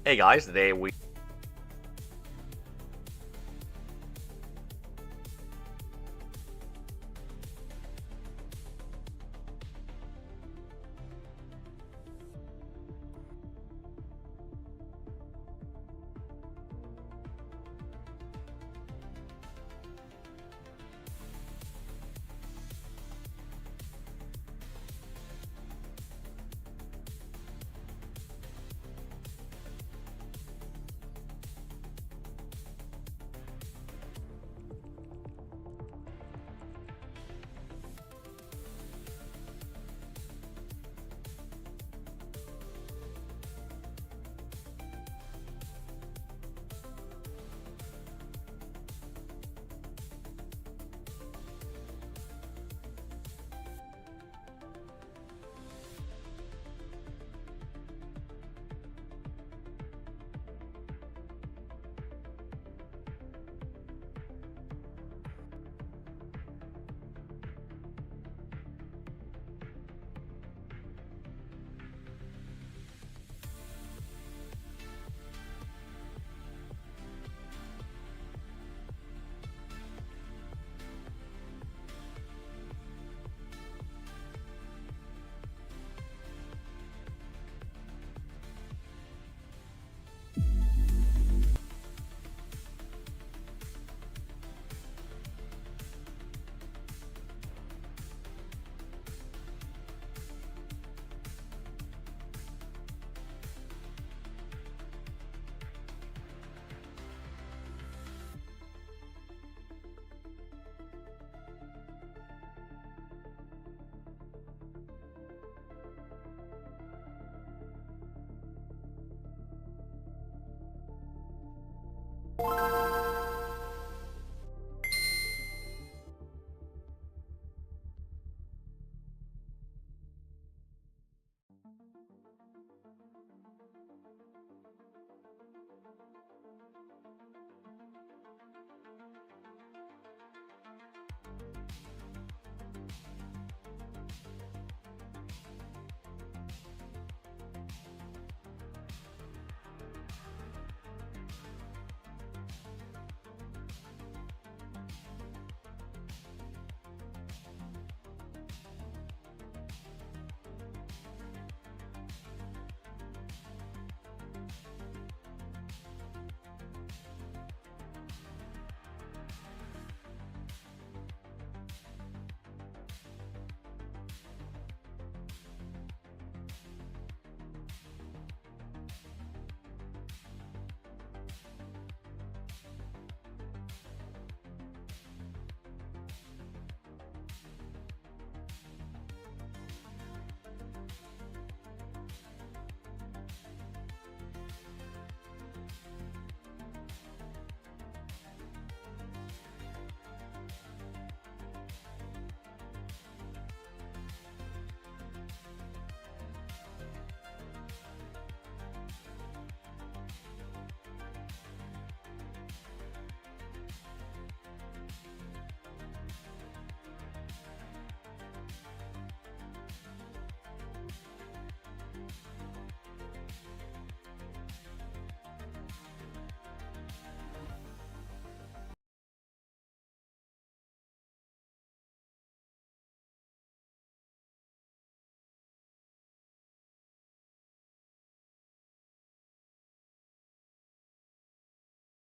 Hey guys, today we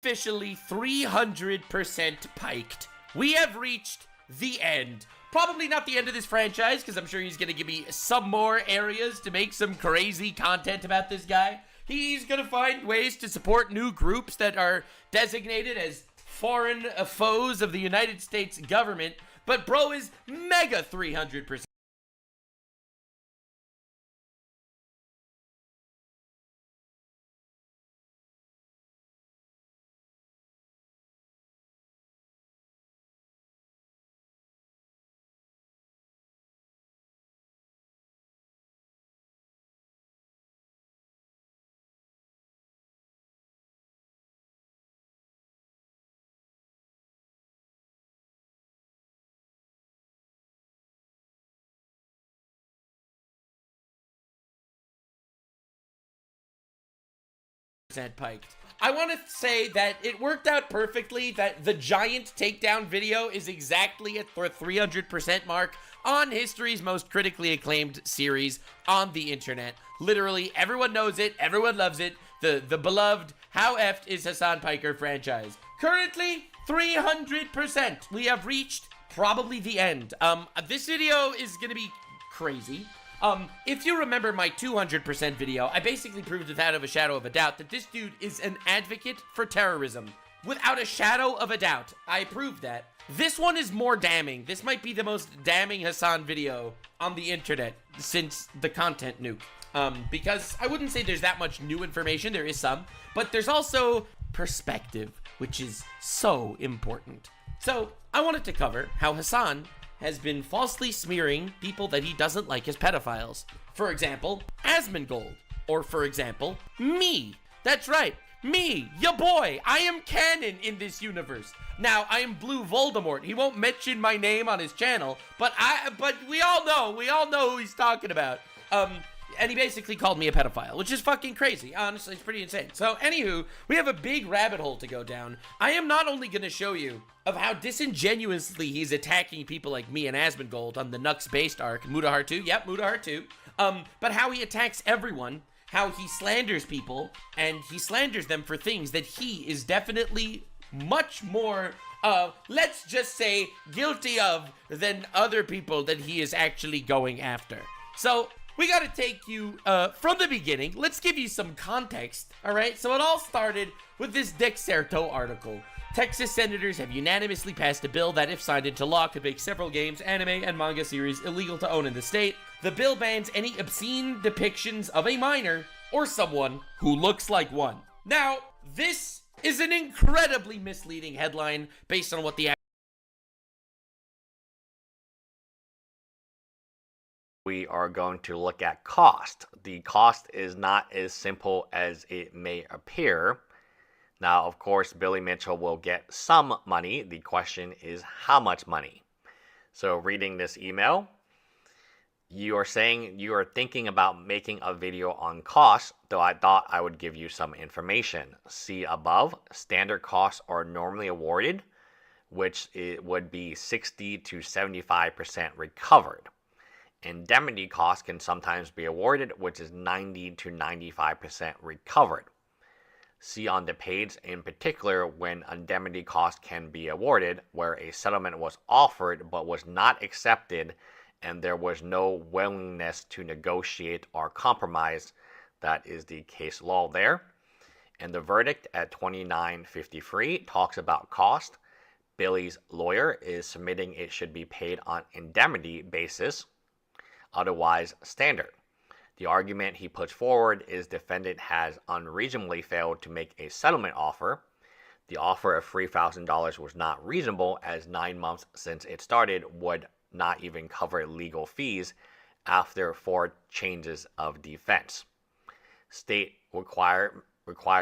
officially 300% piked. We have reached the end. Probably not the end of this franchise, because I'm sure he's going to give me some more areas to make some crazy content about this guy. He's going to find ways to support new groups that are designated as foreign foes of the United States government. But bro is mega 300%. piked. I want to say that it worked out perfectly that the giant takedown video is exactly at the 300% mark on history's most critically acclaimed series on the internet. Literally, everyone knows it, everyone loves it, the beloved How Effed is Hasan Piker franchise. Currently, 300%. We have reached probably the end. This video is gonna be crazy. If you remember my 200% video, I basically proved without a shadow of a doubt that this dude is an advocate for terrorism. Without a shadow of a doubt, I proved that. This one is more damning. This might be the most damning Hasan video on the internet since the content nuke. Because I wouldn't say there's that much new information, there is some, but there's also perspective, which is so important. So, I wanted to cover how Hasan has been falsely smearing people that he doesn't like as pedophiles. For example, Asmongold. Or for example, me. That's right, me, ya boy. I am canon in this universe. Now, I am Blue Voldemort. He won't mention my name on his channel, but we all know who he's talking about. And he basically called me a pedophile, which is fucking crazy. Honestly, it's pretty insane. So, anywho, we have a big rabbit hole to go down. I am not only going to show you of how disingenuously he's attacking people like me and Asmongold on the Nux-based arc, Mudahar 2, yep, Mudahar 2, but how he attacks everyone, how he slanders people, and he slanders them for things that he is definitely much more, let's just say, guilty of than other people that he is actually going after. So, we gotta take you from the beginning. Let's give you some context, all right? So it all started with this Dexerto article. Texas senators have unanimously passed a bill that, if signed into law, could make several games, anime, and manga series illegal to own in the state. The bill bans any obscene depictions of a minor or someone who looks like one. Now, this is an incredibly misleading headline based on what the we are going to look at cost. The cost is not as simple as it may appear. Now, of course, Billy Mitchell will get some money. The question is how much money? So reading this email, you are saying you are thinking about making a video on costs, though I thought I would give you some information. See above, standard costs are normally awarded, which it would be 60 to 75% recovered. Indemnity costs can sometimes be awarded, which is 90 to 95% recovered. See on the page in particular when indemnity costs can be awarded, where a settlement was offered but was not accepted and there was no willingness to negotiate or compromise. That is the case law there. And the verdict at 2953 talks about cost. Billy's lawyer is submitting it should be paid on indemnity basis, otherwise standard. The argument he puts forward is defendant has unreasonably failed to make a settlement offer. The offer of $3,000 was not reasonable, as 9 months since it started would not even cover legal fees after 4 changes of defense. State required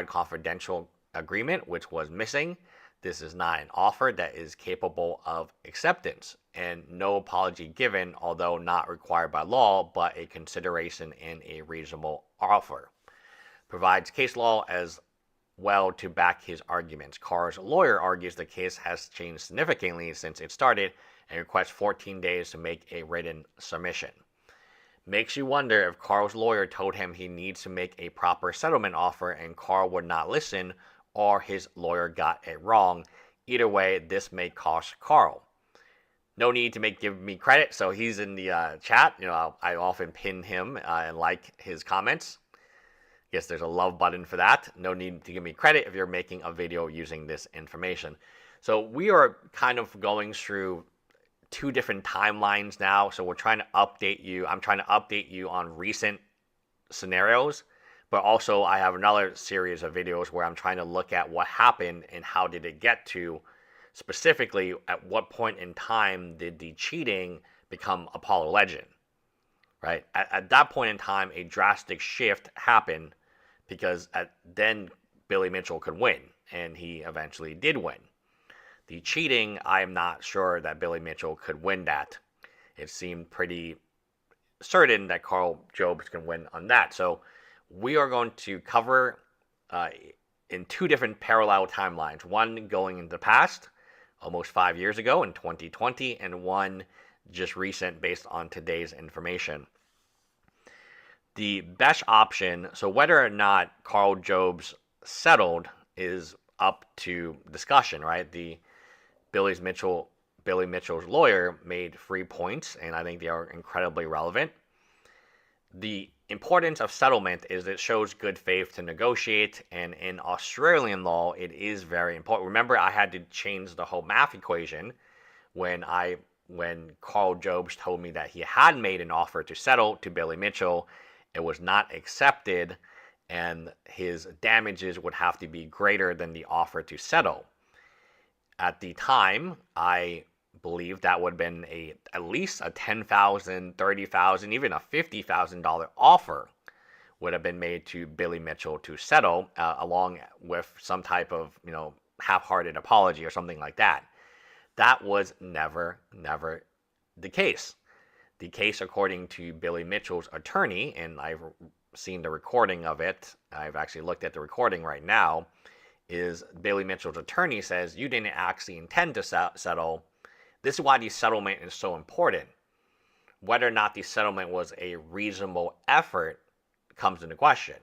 confidential agreement, which was missing. This is not an offer that is capable of acceptance, and no apology given, although not required by law, but a consideration in a reasonable offer. Provides case law as well to back his arguments. Carr's lawyer argues the case has changed significantly since it started and requests 14 days to make a written submission. Makes you wonder if Carl's lawyer told him he needs to make a proper settlement offer and Carl would not listen, or his lawyer got it wrong. Either way, this may cost Carl. No need to give me credit, so he's in the chat. You know, I often pin him and like his comments. Guess there's a love button for that. No need to give me credit if you're making a video using this information. So we are kind of going through 2 different timelines now. So we're trying to update you. I'm trying to update you on recent scenarios. But also I have another series of videos where I'm trying to look at what happened and how did it get to, specifically at what point in time did the cheating become Apollo Legend, right? At that point in time, a drastic shift happened because then Billy Mitchell could win, and he eventually did win. The cheating, I am not sure that Billy Mitchell could win that. It seemed pretty certain that Carl Jobs can win on that. So we are going to cover uh, in two different parallel timelines. One going in the past, almost 5 years ago in 2020, and one just recent based on today's information. The best option, so whether or not Carl Jobs settled is up to discussion, right? Billy Mitchell's lawyer made 3 points, and I think they are incredibly relevant. The importance of settlement is it shows good faith to negotiate, and in Australian law, it is very important. Remember, I had to change the whole math equation when Carl Jobs told me that he had made an offer to settle to Billy Mitchell. It was not accepted, and his damages would have to be greater than the offer to settle. At the time, I believe that would have been at least a $10,000, $30,000, even a $50,000 offer would have been made to Billy Mitchell to settle, along with some type of half-hearted apology or something like that. That was never the case. The case, according to Billy Mitchell's attorney, and I've seen the recording of it, I've actually looked at the recording right now, is Billy Mitchell's attorney says, you didn't actually intend to settle. This is why the settlement is so important. Whether or not the settlement was a reasonable effort comes into question.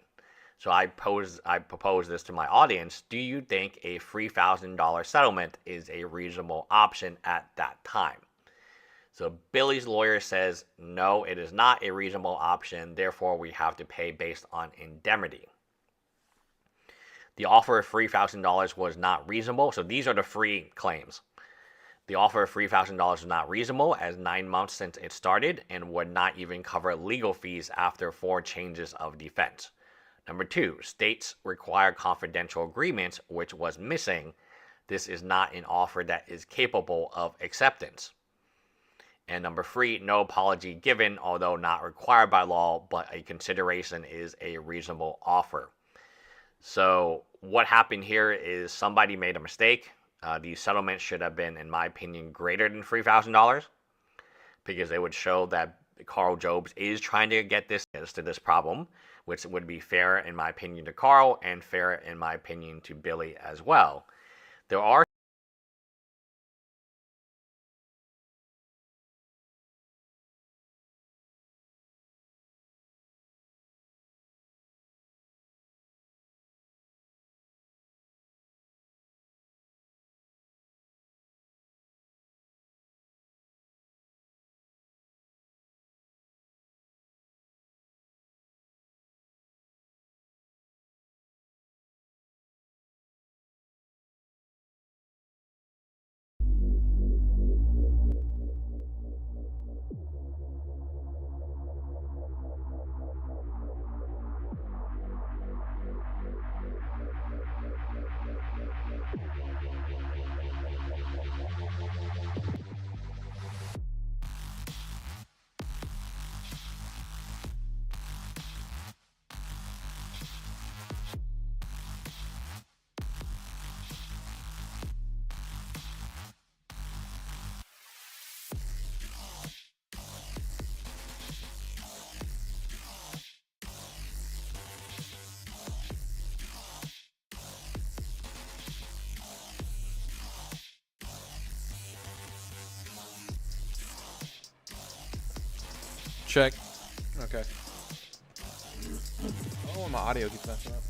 So I propose this to my audience. Do you think a $3,000 settlement is a reasonable option at that time? So Billy's lawyer says, no, it is not a reasonable option. Therefore, we have to pay based on indemnity. The offer of $3,000 was not reasonable. So these are the three claims. The offer of $3,000 was not reasonable, as 9 months since it started, and would not even cover legal fees after 4 changes of defense. Number 2, states require confidential agreements, which was missing. This is not an offer that is capable of acceptance. And number 3, no apology given, although not required by law, but a consideration is a reasonable offer. So what happened here is somebody made a mistake. The settlement should have been, in my opinion, greater than $3,000, because it would show that Carl Jobs is trying to get to this problem, which would be fair, in my opinion, to Carl, and fair, in my opinion, to Billy as well. There are Check. Okay. Oh, my audio keeps messing up.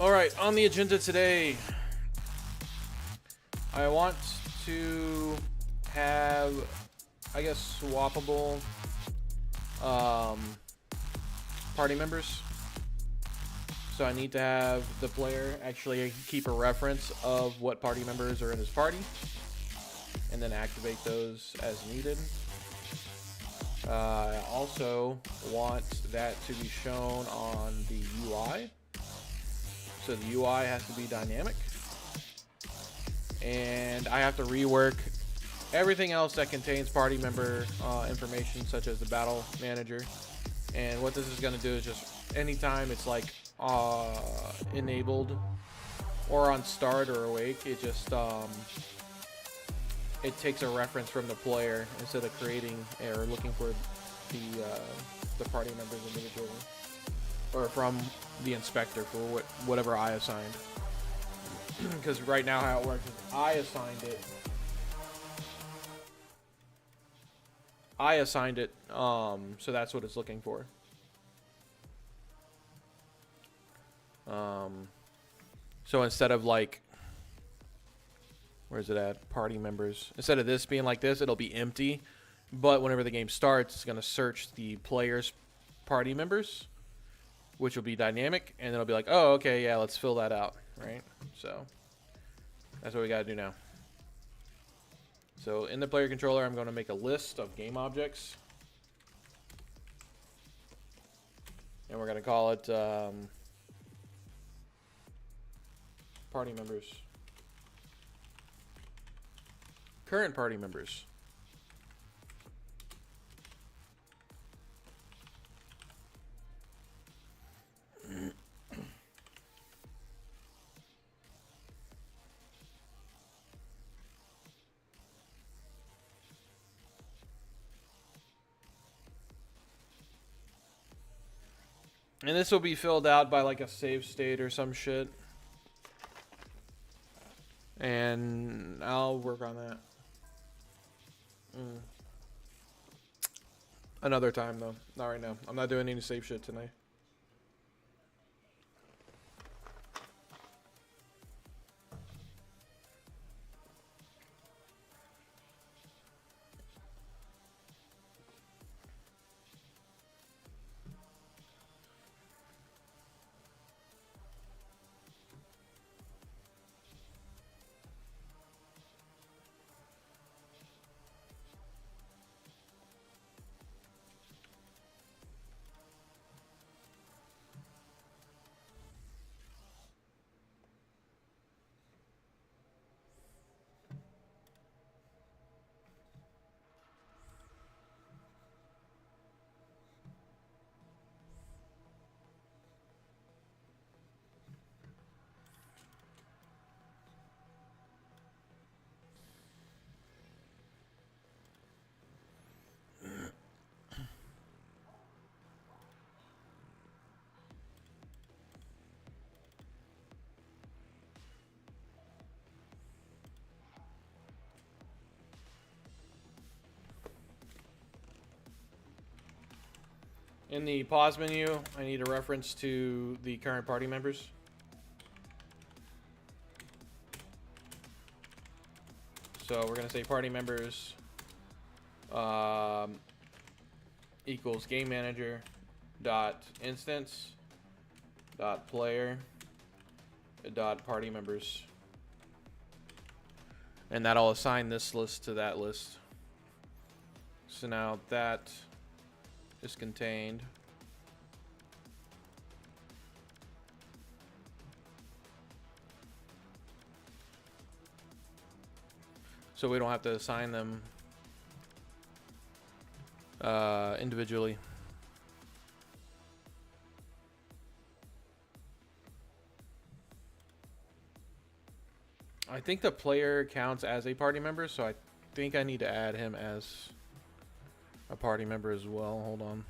Alright, on the agenda today, I want to have, I guess, swappable party members. So I need to have the player actually keep a reference of what party members are in his party, and then activate those as needed. I also want that to be shown on the UI. So the UI has to be dynamic. And I have to rework everything else that contains party member information, such as the battle manager. And what this is going to do is just anytime it's like enabled or on start or awake, it just it takes a reference from the player instead of creating or looking for the the party members individually, or from the inspector for whatever I assigned. Because right now how it works is I assigned it, so that's what it's looking for. So instead of like, where's it at? Party members. Instead of this being like this, it'll be empty. But whenever the game starts, it's going to search the player's party members, which will be dynamic. And it'll be like, oh, okay, yeah, let's fill that out, right? So that's what we got to do now. So in the player controller, I'm going to make a list of game objects. And we're going to call it party members. Current party members. And this will be filled out by like a save state or some shit. And I'll work on that. Another time though. Not right now. I'm not doing any save shit tonight. In the pause menu, I need a reference to the current party members. So we're going to say party members equals game manager dot instance dot player dot party members. And that'll assign this list to that list. So now that is contained. So we don't have to assign them individually. I think the player counts as a party member, so I think I need to add him as a party member as well. Hold on.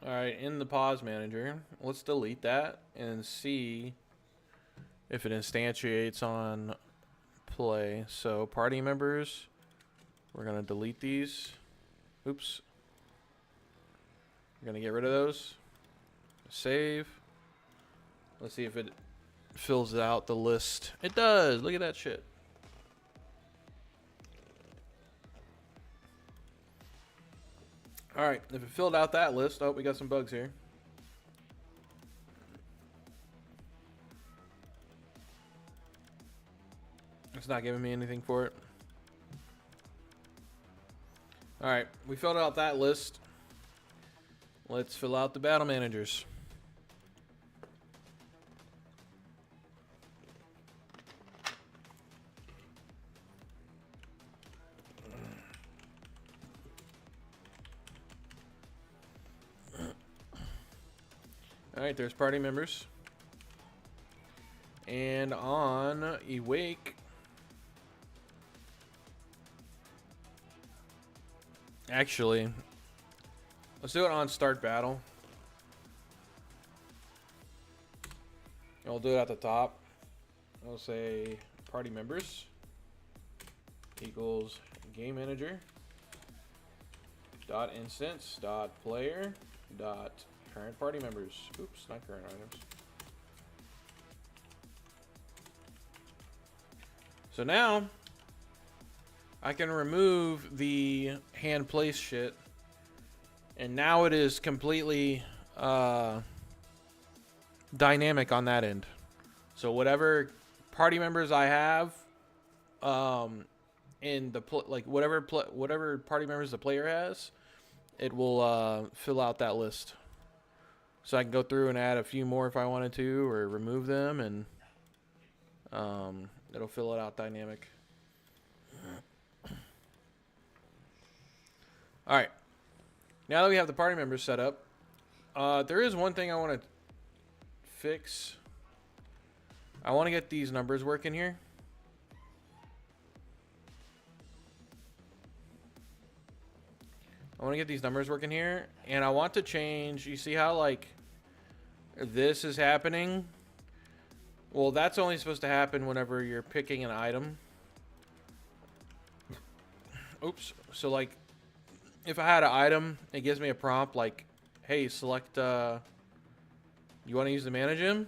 All right, in the pause manager, let's delete that and see if it instantiates on play. So party members, we're gonna delete these. Oops. We're gonna get rid of those. Save. Let's see if it fills out the list. It does. Look at that shit. All right, if it filled out that list, oh, we got some bugs here. It's not giving me anything for it. All right, we filled out that list. Let's fill out the battle managers. All right, there's party members. And on Awake, actually, let's do it on Start Battle. I'll do it at the top. I'll say party members equals game manager dot instance dot player dot current party members. Oops, not current items. So now I can remove the hand place shit, and now it is completely dynamic on that end. So whatever party members I have, in the whatever party members the player has, it will fill out that list. So I can go through and add a few more if I wanted to, or remove them, and it'll fill it out dynamic. All right. Now that we have the party members set up, there is one thing I want to fix. I want to get these numbers working here. I want to get these numbers working here, and I want to change. You see how like this is happening? Well, that's only supposed to happen whenever you're picking an item. Oops. So like, if I had an item, it gives me a prompt like, "Hey, select. You want to use the manage him?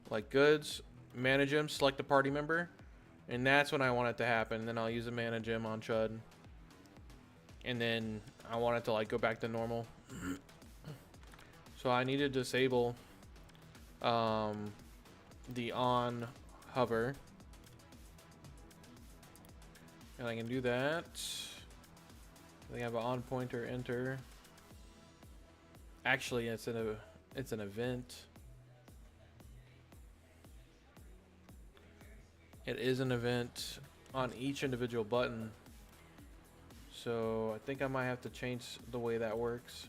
Like goods, manage him, select the party member," and that's when I want it to happen. Then I'll use the manage him on Chud, and then I want it to like go back to normal. So I need to disable the on hover, and I can do that. I have an on pointer enter. Actually, it's an event. It is an event on each individual button. So I think I might have to change the way that works.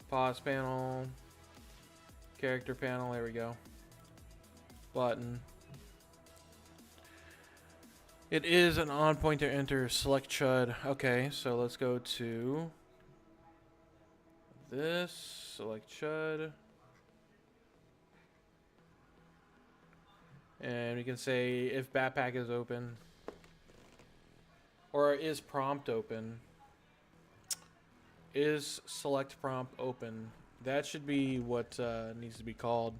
Pause panel, character panel, there we go. Button. It is an on pointer enter select Chud. Okay, so let's go to this, select Chud. And we can say if backpack is open, or is prompt open. Is select prompt open? That should be what needs to be called.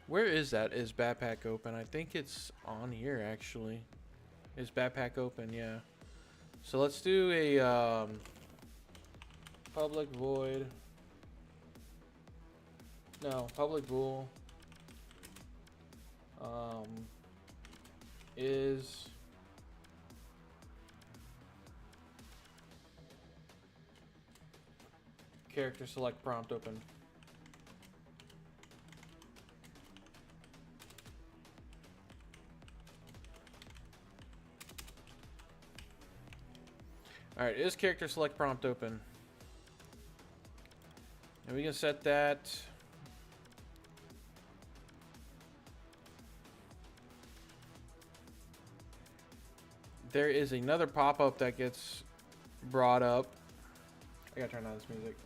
Where is that? Is backpack open? I think it's on here actually. Is backpack open? Yeah. So let's do a public void. No, public bool. Is character select prompt open. Alright, is character select prompt open? And we can set that. There is another pop-up that gets brought up. I gotta turn on this music.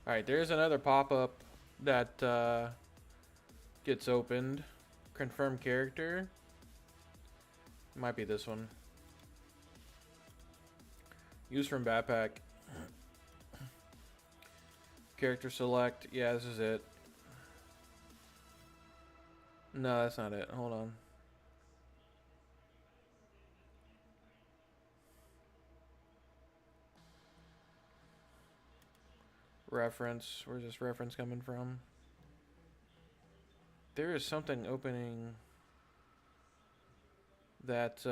Alright, there's another pop-up that gets opened. Confirm character. Might be this one. Use from backpack. Character select. Yeah, this is it. No, that's not it. Hold on. Reference. Where's this reference coming from? There is something opening that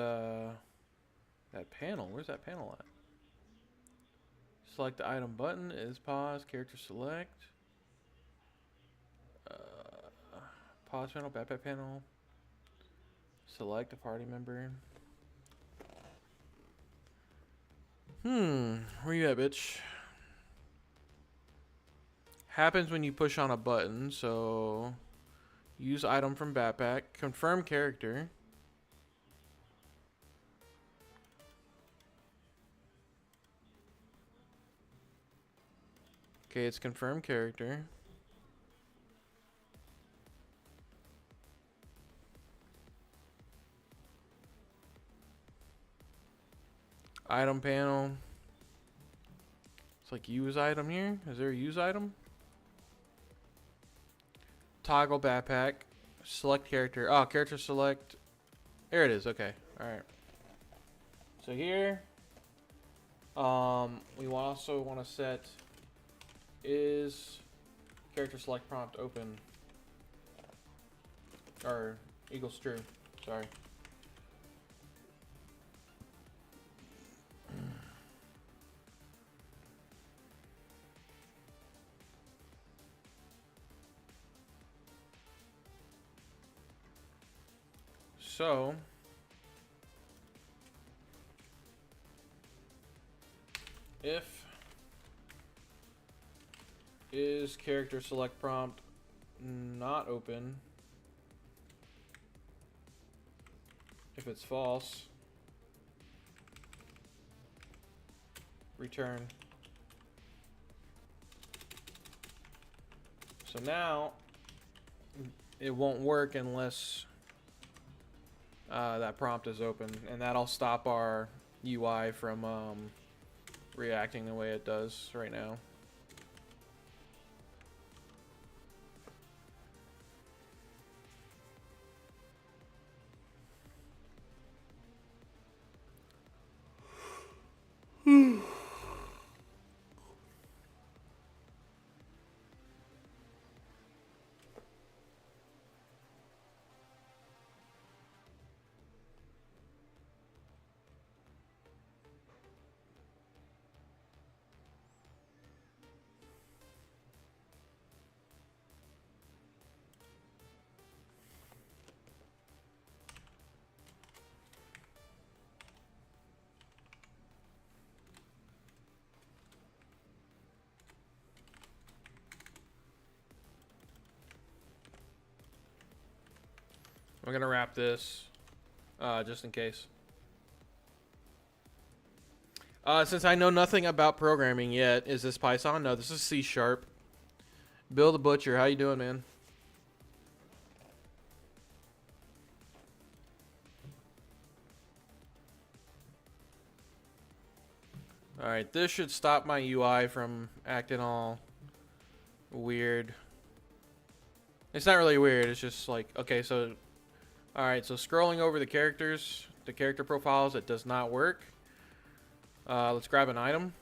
That panel. Where's that panel at? Select the item button. Is pause. Character select. Pause panel. Backpack panel. Select a party member. Where you at, bitch? Happens when you push on a button. So use item from backpack. Confirm character. Okay, it's confirmed character. Item panel. It's like use item here. Is there a use item? Toggle backpack. Select character. Oh, character select. There it is. Okay. All right. So here, we also want to set is character select prompt open or equals true. Sorry. So if is character select prompt not open, if it's false, return. So now it won't work unless that prompt is open, and that'll stop our UI from reacting the way it does right now. I'm gonna wrap this just in case. Since I know nothing about programming yet, is this Python? No, this is C#. Bill the Butcher, how you doing, man? Alright, this should stop my UI from acting all weird. It's not really weird, it's just like, okay, so alright, so scrolling over the characters, the character profiles, it does not work. Let's grab an item.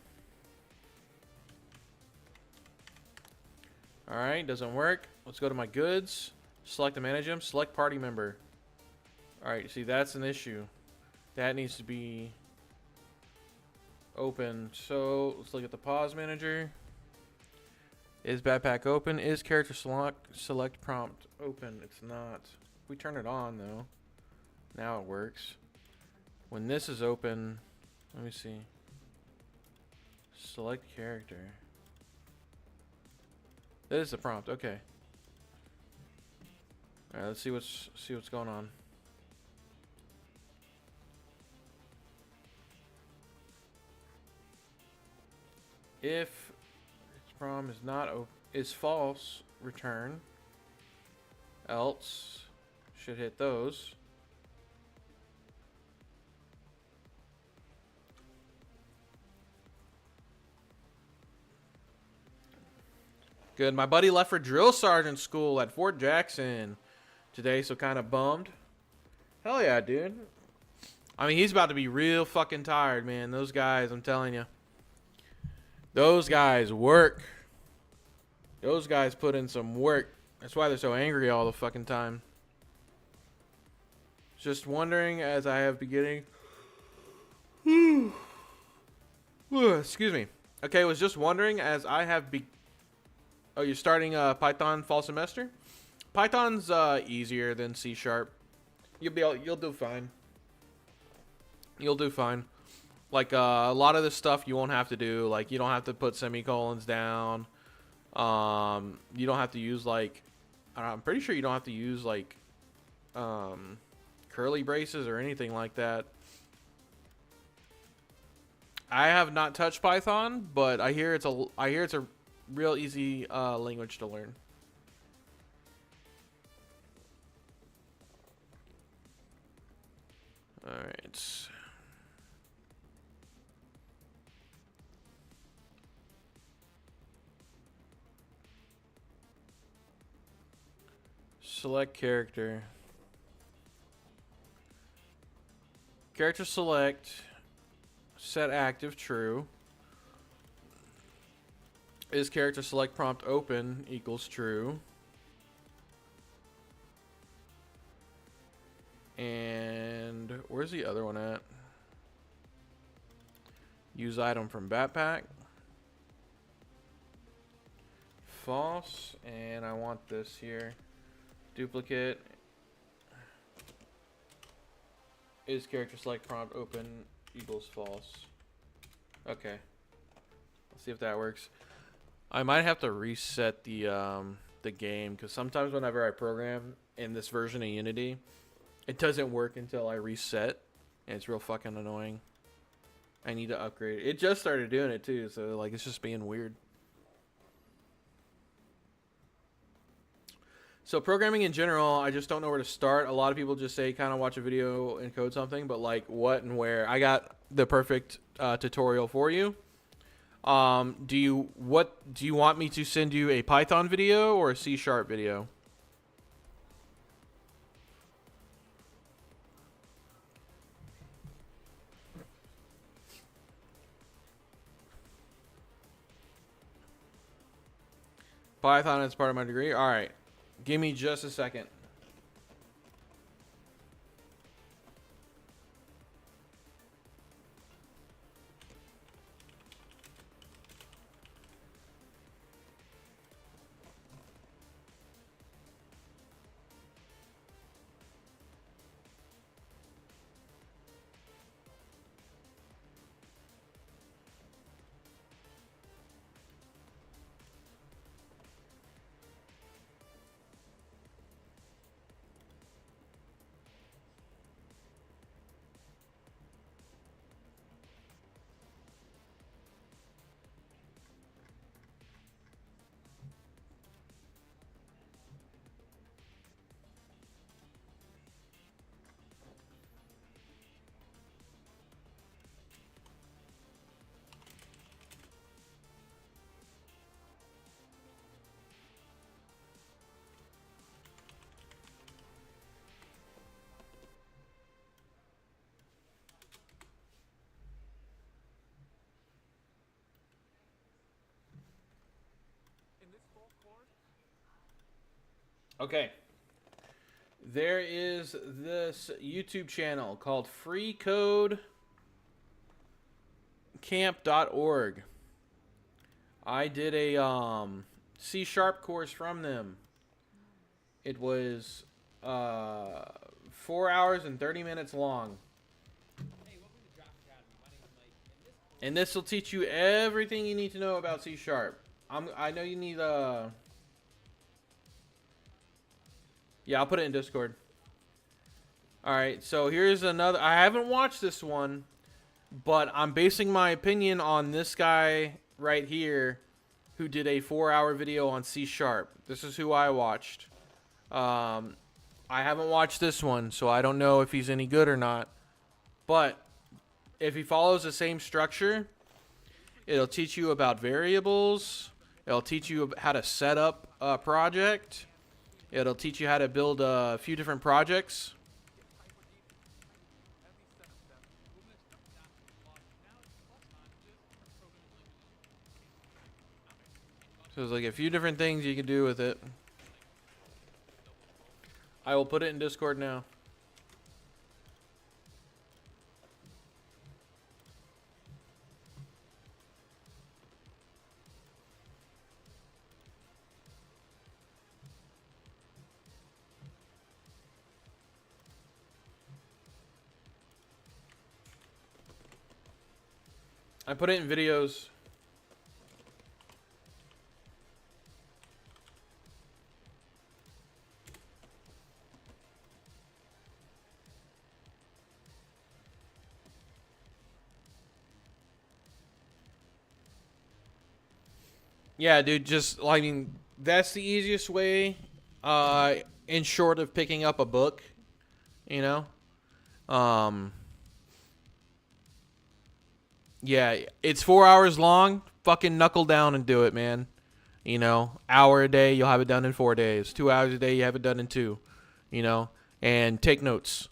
Alright, doesn't work. Let's go to my goods. Select and manage them. Select party member. Alright, see, that's an issue. That needs to be open. So, let's look at the pause manager. Is backpack open? Is character select prompt open? It's not. We turn it on, though. Now it works. When this is open, let me see. Select character. That is the prompt. Okay. All right. Let's see what's going on. If its prompt is false, return. Else should hit those. Good. My buddy left for drill sergeant school at Fort Jackson today, so kind of bummed. Hell yeah, dude. I mean, he's about to be real fucking tired, man. Those guys, I'm telling you. Those guys work. Those guys put in some work. That's why they're so angry all the fucking time. Just wondering, as I have beginning Excuse me. Okay, I was just wondering, as I have oh, you're starting Python fall semester? Python's easier than C Sharp. You'll do fine. You'll do fine. Like a lot of this stuff you won't have to do. Like you don't have to put semicolons down. You don't have to use like I'm pretty sure you don't have to use like curly braces or anything like that. I have not touched Python, but I hear it's a real easy language to learn. All right. Select character. Character select. Set active true. Is character select prompt open equals true. And where's the other one at? Use item from backpack. False. And I want this here. Duplicate. Is character select prompt open equals false. Okay. Let's see if that works. I might have to reset the game because sometimes whenever I program in this version of Unity, it doesn't work until I reset, and it's real fucking annoying. I need to upgrade it. It just started doing it too, so like it's just being weird. So programming in general, I just don't know where to start. A lot of people just say kind of watch a video and code something, but like what and where? I got the perfect tutorial for you. Do you want me to send you a Python video or a C# video? Python is part of my degree. All right. Give me just a second. Okay. There is this YouTube channel called freecodecamp.org. I did a C# course from them. It was 4 hours and 30 minutes long. And this will teach you everything you need to know about C#. I know you need yeah, I'll put it in Discord. Alright, so here's another. I haven't watched this one, but I'm basing my opinion on this guy right here who did a 4-hour video on C#. This is who I watched. I haven't watched this one, so I don't know if he's any good or not. But if he follows the same structure, it'll teach you about variables. It'll teach you how to set up a project. It'll teach you how to build a few different projects. So there's like a few different things you can do with it. I will put it in Discord now. I put it in videos. Yeah, dude, just, I mean, that's the easiest way, in short of picking up a book, you know? Um, yeah, it's 4 hours long. Fucking knuckle down and do it, man. You know, hour a day, you'll have it done in 4 days. 2 hours a day, you have it done in 2, you know? And take notes.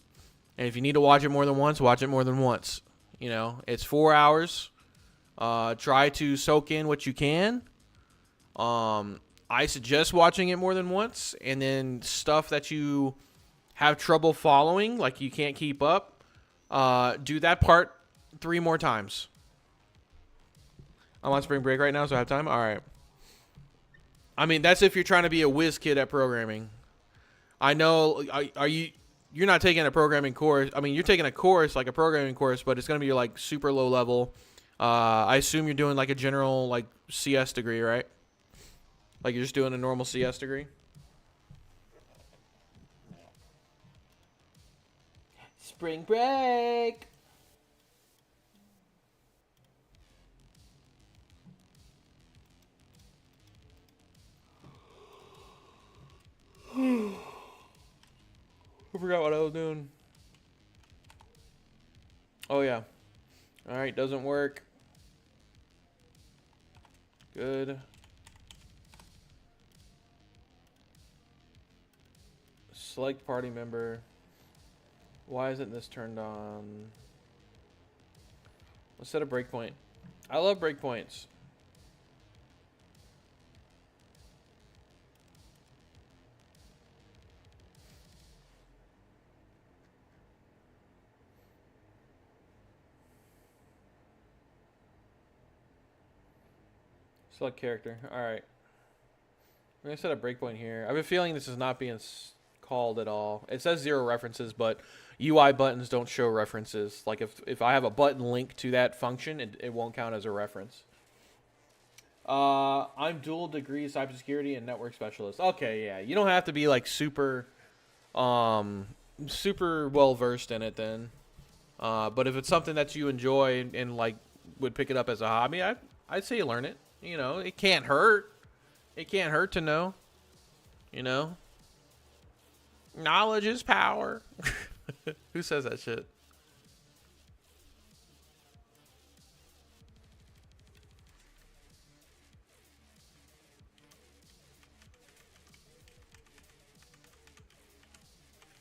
And if you need to watch it more than once, watch it more than once. You know, it's 4 hours. Try to soak in what you can. I suggest watching it more than once, and then stuff that you have trouble following, like you can't keep up, do that part 3 more times. I'm on spring break right now, so I have time. All right. I mean, that's if you're trying to be a whiz kid at programming. I know. Are you? You're not taking a programming course. I mean, you're taking a course, like a programming course, but it's going to be like super low level. I assume you're doing like a general like CS degree, right? Like you're just doing a normal CS degree? Spring break. I forgot what I was doing. Oh, yeah. All right, doesn't work. Good. Select party member. Why isn't this turned on? Let's set a breakpoint. I love breakpoints. Select character. Alright. I'm going to set a breakpoint here. I have a feeling this is not being called at all. It says 0 references, but UI buttons don't show references. Like if I have a button linked to that function, it won't count as a reference. I'm dual degree cybersecurity and network specialist. Okay, yeah. You don't have to be like super super well versed in it then. But if it's something that you enjoy and like would pick it up as a hobby, I'd say you learn it. You know, it can't hurt. It can't hurt to know. You know? Knowledge is power. Who says that shit?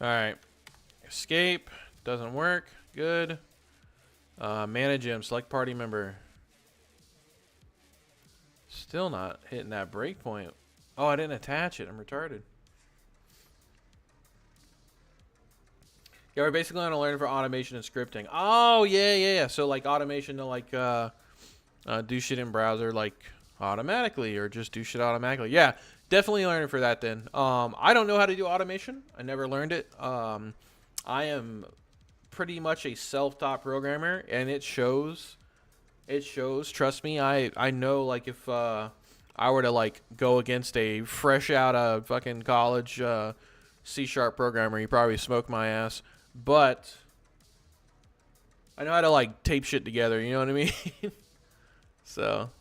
Alright. Escape. Doesn't work. Good. Manage him. Select party member. Still not hitting that breakpoint. Oh, I didn't attach it. I'm retarded. Yeah, we're basically going to learn for automation and scripting. Oh, yeah. So, like, automation to, like, do shit in browser, like, automatically. Or just do shit automatically. Yeah, definitely learning for that, then. I don't know how to do automation. I never learned it. I am pretty much a self-taught programmer, and it shows. It shows. Trust me. I know, like, if I were to, like, go against a fresh out of fucking college C# programmer, he'd probably smoke my ass. But I know how to, like, tape shit together. You know what I mean? So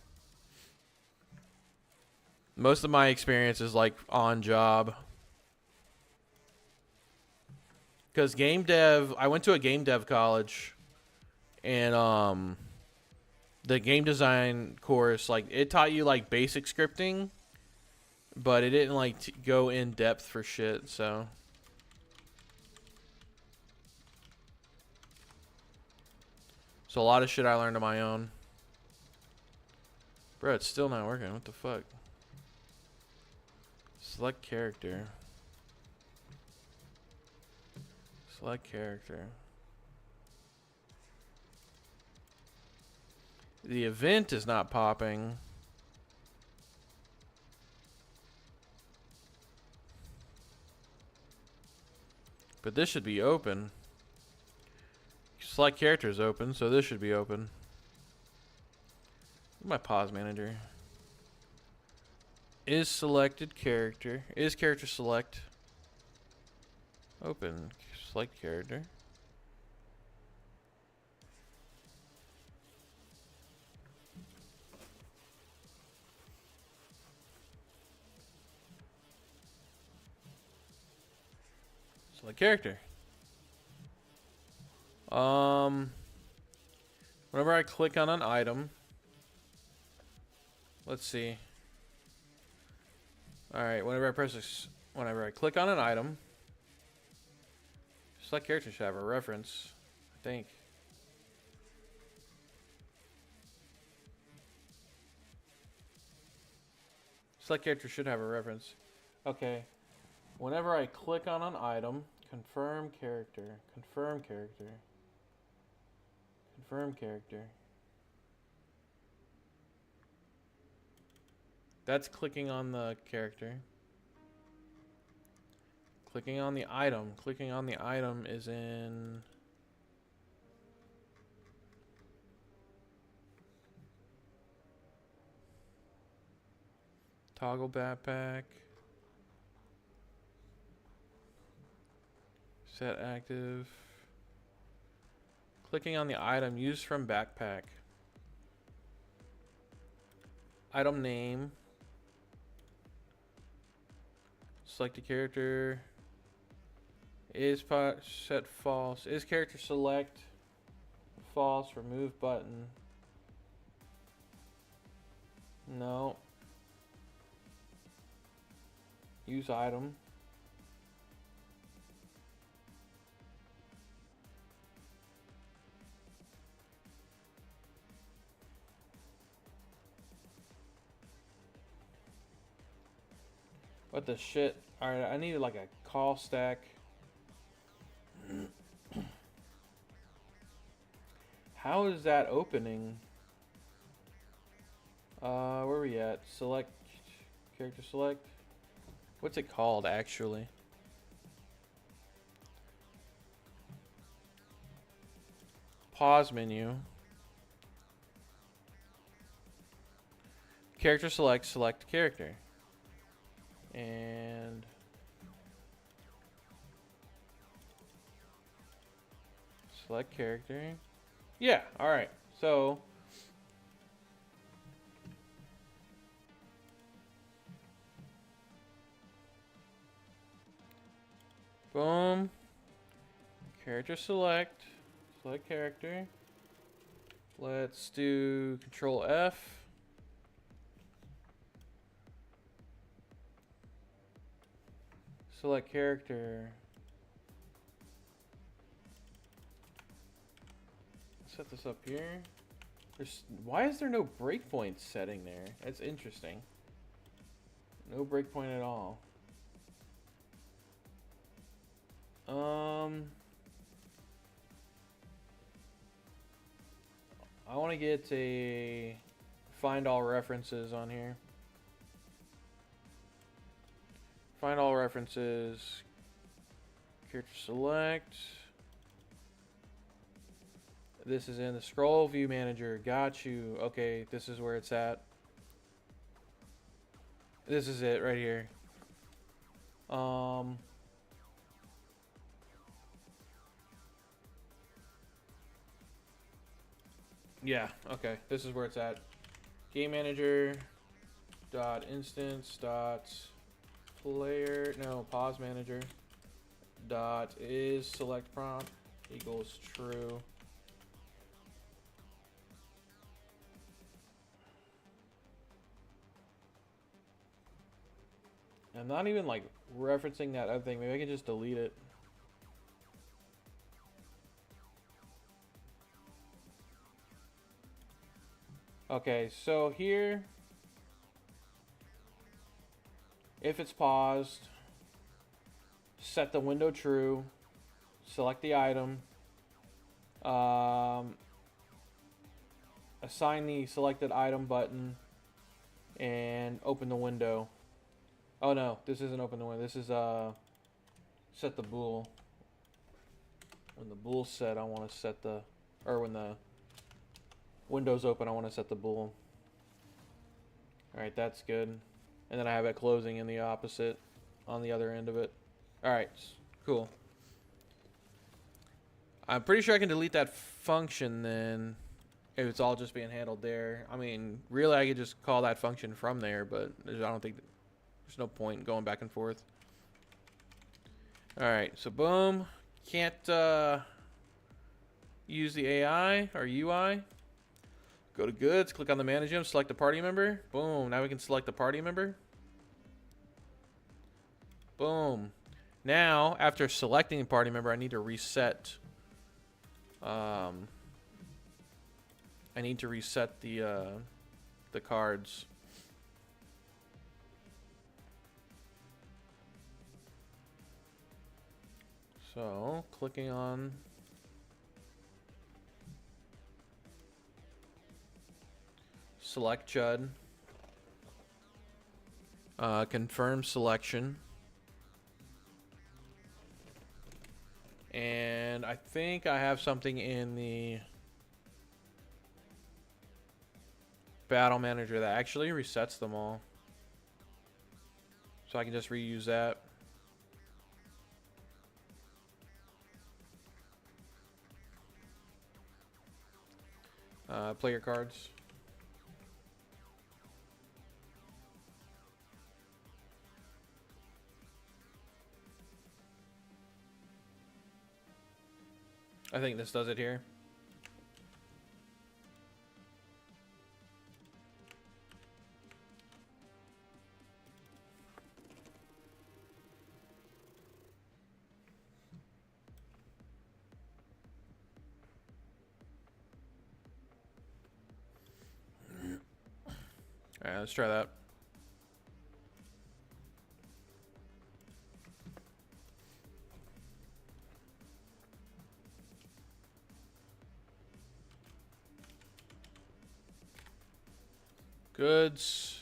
most of my experience is, like, on job. Because game dev, I went to a game dev college, and the game design course, like, it taught you, like, basic scripting, but it didn't, like, go in depth for shit, so. So a lot of shit I learned on my own. Bro, it's still not working. What the fuck? Select character. Select character. The event is not popping. But this should be open. Select character is open, so this should be open. My pause manager. Is selected character. Is character select. Open. Select character. Select character. Whenever I click on an item, let's see. All right, whenever I click on an item, select character should have a reference, I think. Select character should have a reference. Okay. Whenever I click on an item, confirm character, confirm character, confirm character. That's clicking on the character. Clicking on the item. Clicking on the item is in... Toggle backpack. Set active. Clicking on the item used from backpack. Item name. Select a character. Is set false. Is character select false? Remove button. No. Use item. What the shit? Alright, I needed like a call stack. How is that opening? Where are we at? Select, character select. What's it called actually? Pause menu. Character select, select character. And select character. Yeah, alright. So boom. Character select. Select character. Let's do Control F. Select character. Set this up here. Why is there no breakpoint setting there? That's interesting. No breakpoint at all. I want to get a find all references on here. Find all references. Character select. This is in the scroll view manager. Got you. Okay, this is where it's at. This is it right here. Yeah, okay. This is where it's at. Game manager dot instance dot player, no, pause manager dot is select prompt equals true. I'm not even like referencing that other thing. Maybe I can just delete it. Okay, so here, if it's paused, set the window true, select the item, assign the selected item button, and open the window. Oh no, this isn't open the window. This is set the bool. When the bool's set, I want to set the, or when the window's open, I want to set the bool. Alright, that's good. And then I have it closing in the opposite on the other end of it. Alright, cool. I'm pretty sure I can delete that function then if it's all just being handled there. I mean, really I could just call that function from there, but I don't think there's no point in going back and forth. Alright, so boom. Can't use the AI or UI. Go to goods, click on the manage him, select a party member. Boom, now we can select the party member. Boom. Now, after selecting a party member, I need to reset. I need to reset the cards. So, clicking on select Chud. Confirm selection. And I think I have something in the battle manager that actually resets them all. So I can just reuse that. Play your cards. I think this does it here. All right, let's try that. Goods.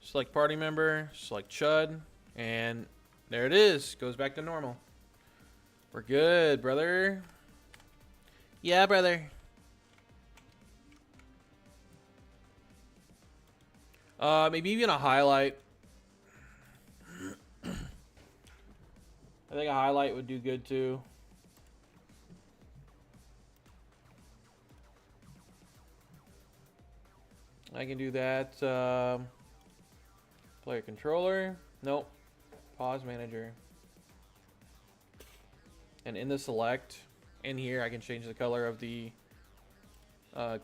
Select party member. Select Chud. And there it is. Goes back to normal. We're good, brother. Yeah, brother. Maybe even a highlight. I think a highlight would do good too. I can do that. Player controller. Nope. Pause manager. And in the select, in here, I can change the color of the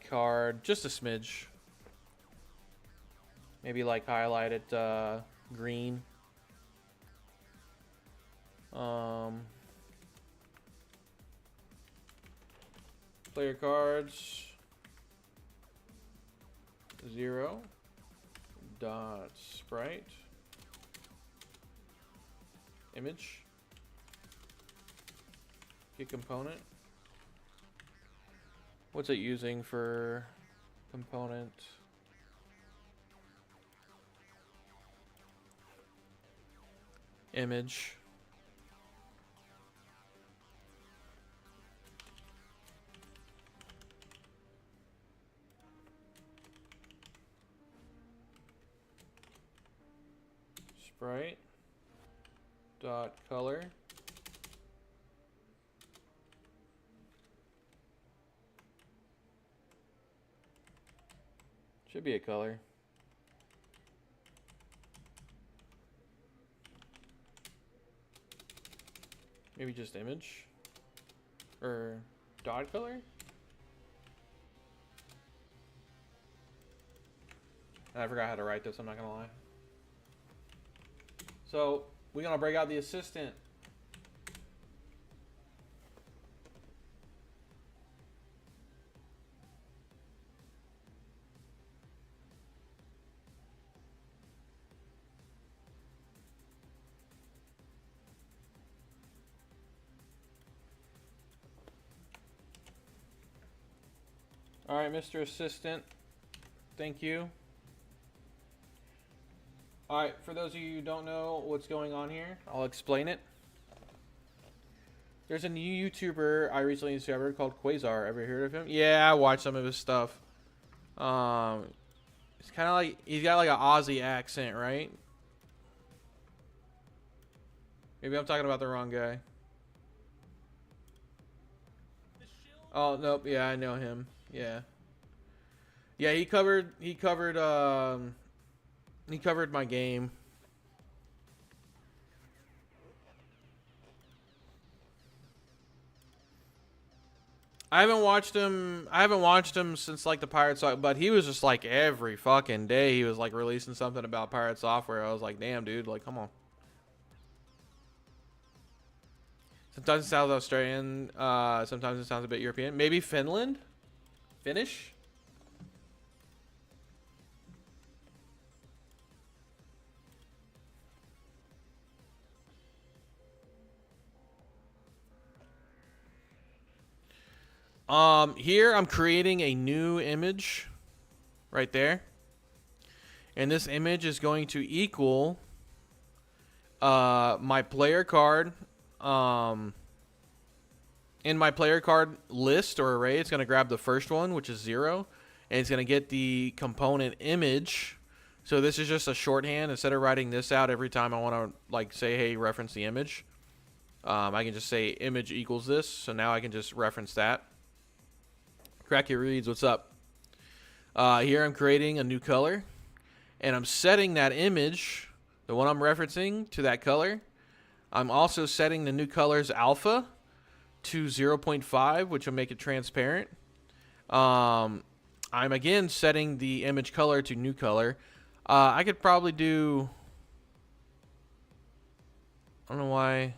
card just a smidge. Maybe like highlight it green. Player cards. 0 dot sprite image get component. What's it using for component? Image. Sprite dot color. Should be a color. Maybe just image or dot color. I forgot how to write this, I'm not gonna lie. So we're gonna break out the assistant. All right, Mr. Assistant, thank you. All right, for those of you who don't know what's going on here, I'll explain it. There's a new YouTuber I recently discovered called Quasar. Ever heard of him? Yeah, I watched some of his stuff. It's kind of like he's got like an Aussie accent, right? Maybe I'm talking about the wrong guy. Oh nope, yeah, I know him. Yeah. Yeah, he covered my game. I haven't watched him since like the Pirate Software, but he was just like every fucking day he was like releasing something about Pirate Software. I was like, damn, dude, like, come on. Sometimes it sounds Australian, sometimes it sounds a bit European. Maybe Finland? Finnish? Here I'm creating a new image right there. And this image is going to equal my player card. In my player card list or array, it's going to grab the first one, which is 0, and it's going to get the component image. So this is just a shorthand. Instead of writing this out every time I want to like say, hey, reference the image, I can just say image equals this. So now I can just reference that. Cracky Reads, what's up? Here I'm creating a new color, and I'm setting that image, the one I'm referencing, to that color. I'm also setting the new color's alpha to 0.5, which will make it transparent. I'm again setting the image color to new color. I could probably do, I don't know why,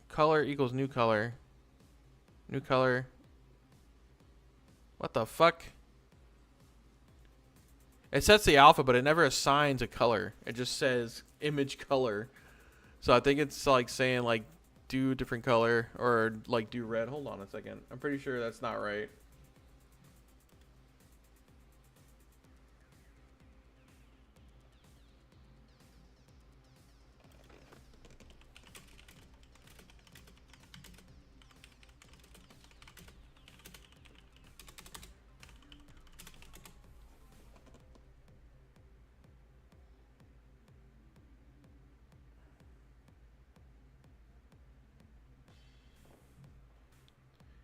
color equals new color. New color. What the fuck? It sets the alpha, but it never assigns a color. It just says image color. So I think it's like saying like do different color or like do red. Hold on a second. I'm pretty sure that's not right.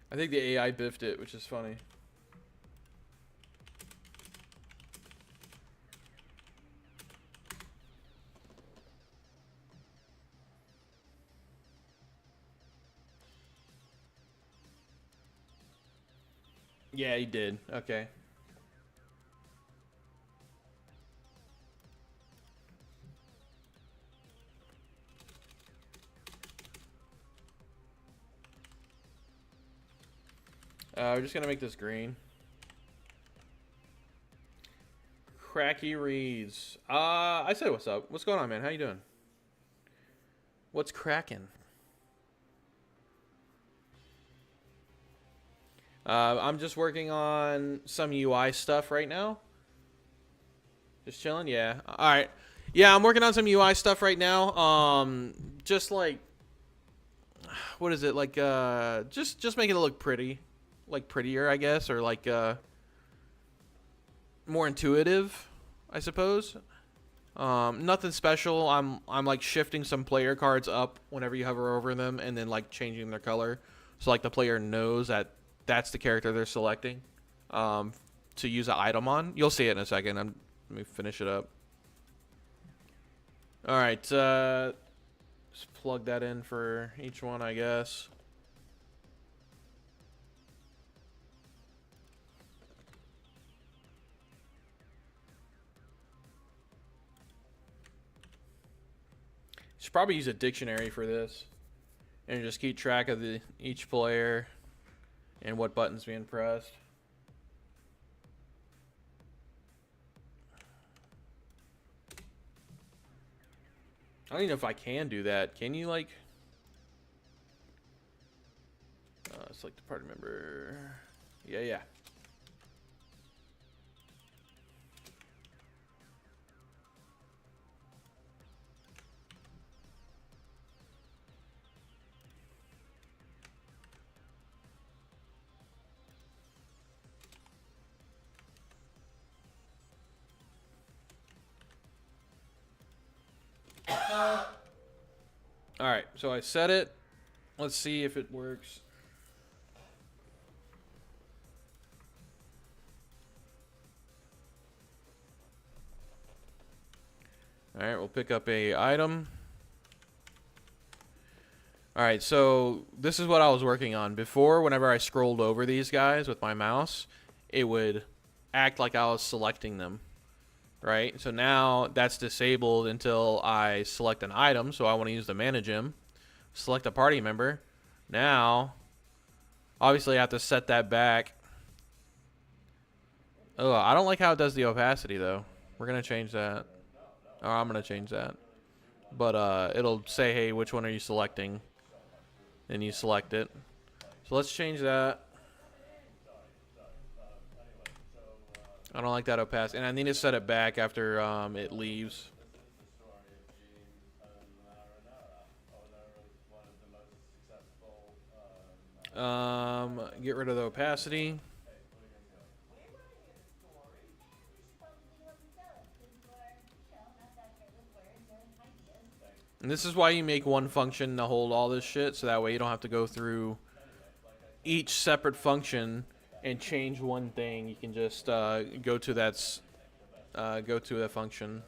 I think the AI biffed it, which is funny. Yeah, he did. Okay. We're just gonna make this green. Cracky Reads. I said what's up. What's going on, man? How you doing? What's cracking? I'm just working on some UI stuff right now. Just chilling, yeah. All right. Yeah, I'm working on some UI stuff right now. Just like, what is it? Like, just making it look pretty. Like prettier, I guess, or like more intuitive, I suppose. Nothing special. I'm like shifting some player cards up whenever you hover over them, and then like changing their color, so like the player knows that that's the character they're selecting to use an item on. You'll see it in a second. Let me finish it up. All right, just plug that in for each one, I guess. Should probably use a dictionary for this and just keep track of each player and what buttons being pressed. I don't even know if I can do that. Can you like select the party member? Yeah. So I set it. Let's see if it works. All right, we'll pick up a item. All right, so this is what I was working on before. Whenever I scrolled over these guys with my mouse, it would act like I was selecting them, right? So now that's disabled until I select an item. So I want to use the manage him, select a party member. Now, obviously I have to set that back. Oh, I don't like how it does the opacity though. We're gonna change that. Or I'm gonna change that. But it'll say, hey, which one are you selecting? And you select it. So let's change that. I don't like that opacity. And I need to set it back after it leaves. Get rid of the opacity. And this is why you make one function to hold all this shit, so that way you don't have to go through each separate function and change one thing. You can just go to that function,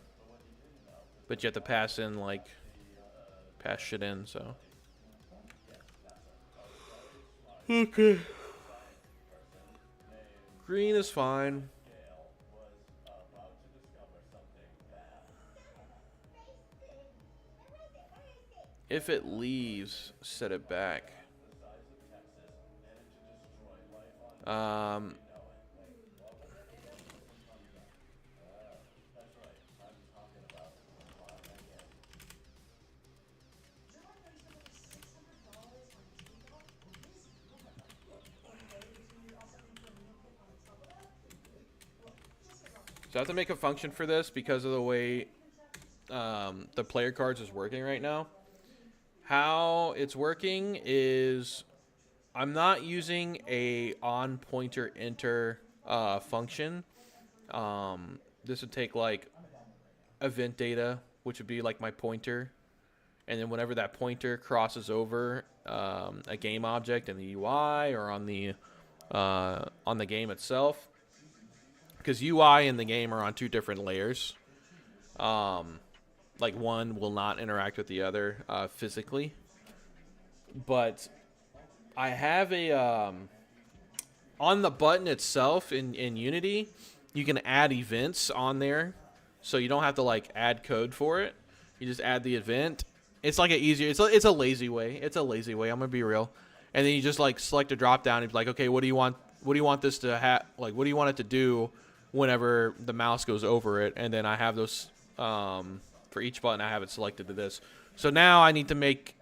but you have to pass shit in. So okay, green is fine. If it leaves, set it back. So I have to make a function for this because of the way the player cards is working right now. How it's working is I'm not using a on pointer enter function. This would take like event data, which would be like my pointer, and then whenever that pointer crosses over a game object in the UI or on the game itself, because UI and the game are on two different layers. Like one will not interact with the other physically, but I have a on the button itself in Unity, you can add events on there, so you don't have to like add code for it. You just add the event. It's like an easier. It's a lazy way. It's a lazy way. I'm gonna be real. And then you just like select a drop down and be like, okay, what do you want? What do you want this to have? Like, what do you want it to do whenever the mouse goes over it? And then I have those for each button. I have it selected to this. So now I need to make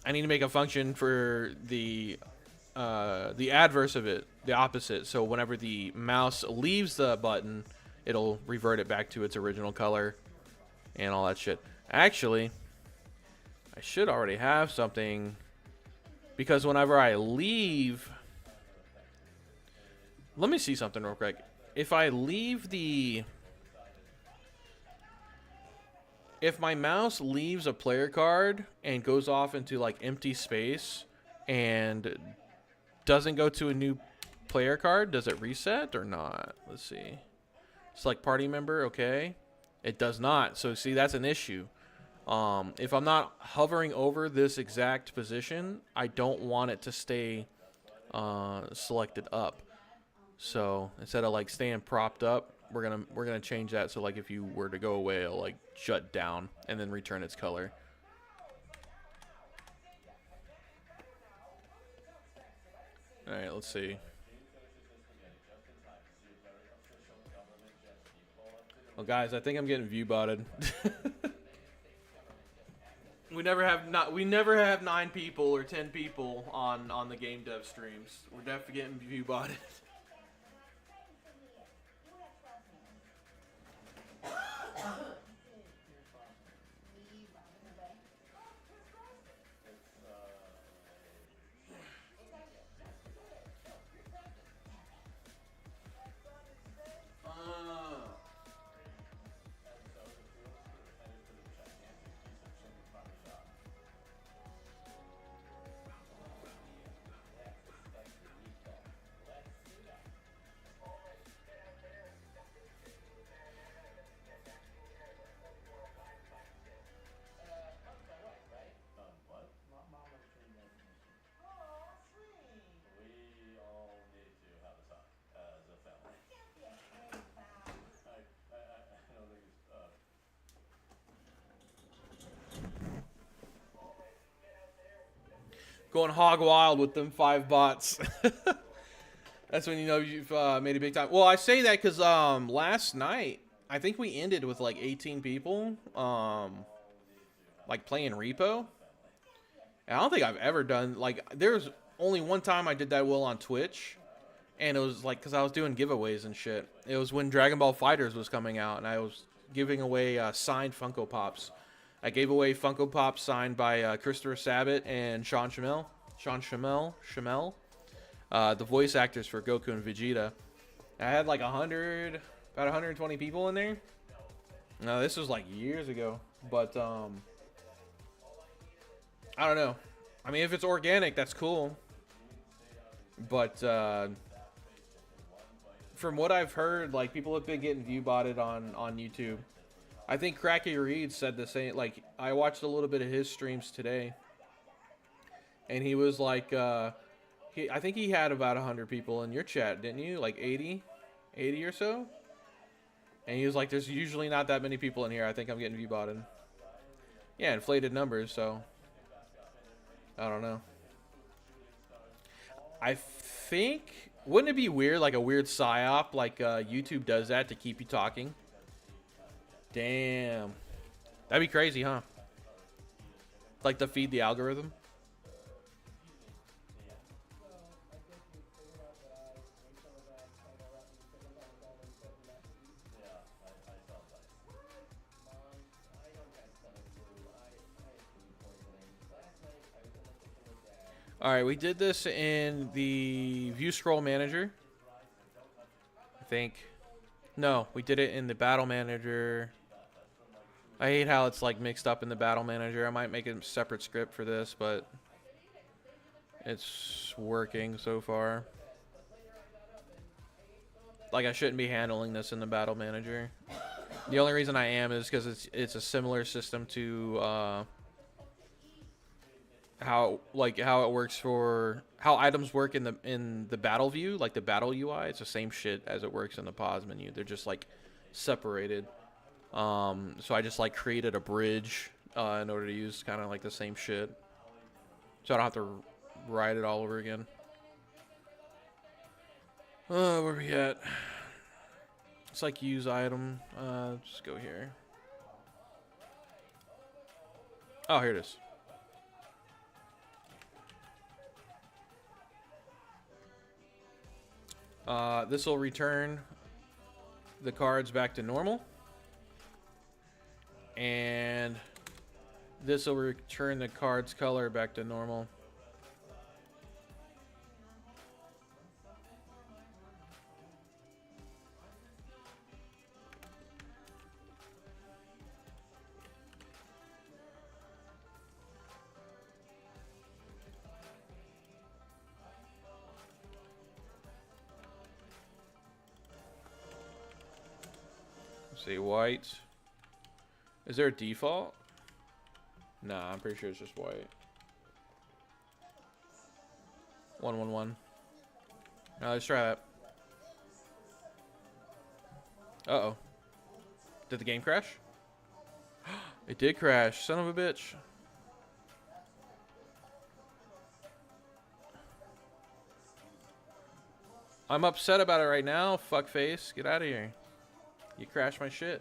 a function for the adverse of it, the opposite. So whenever the mouse leaves the button, it'll revert it back to its original color and all that shit. Actually, I should already have something, because whenever I leave, let me see something real quick. If I leave if my mouse leaves a player card and goes off into like empty space and doesn't go to a new player card, does it reset or not? Let's see. Select party member, okay. It does not. So see, that's an issue. If I'm not hovering over this exact position, I don't want it to stay selected up. So instead of like staying propped up, we're gonna change that so like if you were to go away, it'll like shut down and then return its color. All right, let's see. Well, guys, I think I'm getting view botted. We never have 9 people or 10 people on the game dev streams. We're definitely getting view botted. Going hog wild with them 5 bots. That's when you know you've made a big time. Well, I say that because last night I think we ended with like 18 people, like playing repo. And I don't think I've ever done like. There's only one time I did that well on Twitch, and it was like because I was doing giveaways and shit. It was when Dragon Ball Fighters was coming out, and I was giving away signed Funko Pops. I gave away Funko Pops signed by Christopher Sabat and Sean Shamel. The voice actors for Goku and Vegeta. I had like about 120 people in there. No, this was like years ago, but I don't know. I mean, if it's organic, that's cool. But from what I've heard, like people have been getting view botted on YouTube. I think Cracky Reed said the same. Like I watched a little bit of his streams today, and he was like, I think he had about 100 people in your chat, didn't you? Like 80 or so. And he was like, "There's usually not that many people in here. I think I'm getting view botted." Yeah, inflated numbers. So I don't know. I think, wouldn't it be weird, like a weird psyop, like YouTube does that to keep you talking? Damn. That'd be crazy, huh? Like to feed the algorithm? All right, we did this in the view scroll manager. I think. No, we did it in the battle manager. I hate how it's like mixed up in the battle manager. I might make a separate script for this, but it's working so far. Like I shouldn't be handling this in the battle manager. The only reason I am is because it's a similar system to how it works for how items work in the battle view, like the battle UI. It's the same shit as it works in the pause menu. They're just like separated. So I just like created a bridge in order to use kind of like the same shit, so I don't have to write it all over again. Where are we at? It's like use item. Just go here. Oh, here it is. This will return the cards back to normal. And this will return the card's color back to normal. Let's see, white. Is there a default? Nah, I'm pretty sure it's just white. 111. Now let's try that. Uh-oh. Did the game crash? It did crash, son of a bitch. I'm upset about it right now, fuckface. Get out of here. You crashed my shit.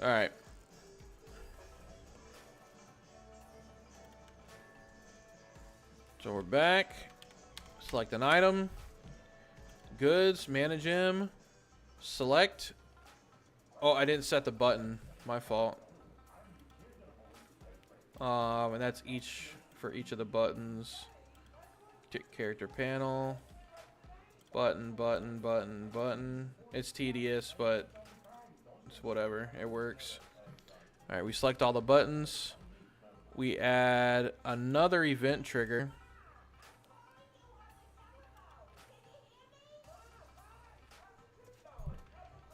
All right. So we're back. Select an item. Goods, manage him. Select. Oh, I didn't set the button. My fault. And that's for each of the buttons. Character panel. Button, button, button, button. It's tedious, but it's whatever. It works. All right, we select all the buttons. We add another event trigger.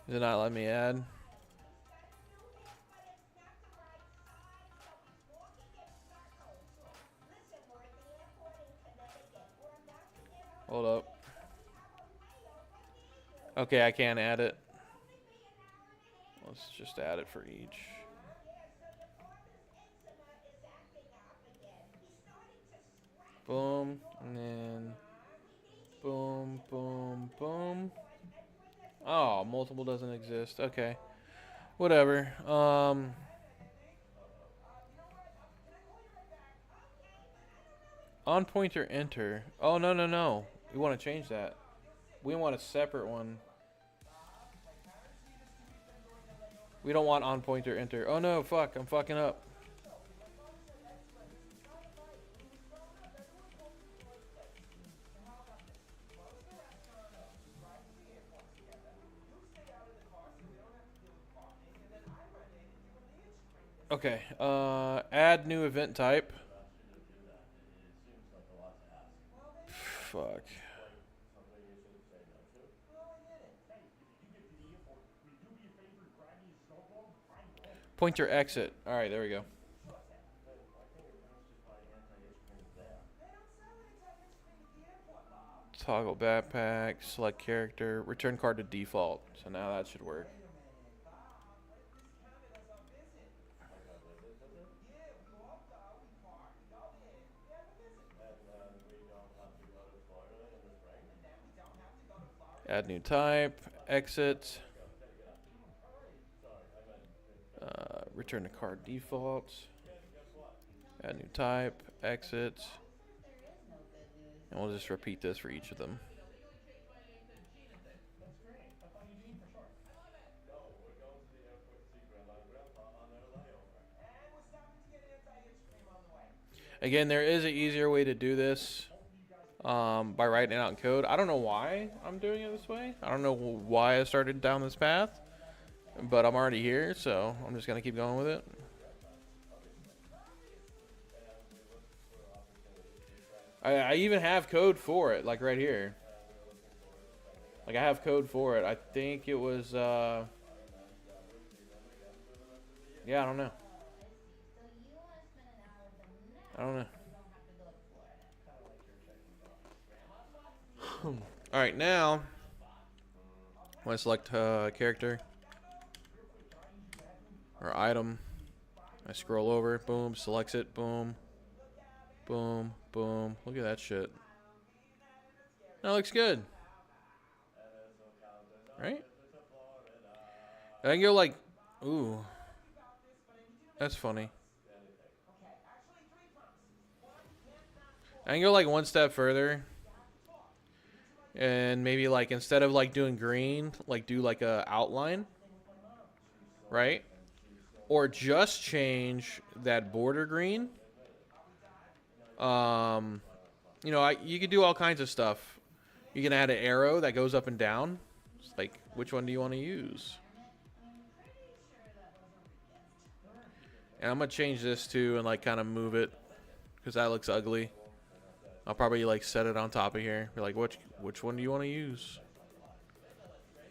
Did not let me add. Okay, I can't add it. Let's just add it for each. Boom, and then boom, boom, boom. Oh, multiple doesn't exist. Okay, whatever. On pointer enter. Oh, no, no, no. We want to change that. We want a separate one. We don't want on pointer enter. Oh no, fuck, I'm fucking up. Okay, add new event type. Fuck. Pointer exit. Alright, there we go. Toggle backpack, select character, return card to default. So now that should work. Add new type, exit, return to card default, add new type, exit, and we'll just repeat this for each of them. Again, there is an easier way to do this by writing it out in code. I don't know why I'm doing it this way. I don't know why I started down this path, but I'm already here, so I'm just going to keep going with it. I even have code for it, like right here. Like I have code for it. I think it was, yeah, I don't know. I don't know. All right, now when I select character or item, I scroll over, boom, selects it, boom, boom, boom. Look at that shit. That looks good, right? I can go like, ooh, that's funny. I can go like one step further. And maybe like instead of like doing green, like do like a outline, right? Or just change that border green. You know, you could do all kinds of stuff. You can add an arrow that goes up and down. It's like, which one do you want to use? And I'm gonna change this too and like kind of move it because that looks ugly. I'll probably like set it on top of here. Be like, which one do you want to use?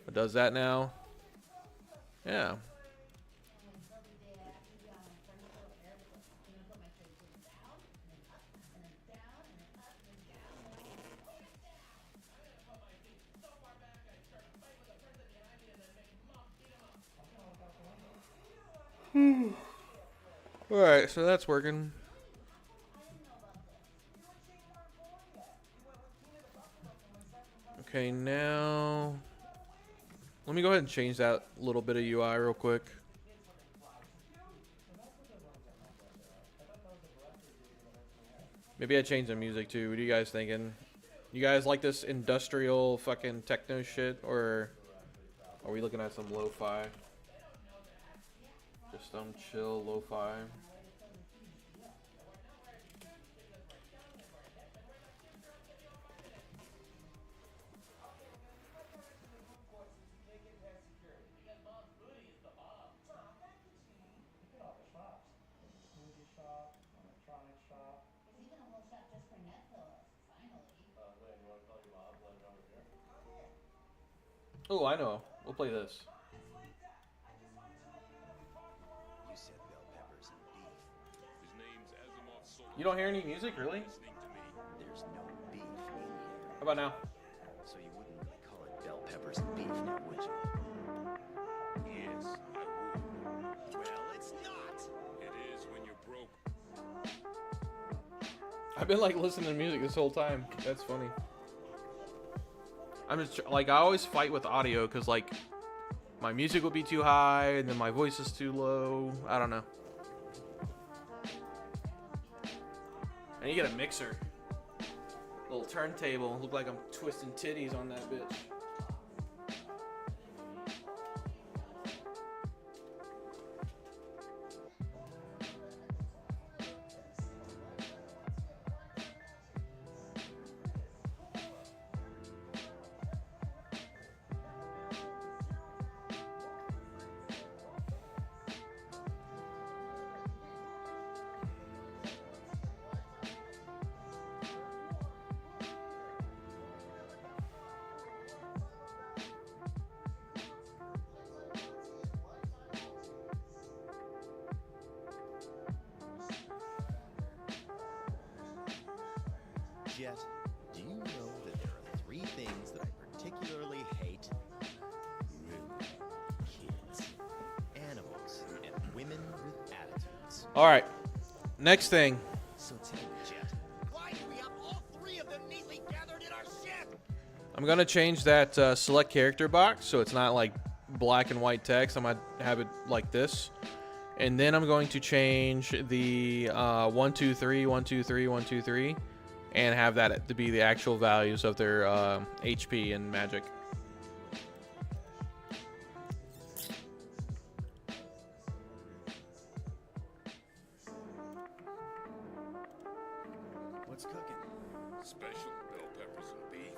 It does that now. Yeah. Alright, so that's working. Okay, now let me go ahead and change that little bit of UI real quick. Maybe I change the music too. What are you guys thinking? You guys like this industrial fucking techno shit, or are we looking at some lo-fi? Just some chill lo-fi. Oh, I know. We'll play this. You don't hear any music, really? There's no beef in here. How about now? So you wouldn't really call it bell peppers and beef now, would you? Yes, I would. Well, it's not. It is when you're broke. I've been like listening to music this whole time. That's funny. I'm just like, I always fight with audio because like my music will be too high and then my voice is too low. I don't know. And you get a mixer, little turntable. Look like I'm twisting titties on that bitch. Jet, do you know that there are 3 things that I particularly hate? Rude kids, animals, and women with attitudes. All right, next thing. So tell me, Jet, why do we have all 3 of them neatly gathered in our ship? I'm gonna change that select character box so it's not like black and white text. I'm gonna have it like this, and then I'm going to change the 1 2 3 1 2 3 1 2 3 and have that to be the actual values of their HP and magic. What's cooking? Special bell peppers and beef.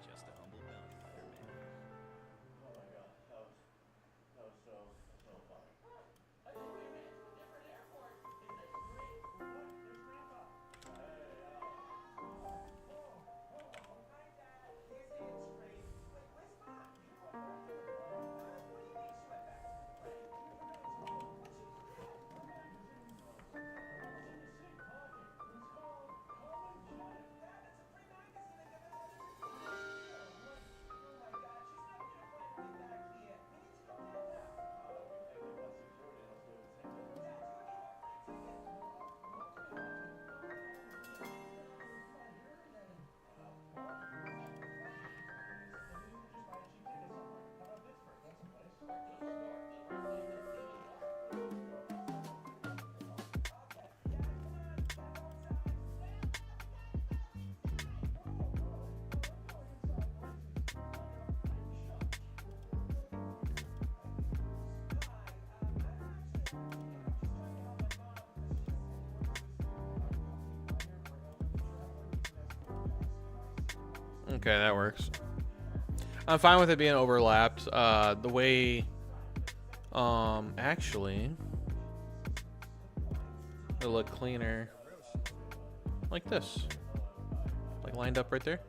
Just a humble bounty hunter, man. Okay, that works. I'm fine with it being overlapped. The way, actually, it'll look cleaner, like this, like lined up right there.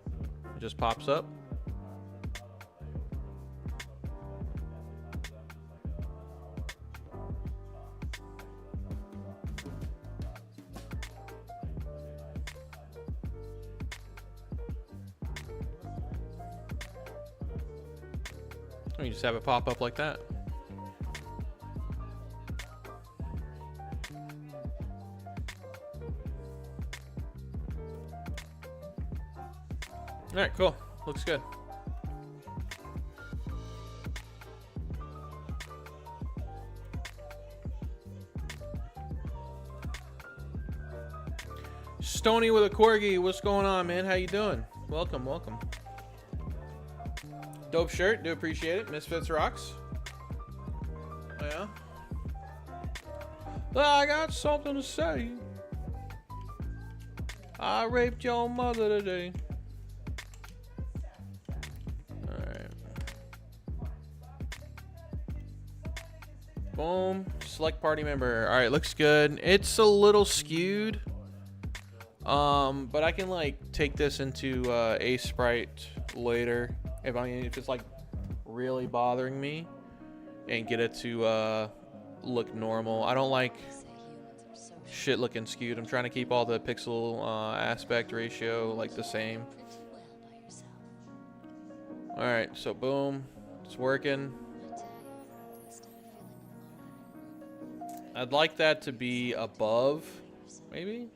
It just pops up. You just have it pop up like that. All right, cool. Looks good. Stony with a corgi. What's going on, man? How you doing? Welcome, welcome. Dope shirt. Do appreciate it. Misfits rocks. Oh, yeah. I got something to say. I raped your mother today. Alright. Boom. Select party member. Alright, looks good. It's a little skewed. But I can like take this into a sprite later if it's like really bothering me and get it to look normal. I don't like shit looking skewed. I'm trying to keep all the pixel aspect ratio like the same. Alright, so boom. It's working. I'd like that to be above, maybe?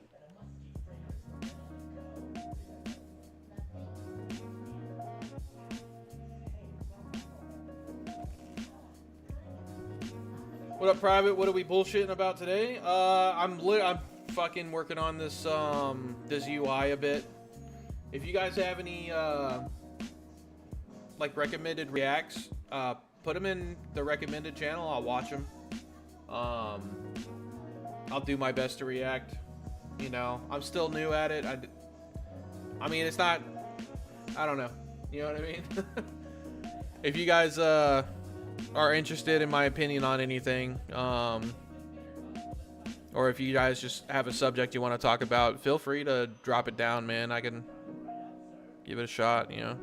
What up, Private? What are we bullshitting about today? I'm fucking working on this this UI a bit. If you guys have any like recommended reacts, put them in the recommended channel. I'll watch them. I'll do my best to react. You know, I'm still new at it. I mean, it's not. I don't know. You know what I mean? If you guys are interested in my opinion on anything, or if you guys just have a subject you want to talk about, feel free to drop it down, man. I can give it a shot, you know.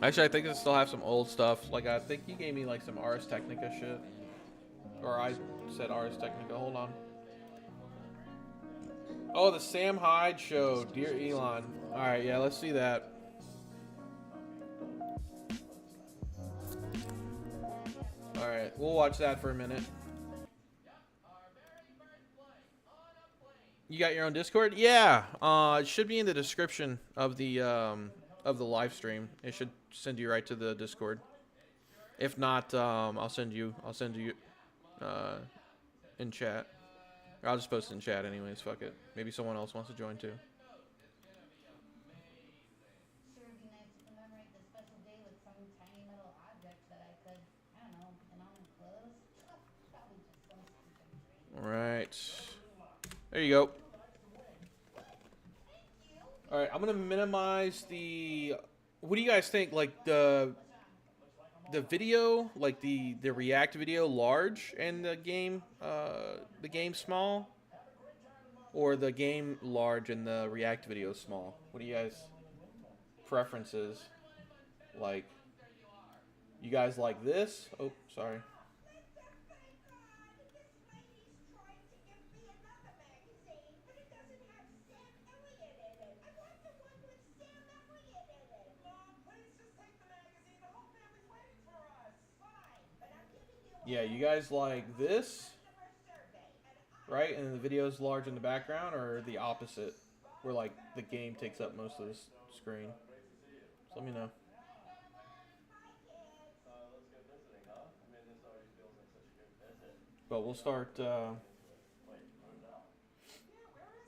Actually, I think I still have some old stuff. Like, I think you gave me like some Ars Technica shit, or I said Ars Technica. Hold on. Oh, the Sam Hyde show, Dear Elon. All right, yeah, let's see that. All right, we'll watch that for a minute. You got your own Discord? Yeah. It should be in the description of the live stream. It should send you right to the Discord. If not, I'll send you in chat. I'll just post it in chat anyways. Fuck it. Maybe someone else wants to join too. Sure, it'd be nice to commemorate this special day with some tiny metal object that I could, I don't know, pin on my clothes. Probably just some stupid dream. All right. There you go. All right, I'm gonna minimize the. What do you guys think? Like the video, like the React video, large, and the game small, or the game large and the React video small? What do you guys preferences? Like, you guys like this? Oh, sorry. Yeah, you guys like this, right? And the video's large in the background, or the opposite, where like the game takes up most of the screen? So let me know. But we'll start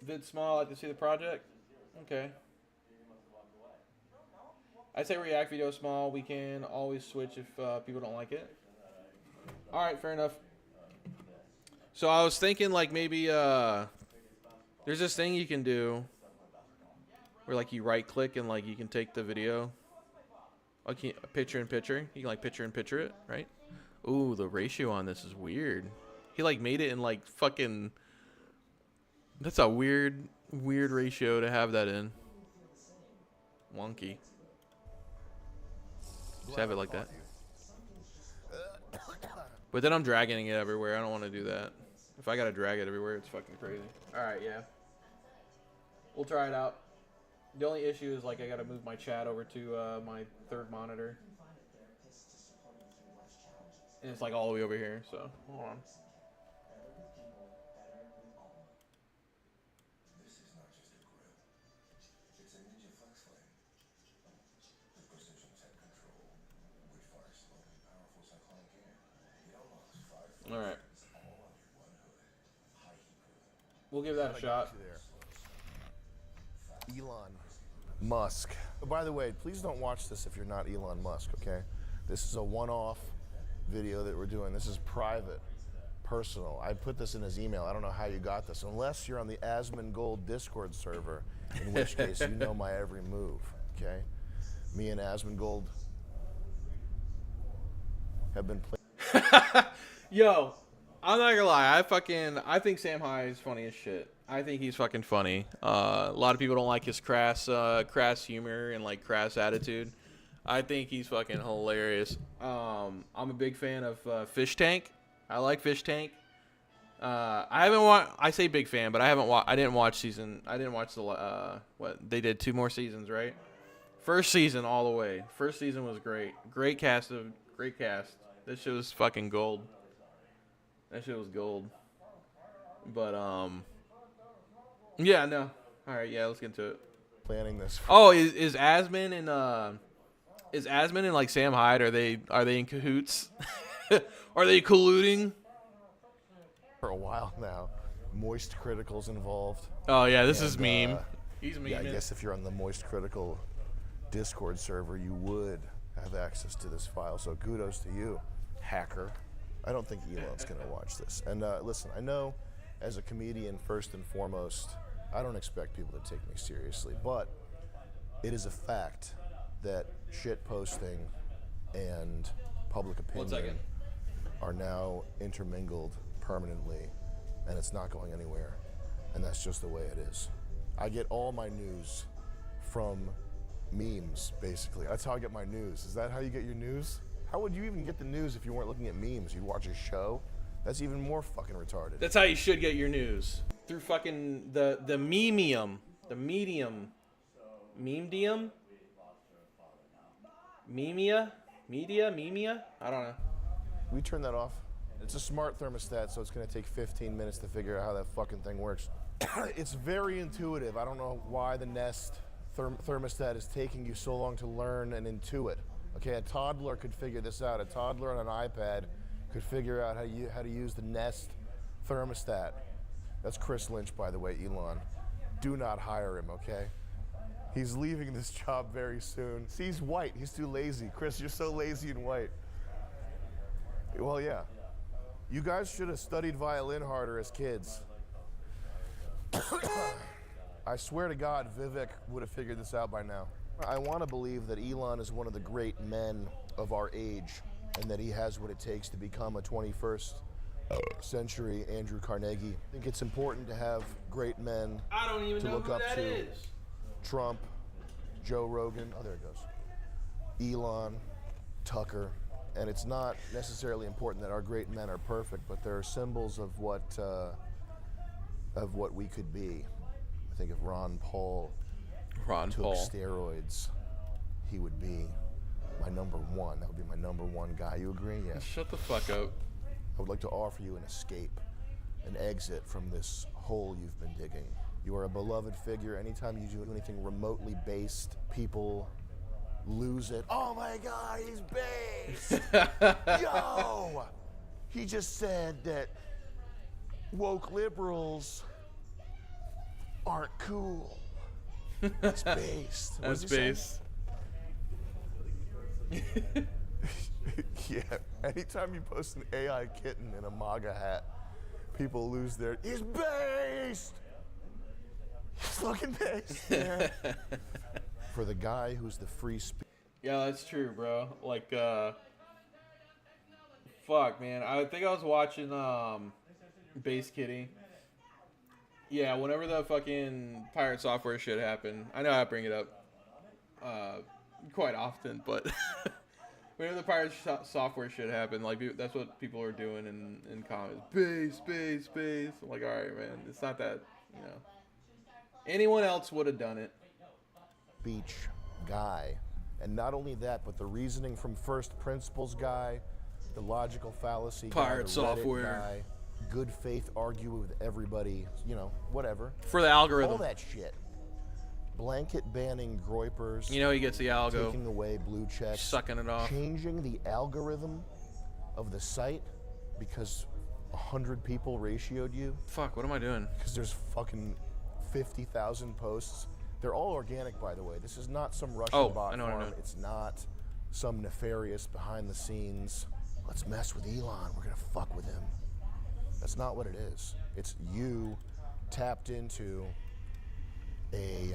vid small. Like to see the project. Okay. I say React video small. We can always switch if people don't like it. All right, fair enough. So I was thinking like maybe there's this thing you can do where like you right click and like you can take the video. Okay, picture in picture. You can like picture in picture it, right? Ooh, the ratio on this is weird. He like made it in like fucking. That's a weird ratio to have that in. Wonky. Just have it like that. But then I'm dragging it everywhere. I don't want to do that. If I gotta drag it everywhere, it's fucking crazy. Alright, yeah. We'll try it out. The only issue is like I gotta move my chat over to my third monitor. And it's like all the way over here, so hold on. Alright. We'll give that a shot. Elon Musk. Oh, by the way, please don't watch this if you're not Elon Musk, okay? This is a one-off video that we're doing. This is private, personal. I put this in his email. I don't know how you got this, unless you're on the Asmongold Discord server, in which case you know my every move, okay? Me and Asmongold have been playing. Yo, I'm not gonna lie. I think Sam High is funny as shit. I think he's fucking funny. A lot of people don't like his crass humor and like crass attitude. I think he's fucking hilarious. I'm a big fan of Fish Tank. I like Fish Tank. I haven't watched. I say big fan, but I haven't watched. I didn't watch the what they did 2 more seasons, right? First season all the way. First season was great. Great cast. This shit was fucking gold. That shit was gold. But yeah, no. All right, yeah, let's get into it. Planning this. Oh, is Asman and like Sam Hyde? Are they in cahoots? Are they colluding? For a while now. Moist Critical's involved. Oh yeah, this is meme. He's memeing. Yeah, I guess if you're on the Moist Critical Discord server, you would have access to this file. So kudos to you, hacker. I don't think Elon's going to watch this. And listen, I know as a comedian, first and foremost, I don't expect people to take me seriously, but it is a fact that shit posting and public opinion are now intermingled permanently, and it's not going anywhere. And that's just the way it is. I get all my news from memes, basically. That's how I get my news. Is that how you get your news? How would you even get the news if you weren't looking at memes? You'd watch a show? That's even more fucking retarded. That's how you should get your news. Through fucking the memeium. The medium. Memedium? Memia? Media? Memia? I don't know. We turn that off. It's a smart thermostat, so it's going to take 15 minutes to figure out how that fucking thing works. It's very intuitive. I don't know why the Nest thermostat is taking you so long to learn and intuit. Okay, a toddler could figure this out. A toddler on an iPad could figure out how to use the Nest thermostat. That's Chris Lynch, by the way, Elon. Do not hire him, okay? He's leaving this job very soon. See, he's white. He's too lazy. Chris, you're so lazy and white. Well, yeah. You guys should have studied violin harder as kids. I swear to God, Vivek would have figured this out by now. I want to believe that Elon is one of the great men of our age and that he has what it takes to become a 21st century Andrew Carnegie. I think it's important to have great men I don't even to know look who up that to. is. Trump, Joe Rogan, oh, there it goes. Elon, Tucker. And it's not necessarily important that our great men are perfect, but there are symbols of what we could be. I think if Ron Paul took steroids, he would be my number one. That would be my number one guy. You agree? Yeah. Shut the fuck up. I would like to offer you an escape, an exit from this hole you've been digging. You are a beloved figure. Anytime you do anything remotely based, people lose it. Oh my God, he's based. Yo, he just said that woke liberals aren't cool. It's based. That's based. Yeah, anytime you post an AI kitten in a MAGA hat, people lose their, he's based. He's fucking based. Yeah. For the guy who's the free speech. Yeah, that's true, bro. Like, fuck, man. I think I was watching, Base Kitty. Yeah, whenever the fucking pirate software shit happened, I know I bring it up, quite often, but whenever the pirate software shit happened, like, that's what people are doing in comments. Base. I'm like, alright, man, it's not that, you know. Anyone else would have done it. Speech guy. And not only that, but the reasoning from first principles guy, the logical fallacy guy, Pirate the Reddit software guy, good faith argue with everybody, you know, whatever. For the algorithm. All that shit. Blanket banning groypers. You know he gets the algo. Taking away blue checks. Sucking it off. Changing the algorithm of the site because 100 people ratioed you Fuck, what am I doing? because there's fucking 50,000 posts. They're all organic, by the way. This is not some Russian bot I know. farm. It's not some nefarious behind the scenes. Let's mess with Elon. We're gonna fuck with him. That's not what it is. It's you tapped into a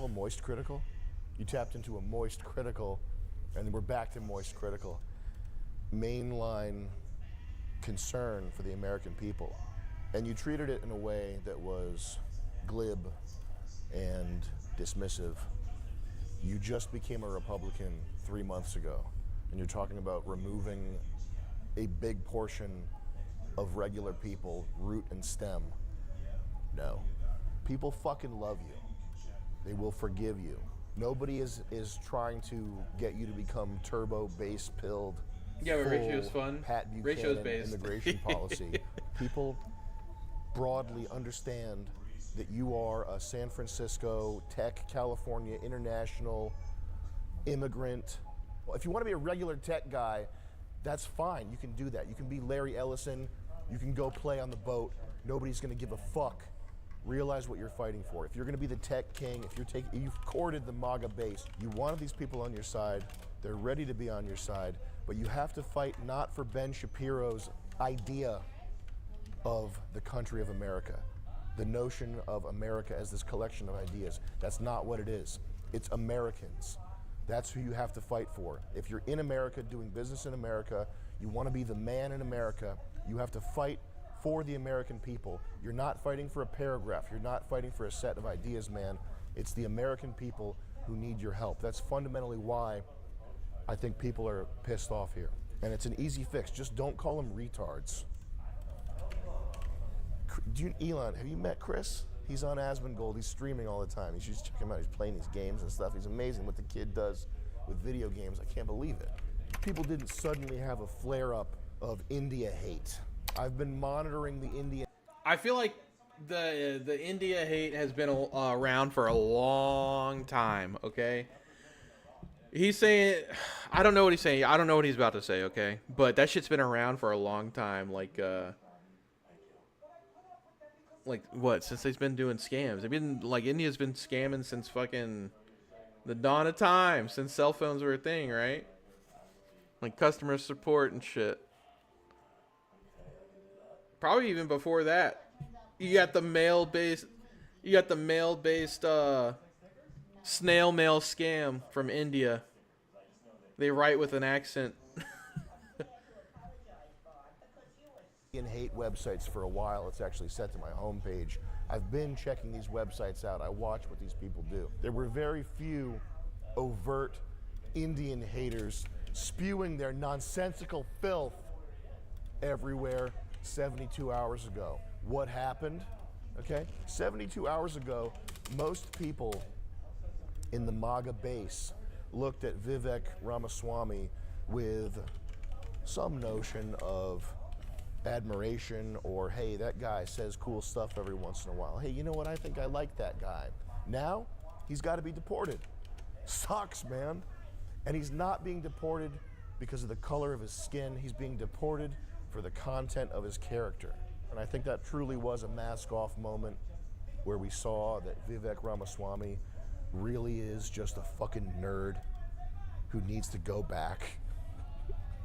moist critical. You tapped into a moist critical, and we're back to moist critical. Mainline concern for the American people. And you treated it in a way that was glib and dismissive. You just became a Republican 3 months ago, and you're talking about removing a big portion of regular people, root and stem. No. People fucking love you. They will forgive you. Nobody is trying to get you to become turbo base pilled. Yeah, but full ratio's fun. Pat Ratio's Buchanan based. immigration policy. People broadly understand that you are a San Francisco, tech, California, international immigrant. Well, if you want to be a regular tech guy, that's fine. You can do that. You can be Larry Ellison. You can go play on the boat. Nobody's going to give a fuck. Realize what you're fighting for. If you're going to be the tech king, if you've courted the MAGA base, you wanted these people on your side. They're ready to be on your side, but you have to fight not for Ben Shapiro's idea of the country of America, the notion of America as this collection of ideas. That's not what it is. It's Americans. That's who you have to fight for. If you're in America, doing business in America, you want to be the man in America, you have to fight for the American people. You're not fighting for a paragraph. You're not fighting for a set of ideas, man. It's the American people who need your help. That's fundamentally why I think people are pissed off here. And it's an easy fix. Just don't call them retards. Elon, have you met Chris? He's on Asmongold. He's streaming all the time. You should check him out. He's playing these games and stuff. He's amazing what the kid does with video games. I can't believe it. People didn't suddenly have a flare-up of India hate. I've been monitoring the India. I feel like the India hate has been around for a long time, okay? He's saying, I don't know what he's saying. I don't know what he's about to say, okay? But that shit's been around for a long time. Like what? Since they've been doing scams. They've been, like, India's been scamming since fucking the dawn of time, since cell phones were a thing, right? Like customer support and shit. Probably even before that. You got the mail-based snail mail scam from India. They write with an accent. Hate websites for a while. It's actually set to my homepage. I've been checking these websites out. I watch what these people do. There were very few overt Indian haters spewing their nonsensical filth everywhere 72 hours ago. What happened? Okay, 72 hours ago, most people in the MAGA base looked at Vivek Ramaswamy with some notion of admiration, or hey, that guy says cool stuff every once in a while. Hey, you know what? I think I like that guy. Now, he's got to be deported. Sucks, man. And he's not being deported because of the color of his skin. He's being deported for the content of his character. And I think that truly was a mask-off moment where we saw that Vivek Ramaswamy really is just a fucking nerd who needs to go back.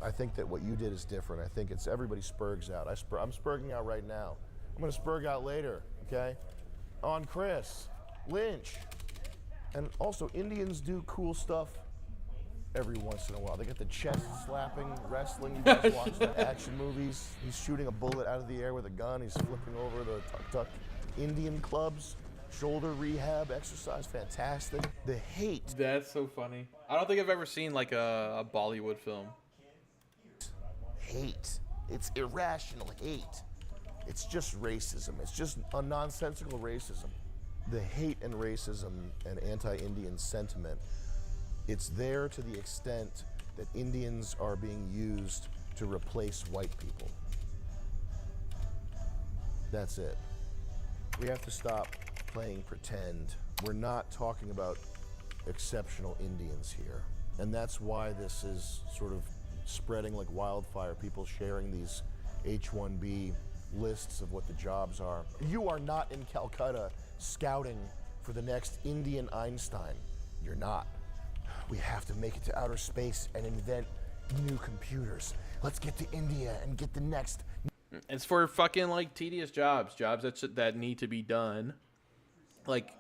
I think that what you did is different. I think it's everybody spurgs out. I'm spurging out right now. I'm gonna spurg out later, okay? On Chris Lynch. And also, Indians do cool stuff every once in a while. They get the chest slapping, wrestling. You guys watch the action movies. He's shooting a bullet out of the air with a gun. He's flipping over the tuk-tuk. Indian clubs, shoulder rehab, exercise, fantastic. The hate. That's so funny. I don't think I've ever seen like a Bollywood film. Hate. It's irrational hate. It's just racism. It's just a nonsensical racism. The hate and racism and anti-Indian sentiment, it's there to the extent that Indians are being used to replace white people. That's it. We have to stop playing pretend. We're not talking about exceptional Indians here. And that's why this is sort of spreading like wildfire, people sharing these H-1B lists of what the jobs are. You are not in Calcutta scouting for the next Indian Einstein. You're not. We have to make it to outer space and invent new computers. Let's get to India and get the next. It's for fucking like tedious jobs that need to be done. Like,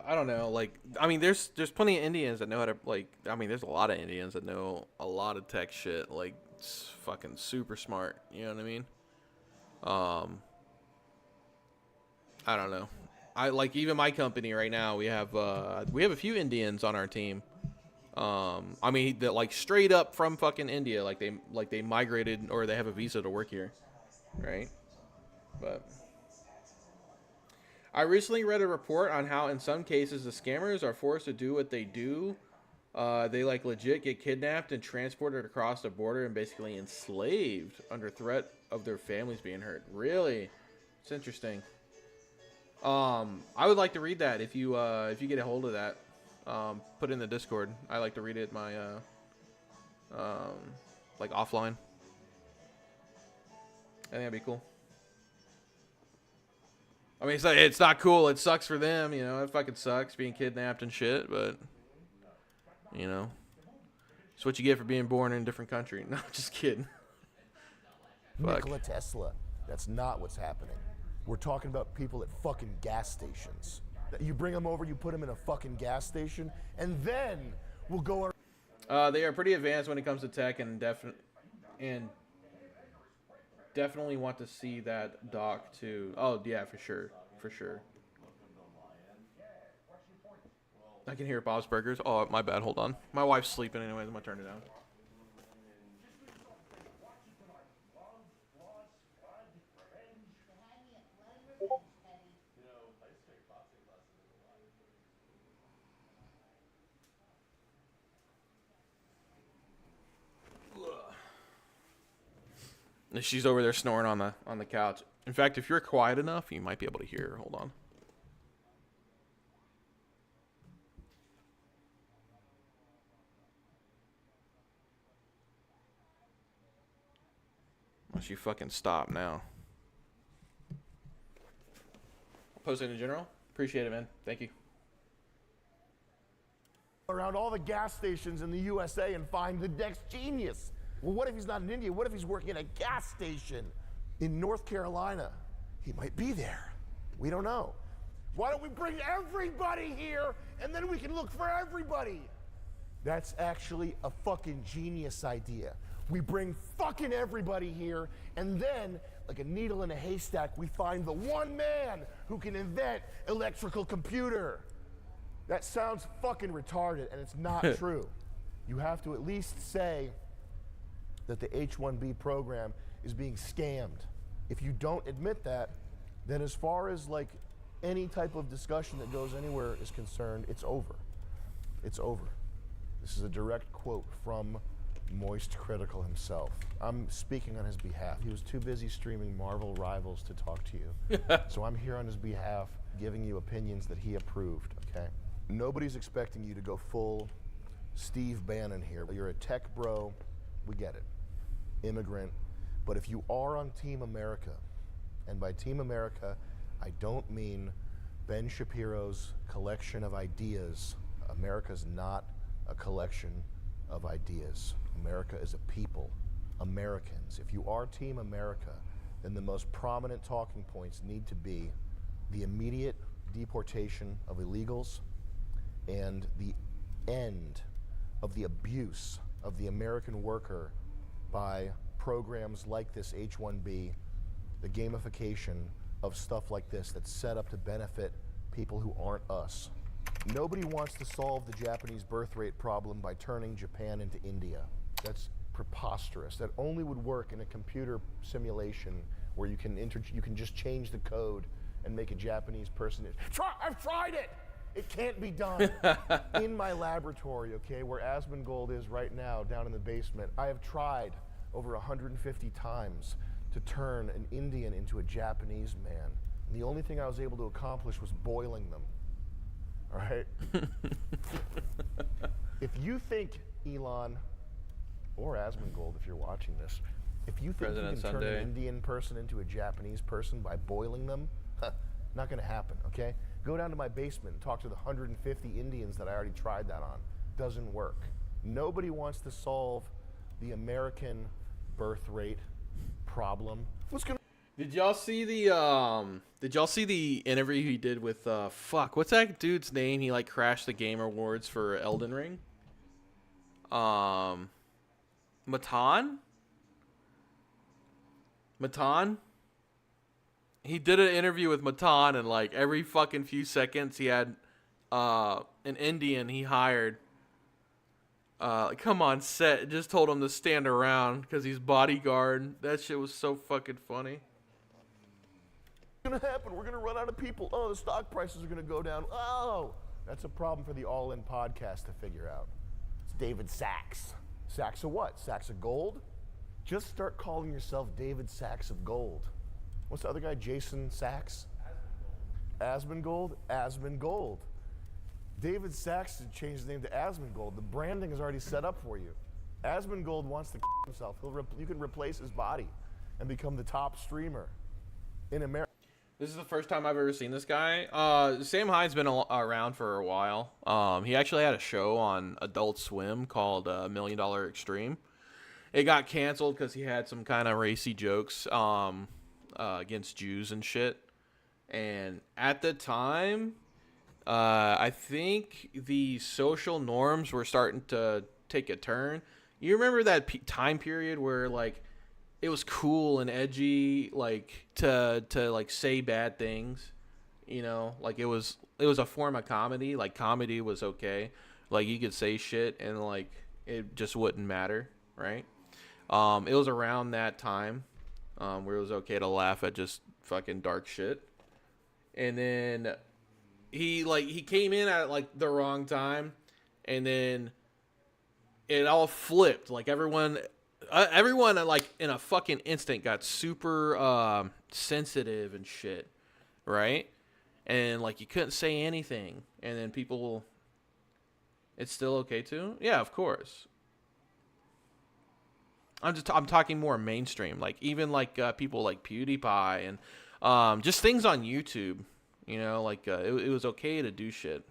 I don't know. Like, I mean, there's plenty of Indians that know how to, like, I mean, there's a lot of Indians that know a lot of tech shit. Like, it's fucking super smart. You know what I mean? I don't know. I like, even my company right now, we have a few Indians on our team. I mean, that like straight up from fucking India, like they migrated or they have a visa to work here, right? But I recently read a report on how in some cases the scammers are forced to do what they do. They like legit get kidnapped and transported across the border and basically enslaved under threat of their families being hurt. Really? It's interesting. I would like to read that if you get a hold of that. Put it in the Discord. I like to read it my like offline. I think that'd be cool. I mean, it's not cool. It sucks for them, you know. It fucking sucks being kidnapped and shit, but you know, it's what you get for being born in a different country. No, just kidding. Nikola Tesla. That's not what's happening. We're talking about people at fucking gas stations. You bring them over, you put them in a fucking gas station, and then we'll go. They are pretty advanced when it comes to tech, and definitely want to see that doc too. Oh yeah, for sure. I can hear Bob's Burgers. Oh, my bad. Hold on. My wife's sleeping anyways. I'm gonna turn it down. She's over there snoring on the couch. In fact, if you're quiet enough, you might be able to hear her. Hold on. Well, she fucking stopped now. Posting in general? Appreciate it, man. Thank you. Around all the gas stations in the USA and find the next genius. Well, what if he's not in India? What if he's working at a gas station in North Carolina? He might be there. We don't know. Why don't we bring everybody here and then we can look for everybody? That's actually a fucking genius idea. We bring fucking everybody here and then, like a needle in a haystack, we find the one man who can invent electrical computer. That sounds fucking retarded and it's not true. You have to at least say that the H-1B program is being scammed. If you don't admit that, then as far as like any type of discussion that goes anywhere is concerned, it's over. It's over. This is a direct quote from Moist Critical himself. I'm speaking on his behalf. He was too busy streaming Marvel Rivals to talk to you. So I'm here on his behalf, giving you opinions that he approved, okay? Nobody's expecting you to go full Steve Bannon here. You're a tech bro, we get it. Immigrant, but if you are on Team America, and by Team America, I don't mean Ben Shapiro's collection of ideas. America's not a collection of ideas. America is a people, Americans. If you are Team America, then the most prominent talking points need to be the immediate deportation of illegals and the end of the abuse of the American worker by programs like this H-1B, the gamification of stuff like this that's set up to benefit people who aren't us. Nobody wants to solve the Japanese birth rate problem by turning Japan into India. That's preposterous. That only would work in a computer simulation where you can just change the code and make a Japanese person. I've tried it! It can't be done. In my laboratory, okay, where Asmongold is right now, down in the basement, I have tried over 150 times to turn an Indian into a Japanese man. And the only thing I was able to accomplish was boiling them. All right? If you think, Elon, or Asmongold, if you're watching this, If you think President you can turn Sunday. an Indian person into a Japanese person by boiling them, not going to happen, okay? Go down to my basement and talk to the 150 Indians that I already tried that on. Doesn't work. Nobody wants to solve the American birth rate problem. Did y'all see the interview he did with what's that dude's name? He like crashed the Game Awards for Elden Ring. Matan? He did an interview with Matan, and like every fucking few seconds he had an Indian he hired come on set, just told him to stand around because he's bodyguard. That shit was so fucking funny. Going to happen? We're going to run out of people. Oh, the stock prices are going to go down. Oh, that's a problem for the All In podcast to figure out. It's David Sachs. Sachs of what? Sachs of gold? Just start calling yourself David Sachs of gold. What's the other guy? Jason Sachs? Asmongold? Asmongold. David Sachs should change his name to Asmongold. The branding is already set up for you. Asmongold wants to himself. You can replace his body and become the top streamer in America. This is the first time I've ever seen this guy. Sam Hyde's been around for a while. He actually had a show on Adult Swim called $1 Million Extreme. It got canceled because he had some kind of racy jokes against Jews and shit. And at the time, I think the social norms were starting to take a turn. You remember that time period where like it was cool and edgy, like to like say bad things, you know, like it was a form of comedy. Like comedy was okay, like you could say shit and like it just wouldn't matter, right? It was around that time where it was okay to laugh at just fucking dark shit, and then he came in at like the wrong time, and then it all flipped. Like everyone like in a fucking instant got super sensitive and shit, right? And like you couldn't say anything, and then people, it's still okay too? Yeah, of course. I'm talking more mainstream, like even like people like PewDiePie and just things on YouTube, you know, like it was okay to do shit.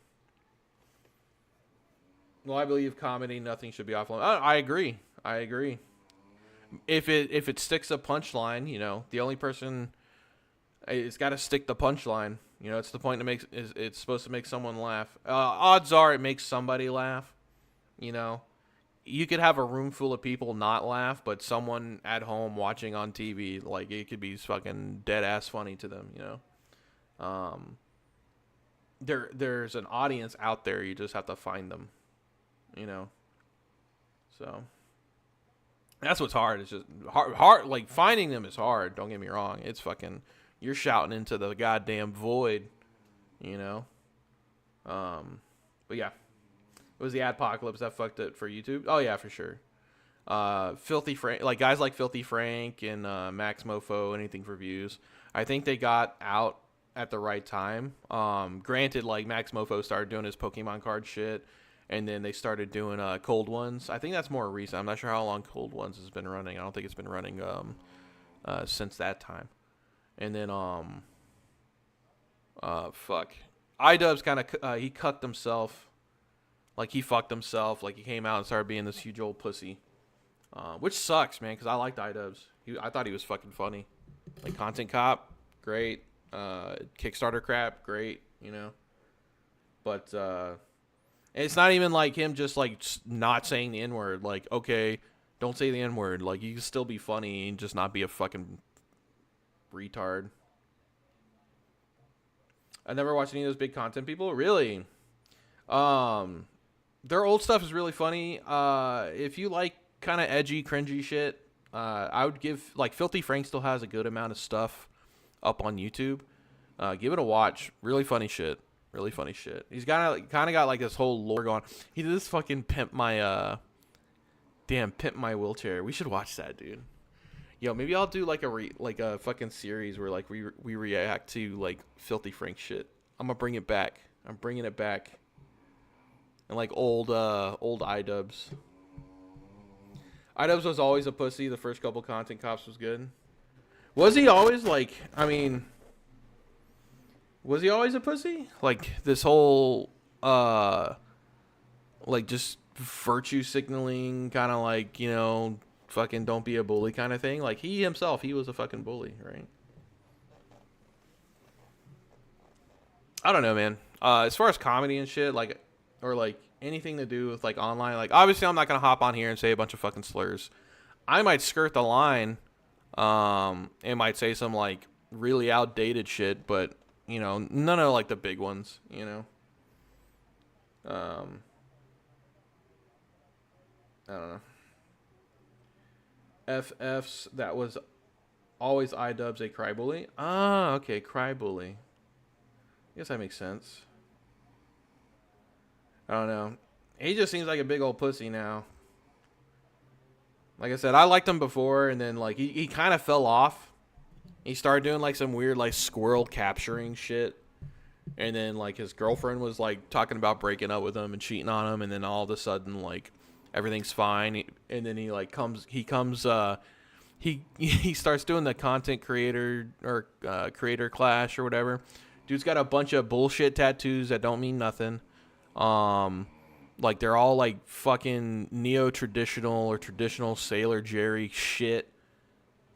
Well, I believe comedy, nothing should be off limits. I agree. If it sticks a punchline, you know, the only person, it's got to stick the punchline. You know, it's the point to make. It's supposed to make someone laugh. Odds are it makes somebody laugh. You know, you could have a room full of people not laugh, but someone at home watching on TV, like it could be fucking dead ass funny to them. You know, there's an audience out there. You just have to find them. You know, so that's what's hard. It's just hard. Like finding them is hard. Don't get me wrong. It's fucking, you're shouting into the goddamn void, you know. But yeah, it was the adpocalypse that fucked it for YouTube. Oh yeah, for sure. Filthy Frank, like guys like Filthy Frank and Max Mofo, anything for views. I think they got out at the right time. Granted, like Max Mofo started doing his Pokemon card shit. And then they started doing Cold Ones. I think that's more recent. I'm not sure how long Cold Ones has been running. I don't think it's been running since that time. And then iDubbbz kind of he cucked himself, like he fucked himself, like he came out and started being this huge old pussy, which sucks, man. Because I liked iDubbbz. I thought he was fucking funny. Like Content Cop, great. Kickstarter crap, great. You know, but. It's not even like him just like not saying the N-word. Like, okay, don't say the N-word. Like, you can still be funny and just not be a fucking retard. I never watched any of those big content people. Really? Their old stuff is really funny. If you like kind of edgy, cringy shit, I would give, like, Filthy Frank still has a good amount of stuff up on YouTube. Give it a watch. Really funny shit. Really funny shit. He's kind of got like this whole lore going. He did this fucking pimp my wheelchair. We should watch that, dude. Yo, maybe I'll do like a fucking series where like we react to like Filthy Frank shit. I'm gonna bring it back. I'm bringing it back. And like old iDubbbz. Idubbbz was always a pussy. The first couple Content Cops was good. Was he always like? I mean, was he always a pussy? Like this whole like just virtue signaling kind of like, you know, fucking don't be a bully kind of thing. Like he himself, he was a fucking bully, right? I don't know, man. As far as comedy and shit, like, or like anything to do with like online, like obviously I'm not gonna hop on here and say a bunch of fucking slurs. I might skirt the line, and might say some like really outdated shit, but you know, none of like the big ones, you know. I don't know. FFs, that was always Idubbbz a crybully. Ah, okay, crybully. I guess that makes sense. I don't know. He just seems like a big old pussy now. Like I said, I liked him before, and then like he kind of fell off. He started doing like some weird like squirrel capturing shit. And then like his girlfriend was like talking about breaking up with him and cheating on him, and then all of a sudden like everything's fine. And then he starts doing the content creator or creator clash or whatever. Dude's got a bunch of bullshit tattoos that don't mean nothing. Like they're all like fucking neo-traditional or traditional Sailor Jerry shit.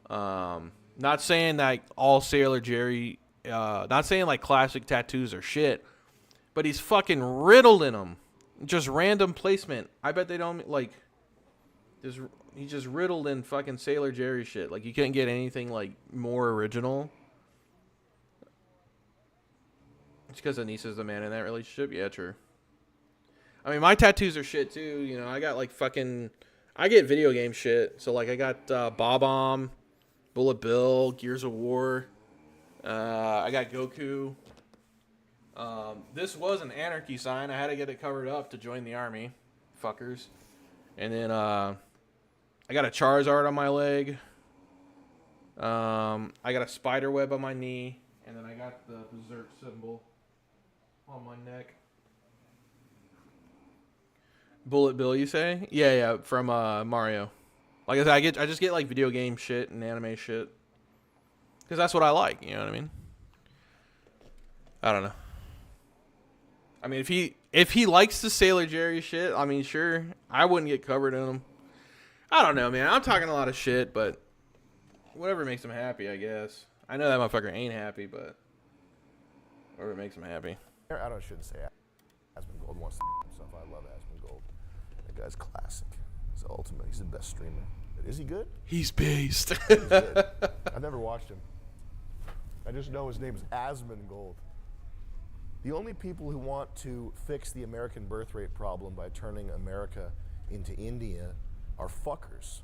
Not saying that all Sailor Jerry, not saying like classic tattoos are shit, but he's fucking riddled in them. Just random placement. I bet they don't like. He's just riddled in fucking Sailor Jerry shit. Like you couldn't get anything like more original. It's because Anissa's the man in that relationship. Yeah, true. I mean, my tattoos are shit too. You know, I got like fucking. I get video game shit. So like, I got Bob-omb, Bullet Bill, Gears of War. I got Goku. This was an anarchy sign. I had to get it covered up to join the army. Fuckers. And then I got a Charizard on my leg. I got a spider web on my knee. And then I got the Berserk symbol on my neck. Bullet Bill, you say? Yeah, from Mario. Like I said, I just get like video game shit and anime shit. Because that's what I like, you know what I mean? I don't know. I mean, if he likes the Sailor Jerry shit, I mean, sure, I wouldn't get covered in them. I don't know, man. I'm talking a lot of shit, but whatever makes him happy, I guess. I know that motherfucker ain't happy, but whatever makes him happy. I shouldn't say Asmongold wants to himself. I love Asmongold. That guy's classic. He's the ultimate. He's the best streamer. But is he good? He's based. He's good. I've never watched him. I just know his name is Asmongold. The only people who want to fix the American birth rate problem by turning America into India are fuckers.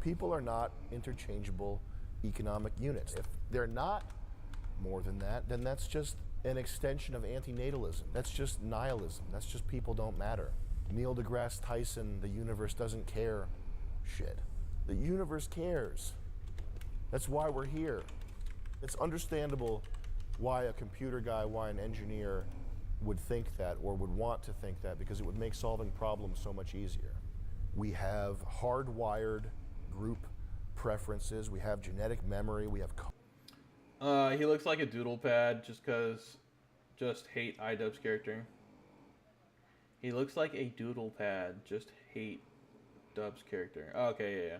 People are not interchangeable economic units. If they're not more than that, then that's just an extension of antinatalism. That's just nihilism. That's just people don't matter. Neil deGrasse Tyson, the universe doesn't care shit. The universe cares. That's why we're here. It's understandable why a computer guy, why an engineer would think that or would want to think that, because it would make solving problems so much easier. We have hardwired group preferences. We have genetic memory. We have... He looks like a doodle pad just hate Idubbbz character. He looks like a doodle pad, just hate Dub's character. Oh, okay, yeah.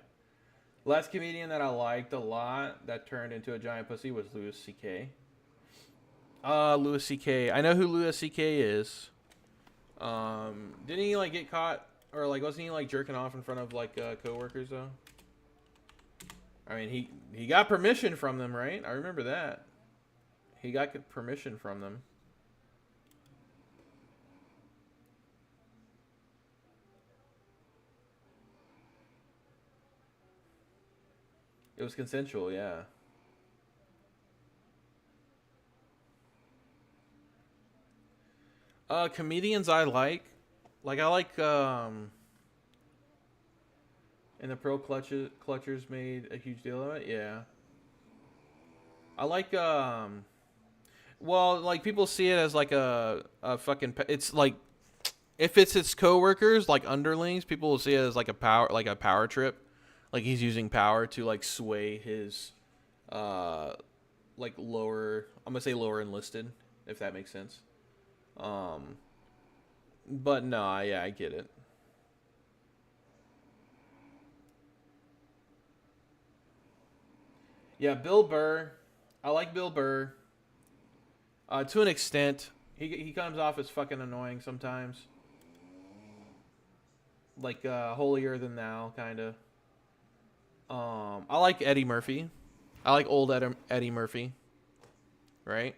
Last comedian that I liked a lot that turned into a giant pussy was Louis C.K. Louis C.K. I know who Louis C.K. is. Didn't he like get caught, or like wasn't he like jerking off in front of like coworkers though? I mean, he got permission from them, right? I remember that. He got permission from them. It was consensual, yeah. Comedians I like I like and the Pro Clutchers made a huge deal of it, yeah. I like well, like people see it as like a fucking, it's like If it's his coworkers, like underlings, people will see it as like a power trip. Like he's using power to like sway his like lower, I'm gonna say lower enlisted, if that makes sense. But no, yeah, I get it. Yeah, Bill Burr. I like Bill Burr. To an extent. He comes off as fucking annoying sometimes. Like holier than thou, kind of. I like Eddie Murphy. I like old Eddie Murphy. Right?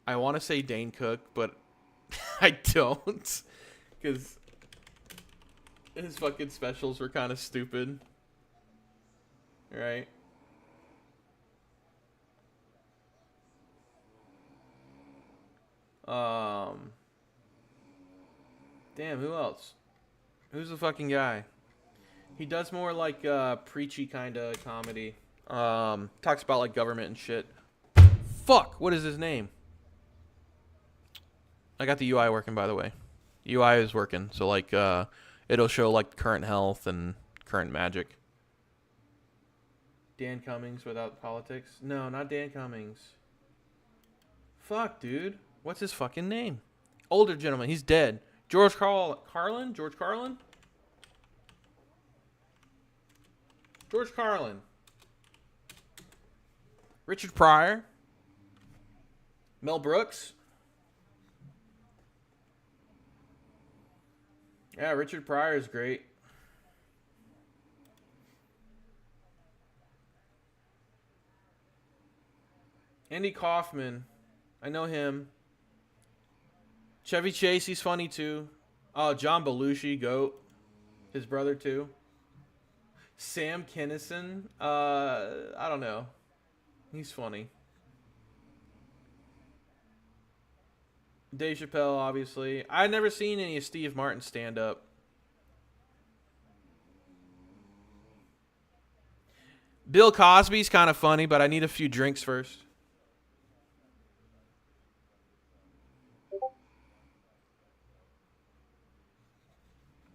I want to say Dane Cook, but I don't. Because his fucking specials were kind of stupid. Right? Damn, who else? Who's the fucking guy? He does more like preachy kind of comedy. Talks about like government and shit. Fuck, what is his name? I got the UI working, by the way. UI is working, so like it'll show like current health and current magic. Dan Cummings without politics? No, not Dan Cummings. Fuck, dude. What's his fucking name? Older gentleman. He's dead. George Carlin? George Carlin? George Carlin. Richard Pryor. Mel Brooks. Yeah, Richard Pryor is great. Andy Kaufman. I know him. Chevy Chase, he's funny too. Oh, John Belushi, GOAT. His brother too. Sam Kinison. I don't know. He's funny. Dave Chappelle, obviously. I've never seen any of Steve Martin stand up. Bill Cosby's kind of funny, but I need a few drinks first.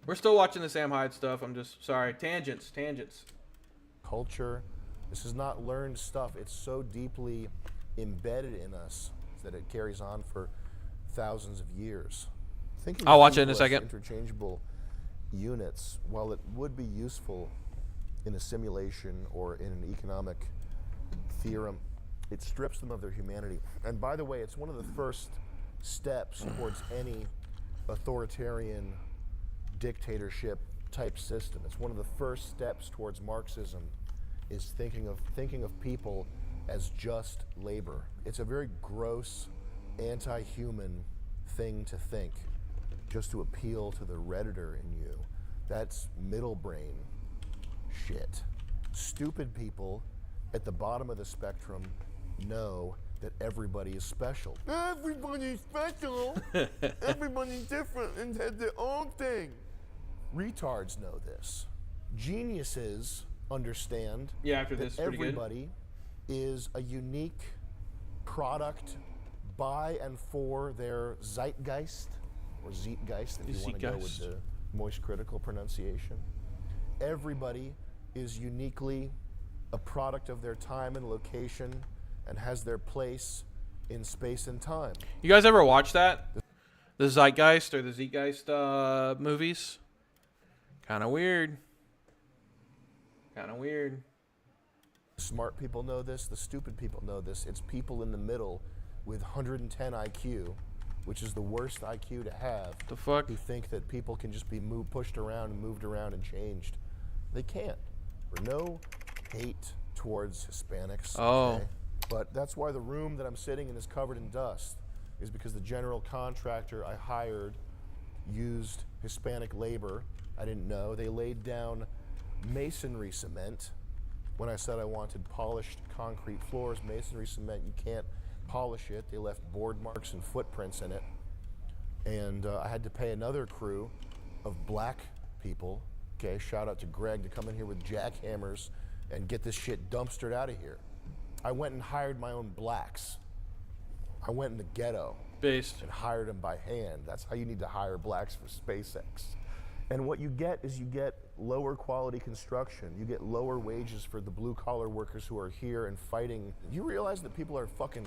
We're still watching the Sam Hyde stuff. I'm just sorry. Tangents. Culture. This is not learned stuff. It's so deeply embedded in us that it carries on for thousands of years. Thinking I'll of watch it in a people as second. Interchangeable units, while it would be useful in a simulation or in an economic theorem, it strips them of their humanity. And by the way, it's one of the first steps towards any authoritarian dictatorship type system. It's one of the first steps towards Marxism, is thinking of people as just labor. It's a very gross, anti-human thing to think, just to appeal to the Redditor in you. That's middle brain shit. Stupid people at the bottom of the spectrum know that everybody is special. Everybody's special. Everybody's different and has their own thing. Retards know this. Geniuses understand Yeah, after that this, pretty good. everybody is a unique product by and for their zeitgeist, or Zeitgeist if you want to go with Zeitgeist. the moist critical pronunciation. Everybody is uniquely a product of their time and location and has their place in space and time. You guys ever watch that? The Zeitgeist or the Zeitgeist movies? Kind of weird. Smart people know this, the stupid people know this. It's people in the middle with 110 IQ, which is the worst IQ to have, The fuck? who think that people can just be pushed around and moved around and changed. They can't. There's no hate towards Hispanics. Oh. Okay? But that's why the room that I'm sitting in is covered in dust, is because the general contractor I hired used Hispanic labor. I didn't know. They laid down masonry cement. When I said I wanted polished concrete floors, masonry cement, you can't polish it. They left board marks and footprints in it. And I had to pay another crew of black people, okay, shout out to Greg, to come in here with jackhammers and get this shit dumpstered out of here. I went and hired my own blacks. I went in the ghetto Based. and hired them by hand. That's how you need to hire blacks for SpaceX. And what you get is you get lower quality construction. You get lower wages for the blue collar workers who are here and fighting. You realize that people are fucking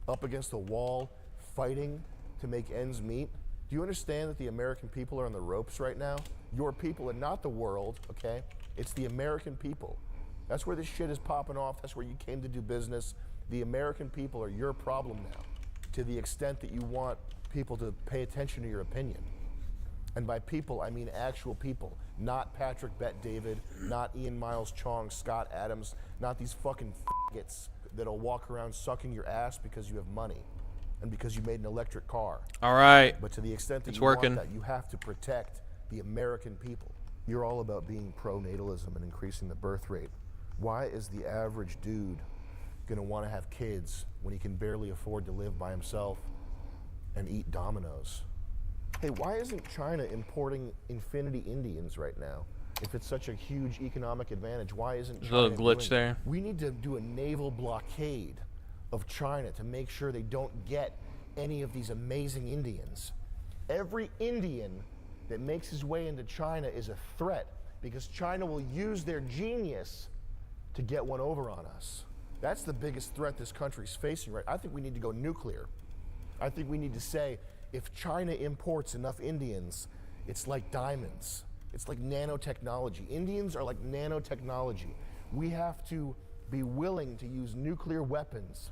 up against the wall fighting to make ends meet? Do you understand that the American people are on the ropes right now? Your people and not the world, okay? It's the American people. That's where this shit is popping off. That's where you came to do business. The American people are your problem now, to the extent that you want people to pay attention to your opinion. And by people, I mean actual people, not Patrick Bet-David, not Ian Miles Chong, Scott Adams, not these fucking faggots that'll walk around sucking your ass because you have money and because you made an electric car. All right. But to the extent that It's you working. want that, you have to protect the American people. You're all about being pro-natalism and increasing the birth rate. Why is the average dude gonna want to have kids when he can barely afford to live by himself and eat Domino's? Hey, why isn't China importing Infinity Indians right now? If it's such a huge economic advantage, why isn't There's China a little glitch doing it? there. We need to do a naval blockade of China to make sure they don't get any of these amazing Indians. Every Indian that makes his way into China is a threat because China will use their genius to get one over on us. That's the biggest threat this country's facing, right? I think we need to go nuclear. I think we need to say, if China imports enough Indians, it's like diamonds. It's like nanotechnology. Indians are like nanotechnology. We have to be willing to use nuclear weapons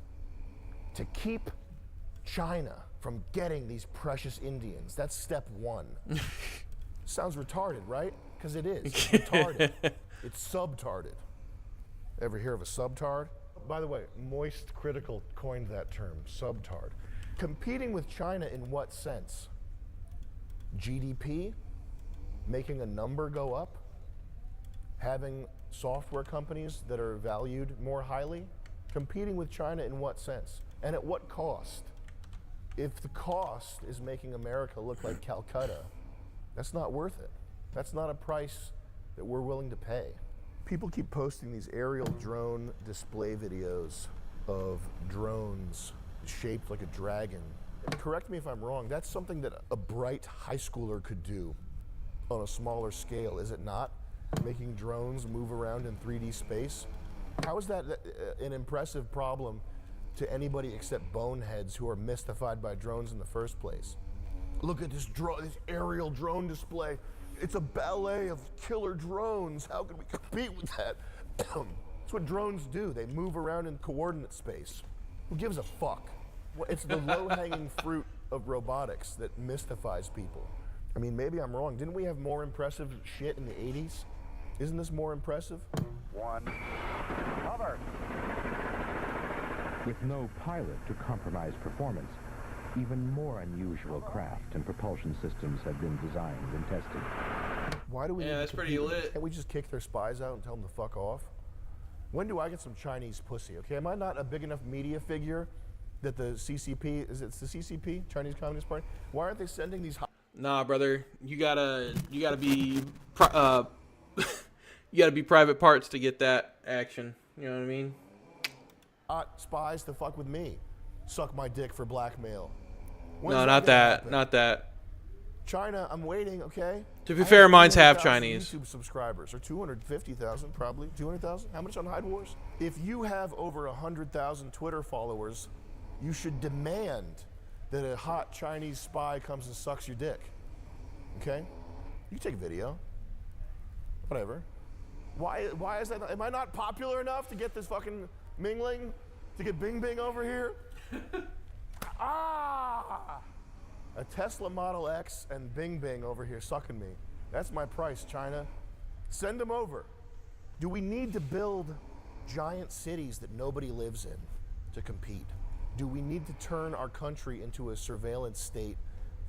to keep China from getting these precious Indians. That's step one. Sounds retarded, right? Because it is. It's retarded. It's subtarded. Ever hear of a subtard? By the way, Moist Critical coined that term, subtard. Competing with China in what sense? GDP? Making a number go up? Having software companies that are valued more highly? Competing with China in what sense? And at what cost? If the cost is making America look like Calcutta, that's not worth it. That's not a price that we're willing to pay. People keep posting these aerial drone display videos of drones shaped like a dragon. Correct me if I'm wrong, that's something that a bright high schooler could do on a smaller scale, is it not? Making drones move around in 3D space? How is that an impressive problem to anybody except boneheads who are mystified by drones in the first place? Look at this aerial drone display. It's a ballet of killer drones. How can we compete with that? That's what drones do. They move around in coordinate space. Who gives a fuck? It's the low-hanging fruit of robotics that mystifies people. I mean, maybe I'm wrong. Didn't we have more impressive shit in the 80s? Isn't this more impressive? One. Cover. With no pilot to compromise performance, even more unusual craft and propulsion systems have been designed and tested. Why do we? Yeah, need to that's pretty compete? lit. Can't we just kick their spies out and tell them to fuck off? When do I get some Chinese pussy? Okay, am I not a big enough media figure that the CCP is? It's the CCP, Chinese Communist Party. Why aren't they sending these? Nah, brother, you gotta be you gotta be private parts to get that action. You know what I mean? Spies to fuck with me, suck my dick for blackmail. When's No, that not gonna that. happen? Not that. China, I'm waiting. Okay. To be I fair, have mine's half 200,000 Chinese. YouTube subscribers, or 250,000, probably 200,000. How much on Hide Wars? If you have over 100,000 Twitter followers, you should demand that a hot Chinese spy comes and sucks your dick. Okay? You can take a video. Whatever. Why is that? Am I not popular enough to get this fucking mingling? To get Bing Bing over here? A Tesla Model X and Bing Bing over here sucking me. That's my price, China. Send them over. Do we need to build giant cities that nobody lives in to compete? Do we need to turn our country into a surveillance state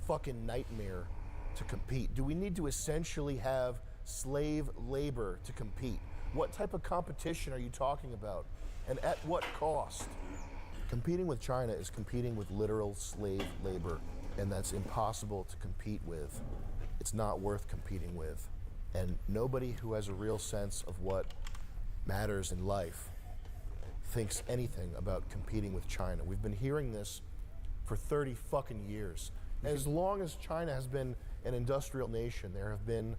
fucking nightmare to compete? Do we need to essentially have slave labor to compete? What type of competition are you talking about? And at what cost? Competing with China is competing with literal slave labor, and that's impossible to compete with. It's not worth competing with. And nobody who has a real sense of what matters in life thinks anything about competing with China. We've been hearing this for 30 fucking years. As long as China has been an industrial nation, there have been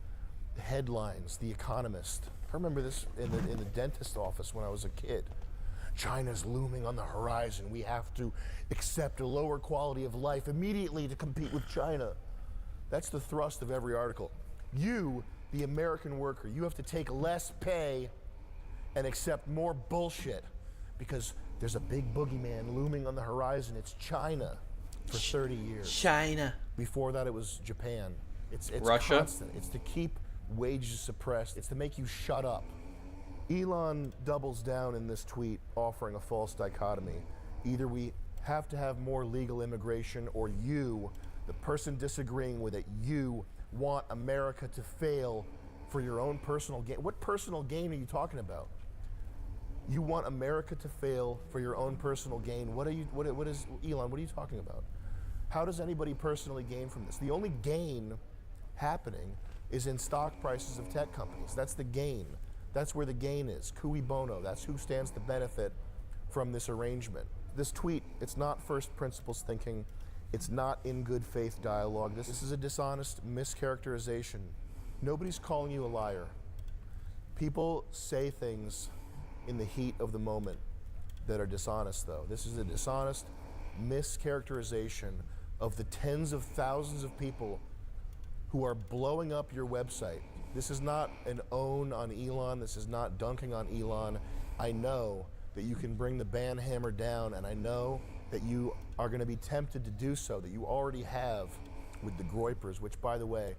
headlines, The Economist. I remember this in the dentist office when I was a kid. China's looming on the horizon. We have to accept a lower quality of life immediately to compete with China. That's the thrust of every article. You, the American worker, you have to take less pay and accept more bullshit because there's a big boogeyman looming on the horizon. It's China for 30 years. China. Before that, it was Japan. It's Russia. constant. It's to keep wages suppressed. It's to make you shut up. Elon doubles down in this tweet, offering a false dichotomy. Either we have to have more legal immigration, or you, the person disagreeing with it, you want America to fail for your own personal gain. What personal gain are you talking about? You want America to fail for your own personal gain. What is Elon, what are you talking about? How does anybody personally gain from this? The only gain happening is in stock prices of tech companies. That's the gain. That's where the gain is. Cui bono. That's who stands to benefit from this arrangement. This tweet, it's not first principles thinking. It's not in good faith dialogue. This is a dishonest mischaracterization. Nobody's calling you a liar. People say things in the heat of the moment that are dishonest, though. This is a dishonest mischaracterization of the tens of thousands of people who are blowing up your website. This is not an own on Elon. This is not dunking on Elon. I know that you can bring the ban hammer down, and I know that you are going to be tempted to do so, that you already have with the Groypers, which, by the way,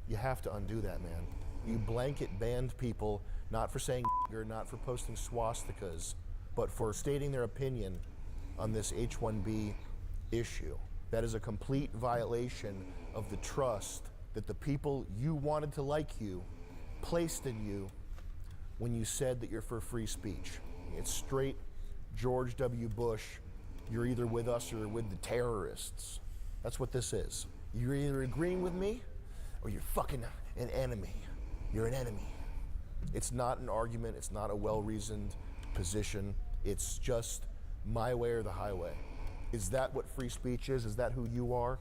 you have to undo that, man. You blanket banned people, not for saying not for posting swastikas, but for stating their opinion on this H-1B issue. That is a complete violation of the trust that the people you wanted to like you placed in you when you said that you're for free speech. It's straight George W. Bush. You're either with us or with the terrorists. That's what this is. You're either agreeing with me or you're fucking an enemy. You're an enemy. It's not an argument. It's not a well-reasoned position. It's just my way or the highway. Is that what free speech is? Is that who you are?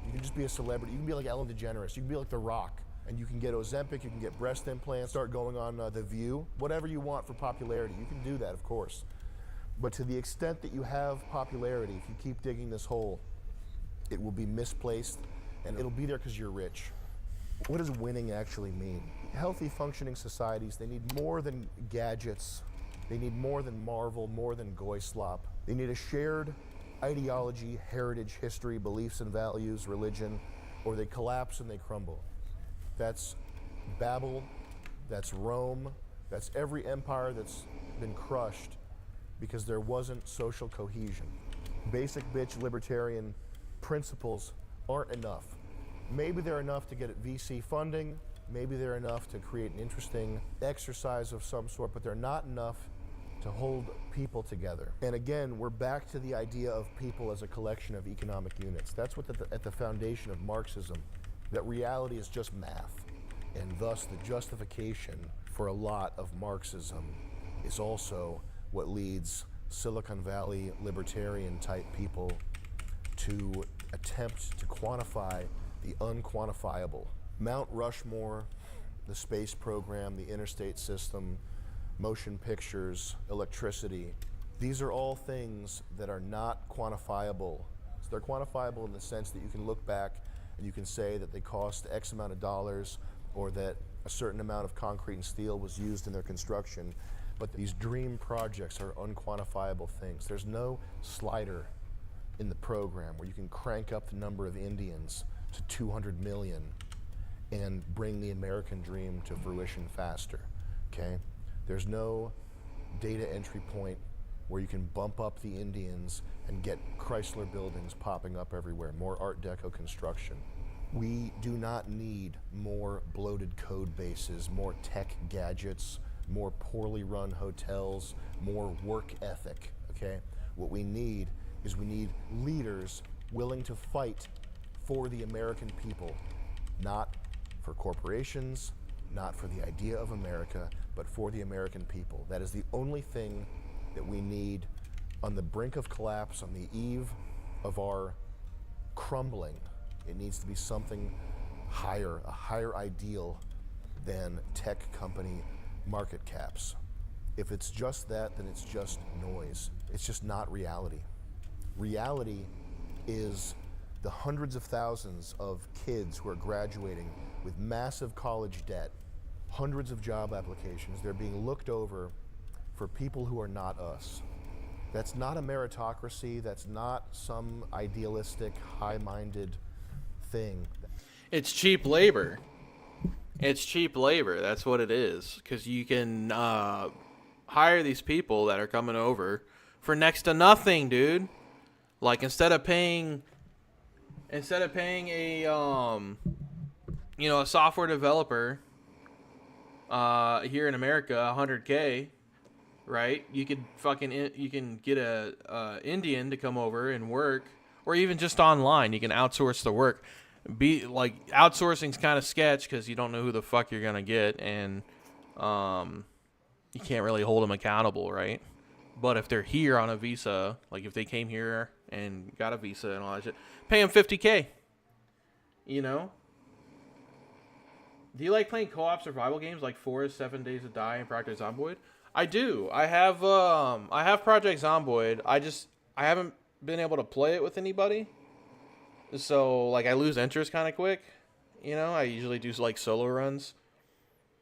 You can just be a celebrity. You can be like Ellen DeGeneres. You can be like The Rock. And you can get Ozempic, you can get breast implants, start going on The View. Whatever you want for popularity, you can do that, of course. But to the extent that you have popularity, if you keep digging this hole, it will be misplaced, and it'll be there because you're rich. What does winning actually mean? Healthy, functioning societies, they need more than gadgets. They need more than Marvel, more than goy slop. They need a shared ideology, heritage, history, beliefs and values, religion, or they collapse and they crumble. That's Babel, that's Rome, that's every empire that's been crushed because there wasn't social cohesion. Basic bitch libertarian principles aren't enough. Maybe they're enough to get VC funding, maybe they're enough to create an interesting exercise of some sort, but they're not enough to hold people together. And again, we're back to the idea of people as a collection of economic units. That's what at the foundation of Marxism, that reality is just math. And thus the justification for a lot of Marxism is also what leads Silicon Valley libertarian type people to attempt to quantify the unquantifiable. Mount Rushmore, the space program, the interstate system, motion pictures, electricity, these are all things that are not quantifiable. So they're quantifiable in the sense that you can look back and you can say that they cost X amount of dollars or that a certain amount of concrete and steel was used in their construction. But these dream projects are unquantifiable things. There's no slider in the program where you can crank up the number of Indians to 200 million and bring the American dream to fruition faster, okay? There's no data entry point where you can bump up the Indians and get Chrysler buildings popping up everywhere, more Art Deco construction. We do not need more bloated code bases, more tech gadgets, more poorly run hotels, more work ethic, okay? What we need is we need leaders willing to fight for the American people, not for corporations, not for the idea of America, but for the American people. That is the only thing that we need on the brink of collapse, on the eve of our crumbling. It needs to be something higher, a higher ideal than tech company market caps. If it's just that, then it's just noise. It's just not reality. Reality is the hundreds of thousands of kids who are graduating with massive college debt, hundreds of job applications. They're being looked over for people who are not us. That's not a meritocracy. That's not some idealistic, high-minded thing. It's cheap labor. It's cheap labor. That's what it is. Because you can hire these people that are coming over for next to nothing, dude. Like instead of paying a a software developer here in America $100K, right? You can get a Indian to come over and work, or even just online. You can outsource the work. Be like outsourcing's kind of sketch because you don't know who the fuck you're gonna get, and you can't really hold them accountable, right? But if they're here on a visa, like if they came here and got a visa and all that shit, pay them $50K. You know? Do you like playing co-op survival games like Forest, 7 Days to Die, and Project Zomboid? I do. I have Project Zomboid. I haven't been able to play it with anybody. So like I lose interest kind of quick. You know, I usually do like solo runs.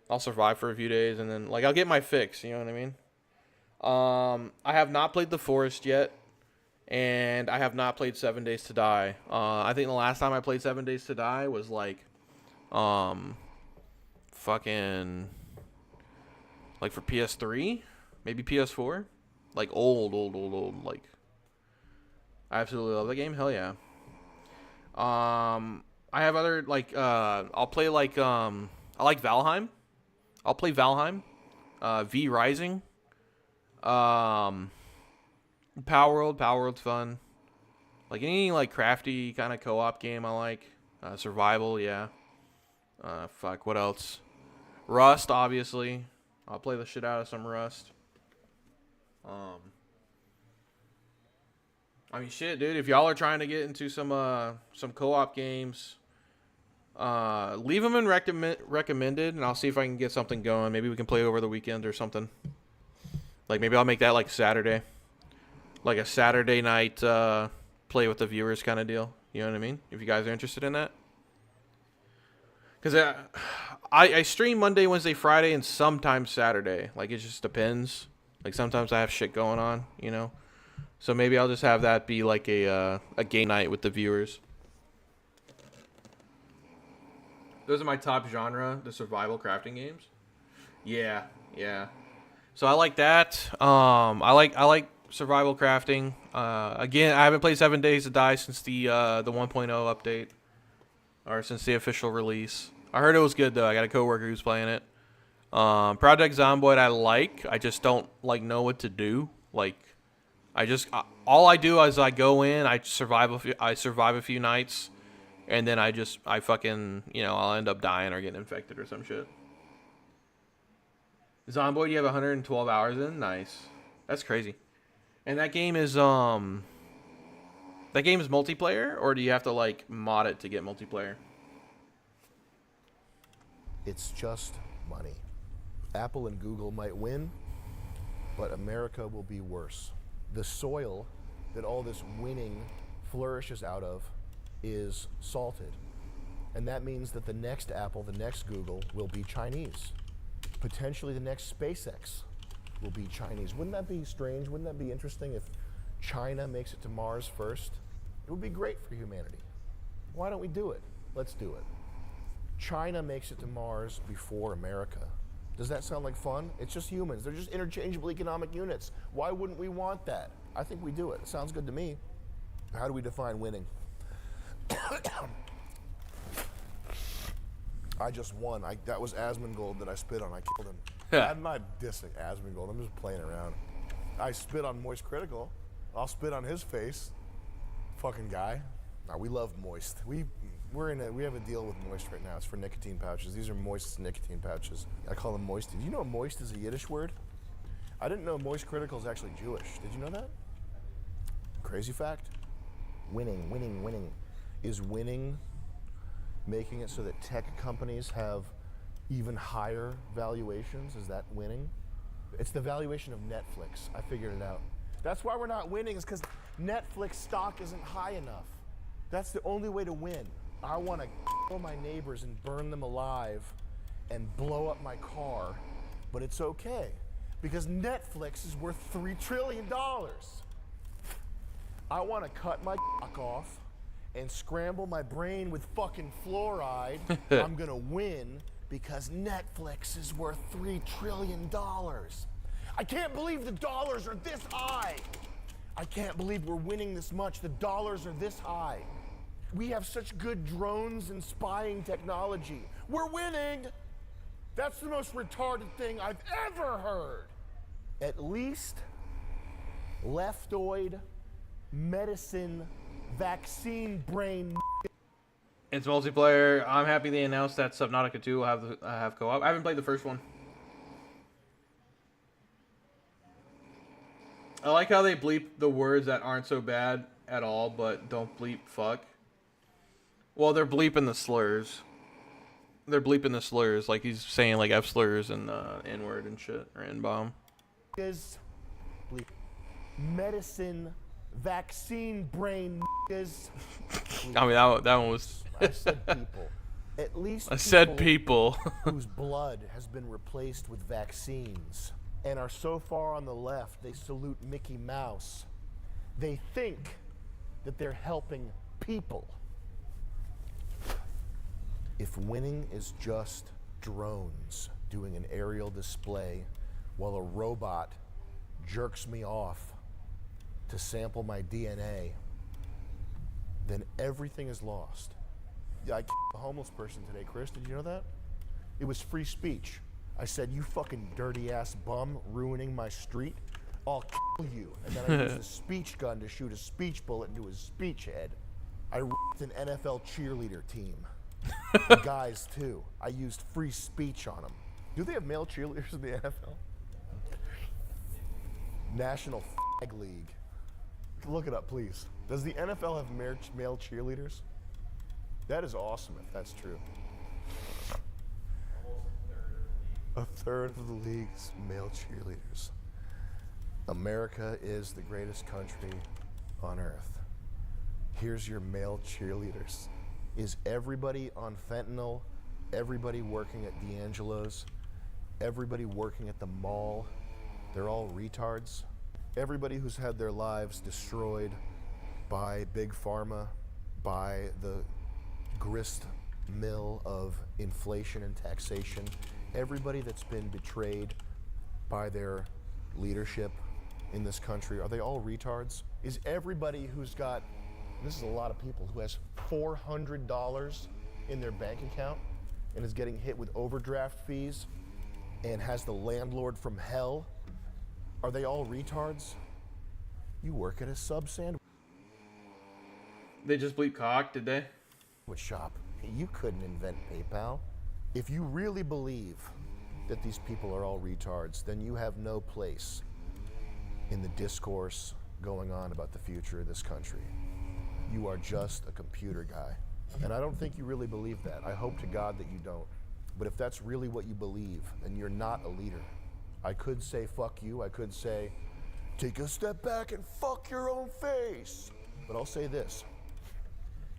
I'll survive for a few days and then like I'll get my fix, you know what I mean? I have not played The Forest yet, and I have not played 7 Days to Die. I think the last time I played 7 Days to Die was like fucking like for PS3, maybe PS4, like old, like I absolutely love that game. Hell yeah. I have other like I'll play like I like Valheim. I'll play Valheim, V Rising, Power World's fun. Like any like crafty kind of co-op game I like. Survival, yeah. Fuck, what else? Rust, obviously. I'll play the shit out of some Rust. I mean, shit, dude. If y'all are trying to get into some co-op games, leave them in recommended, and I'll see if I can get something going. Maybe we can play over the weekend or something. Like maybe I'll make that like Saturday, like a Saturday night play with the viewers kind of deal. You know what I mean? If you guys are interested in that, because I stream Monday, Wednesday, Friday, and sometimes Saturday. Like it just depends. Like sometimes I have shit going on, you know. So maybe I'll just have that be like a game night with the viewers. Those are my top genre, the survival crafting games. Yeah. So I like that. I like survival crafting. Again, I haven't played 7 Days to Die since the 1.0 update, or since the official release. I heard it was good though. I got a coworker who's playing it. Project Zomboid I just don't like know what to do. Like all I do is I go in, I survive a few nights, and then I fucking, you know, I'll end up dying or getting infected or some shit. Zomboid, you have 112 hours in? Nice. That's crazy. And that game is multiplayer, or do you have to like mod it to get multiplayer? It's just money. Apple and Google might win, but America will be worse. The soil that all this winning flourishes out of is salted. And that means that the next Apple, the next Google will be Chinese. Potentially the next SpaceX will be Chinese. Wouldn't that be strange? Wouldn't that be interesting if China makes it to Mars first? It would be great for humanity. Why don't we do it? Let's do it. China makes it to Mars before America. Does that sound like fun? It's just humans. They're just interchangeable economic units. Why wouldn't we want that? I think we do it. It sounds good to me. How do we define winning? I just won. That was Asmongold that I spit on. I killed him. I'm not dissing Asmongold. I'm just playing around. I spit on Moist Critical. I'll spit on his face. Fucking guy. Nah, we love Moist. We have a deal with Moist right now. It's for nicotine pouches. These are Moist's nicotine pouches. I call them Moist. Do you know Moist is a Yiddish word? I didn't know Moist Critical is actually Jewish. Did you know that? Crazy fact. Winning. Is winning making it so that tech companies have even higher valuations? Is that winning? It's the valuation of Netflix. I figured it out. That's why we're not winning, is because Netflix stock isn't high enough. That's the only way to win. I want to kill my neighbors and burn them alive and blow up my car, but it's okay because Netflix is worth $3 trillion. I want to cut my off and scramble my brain with fucking fluoride. I'm gonna win because Netflix is worth $3 trillion. I can't believe the dollars are this high. I can't believe we're winning this much. The dollars are this high. We have such good drones and spying technology. We're winning. That's the most retarded thing I've ever heard. At least leftoid medicine vaccine brain. It's multiplayer. I'm happy they announced that Subnautica 2 will have co-op. I haven't played the first one. I like how they bleep the words that aren't so bad at all, but don't bleep fuck. Well, they're bleeping the slurs. They're bleeping the slurs, like he's saying like F slurs and N-word and shit, or N-bomb. Is bleep medicine vaccine brain is. I mean, that one was. I said people. At least I said people. whose blood has been replaced with vaccines and are so far on the left they salute Mickey Mouse. They think that they're helping people. If winning is just drones doing an aerial display while a robot jerks me off to sample my DNA, then everything is lost. Yeah, I killed a homeless person today, Chris. Did you know that? It was free speech. I said, you fucking dirty ass bum ruining my street, I'll kill you. And then I used a speech gun to shoot a speech bullet into his speech head. I ripped an NFL cheerleader team. The guys too. I used free speech on them. Do they have male cheerleaders in the NFL? National League. Look it up, please. Does the NFL have male cheerleaders? That is awesome if that's true. A third of the league's male cheerleaders. America is the greatest country on earth. Here's your male cheerleaders. Is everybody on fentanyl? Everybody working at D'Angelo's? Everybody working at the mall? They're all retards? Everybody who's had their lives destroyed by Big Pharma, by the grist mill of inflation and taxation, everybody that's been betrayed by their leadership in this country, are they all retards? Is everybody who's got, this is a lot of people, who has $400 in their bank account and is getting hit with overdraft fees and has the landlord from hell, are they all retards? You work at a sub sandwich They just bleep cock, did they? shop. You couldn't invent PayPal. If you really believe that these people are all retards, then you have no place in the discourse going on about the future of this country. You are just a computer guy. And I don't think you really believe that. I hope to God that you don't. But if that's really what you believe, then you're not a leader. I could say fuck you. I could say take a step back and fuck your own face. But I'll say this.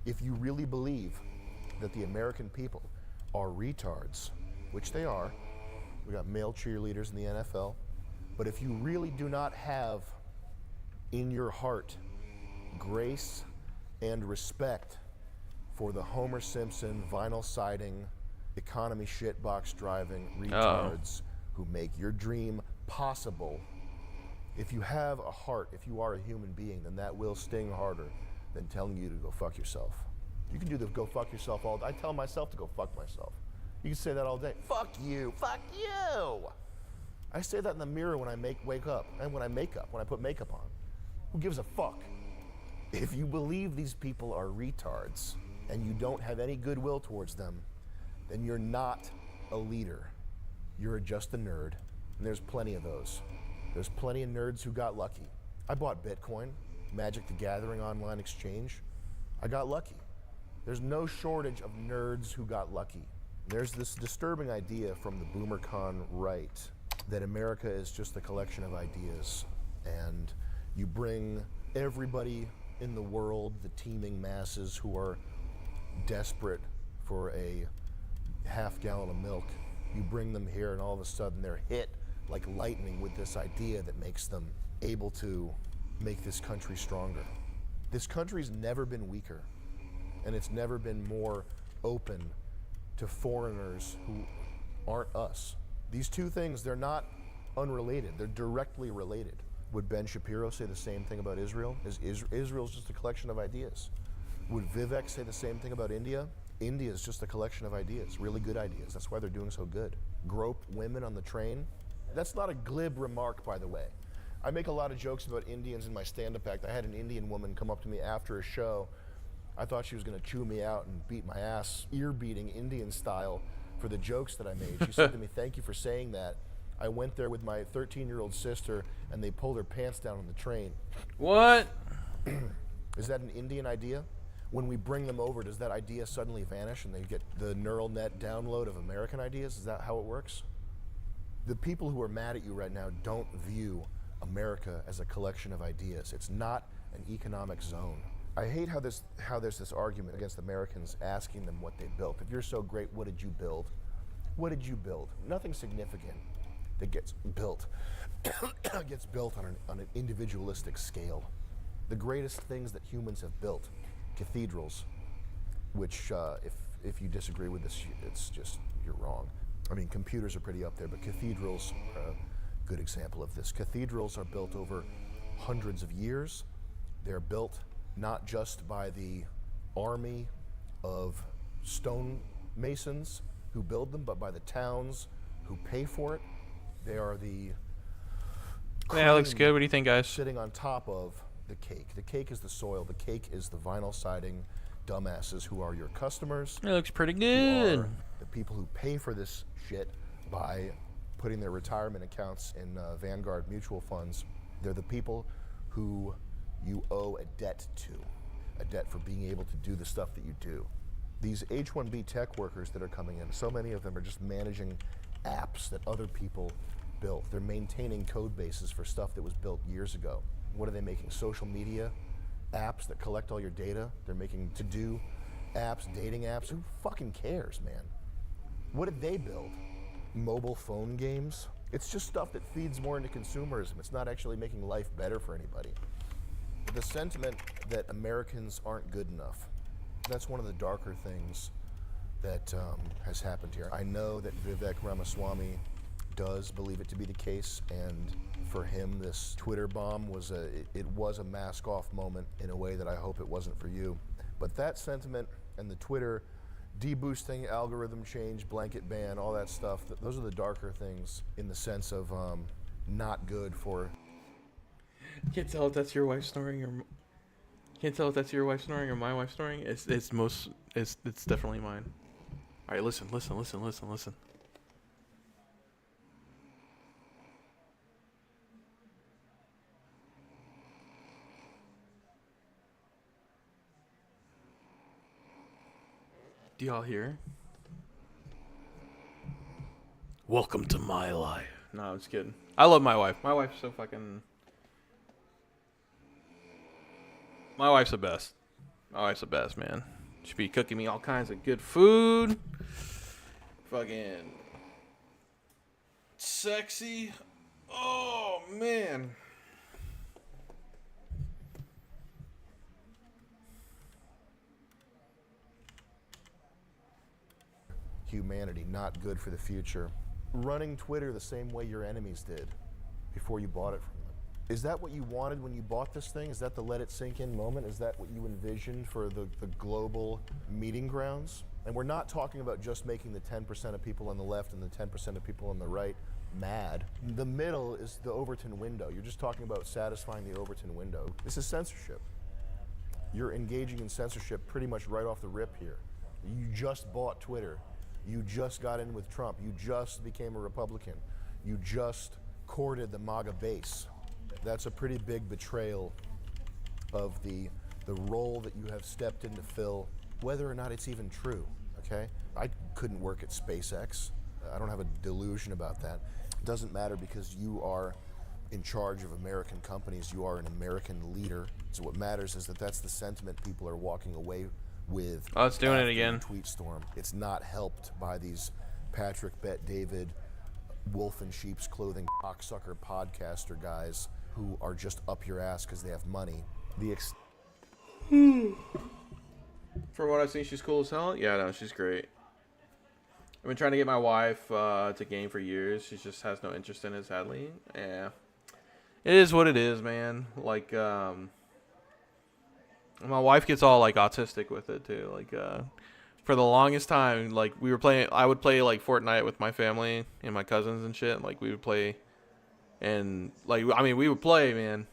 If you really believe that the American people are retards, which they are, we got male cheerleaders in the NFL, but if you really do not have in your heart grace and respect for the Homer Simpson, vinyl siding, economy shitbox driving retards who make your dream possible, if you have a heart, if you are a human being, then that will sting harder than telling you to go fuck yourself. You can do the go fuck yourself all day. I tell myself to go fuck myself. You can say that all day. Fuck you, fuck you. I say that in the mirror when I wake up and when I put makeup on. Who gives a fuck? If you believe these people are retards and you don't have any goodwill towards them, then you're not a leader. You're just a nerd, and there's plenty of those. There's plenty of nerds who got lucky. I bought Bitcoin, Magic the Gathering online exchange. I got lucky. There's no shortage of nerds who got lucky. There's this disturbing idea from the BoomerCon right that America is just a collection of ideas, and you bring everybody in the world, the teeming masses who are desperate for a half-gallon of milk, you bring them here and all of a sudden they're hit like lightning with this idea that makes them able to make this country stronger. This country's never been weaker, and it's never been more open to foreigners who aren't us. These two things, they're not unrelated, they're directly related. Would Ben Shapiro say the same thing about Israel? Israel's just a collection of ideas. Would Vivek say the same thing about India? India is just a collection of ideas, really good ideas. That's why they're doing so good. Grope women on the train. That's not a glib remark, by the way. I make a lot of jokes about Indians in my stand-up act. I had an Indian woman come up to me after a show. I thought she was gonna chew me out and beat my ass, ear-beating Indian style, for the jokes that I made. She said to me, "Thank you for saying that. I went there with my 13-year-old sister and they pulled her pants down on the train." What? Is that an Indian idea? When we bring them over, does that idea suddenly vanish and they get the neural net download of American ideas? Is that how it works? The people who are mad at you right now don't view America as a collection of ideas. It's not an economic zone. I hate how there's this argument against Americans asking them what they built. If you're so great, what did you build? What did you build? Nothing significant that gets built gets built on an individualistic scale. The greatest things that humans have built, cathedrals, which if you disagree with this, it's just, you're wrong. I mean, computers are pretty up there, but cathedrals are a good example of this. Cathedrals are built over hundreds of years. They're built not just by the army of stone masons who build them, but by the towns who pay for it. They are the Yeah, it looks good. What do you think, guys? sitting on top of the cake. The cake is the soil. The cake is the vinyl siding dumbasses who are your customers. It looks pretty Who good. are the people who pay for this shit by putting their retirement accounts in Vanguard mutual funds. They're the people who you owe a debt to, a debt for being able to do the stuff that you do. These H-1B tech workers that are coming in, so many of them are just managing apps that other people built. They're maintaining code bases for stuff that was built years ago. What are they making? Social media apps that collect all your data? They're making to-do apps, dating apps. Who fucking cares, man? What did they build? Mobile phone games? It's just stuff that feeds more into consumerism. It's not actually making life better for anybody. The sentiment that Americans aren't good enough, that's one of the darker things that has happened here. I know that Vivek Ramaswamy does believe it to be the case, and for him this Twitter bomb was a mask-off moment in a way that I hope it wasn't for you. But that sentiment and the Twitter deboosting, algorithm change, blanket ban, all that stuff, those are the darker things in the sense of not good for... Can't tell if that's your wife snoring or can't tell if that's your wife snoring or my wife snoring. It's definitely mine. All right, listen. Do y'all hear? Welcome to my life. No, I'm just kidding. I love my wife. My wife's so fucking... My wife's the best. My wife's the best, man. She be cooking me all kinds of good food. Fucking sexy. Oh, man. Humanity, not good for the future. Running Twitter the same way your enemies did before you bought it from them. Is that what you wanted when you bought this thing? Is that the let it sink in moment? Is that what you envisioned for the global meeting grounds? And we're not talking about just making the 10% of people on the left and the 10% of people on the right mad. The middle is the Overton window. You're just talking about satisfying the Overton window. This is censorship. You're engaging in censorship pretty much right off the rip here. You just bought Twitter. You just got in with Trump. You just became a Republican. You just courted the MAGA base. That's a pretty big betrayal of the role that you have stepped in to fill, whether or not it's even true, okay? I couldn't work at SpaceX. I don't have a delusion about that. It doesn't matter because you are in charge of American companies. You are an American leader. So what matters is that that's the sentiment people are walking away with. Oh, it's doing it after again. the tweet storm. It's not helped by these Patrick Bet David, wolf in sheep's clothing, cocksucker podcaster guys who are just up your ass because they have money. From what I've seen, she's cool as hell. Yeah, no, she's great. I've been trying to get my wife to game for years. She just has no interest in it, sadly. Yeah. It is what it is, man. Like, my wife gets all, like, autistic with it, too. Like, for the longest time, like, I would play, like, Fortnite with my family and my cousins and shit. Like, we would play, and, like, I mean, we would play, man.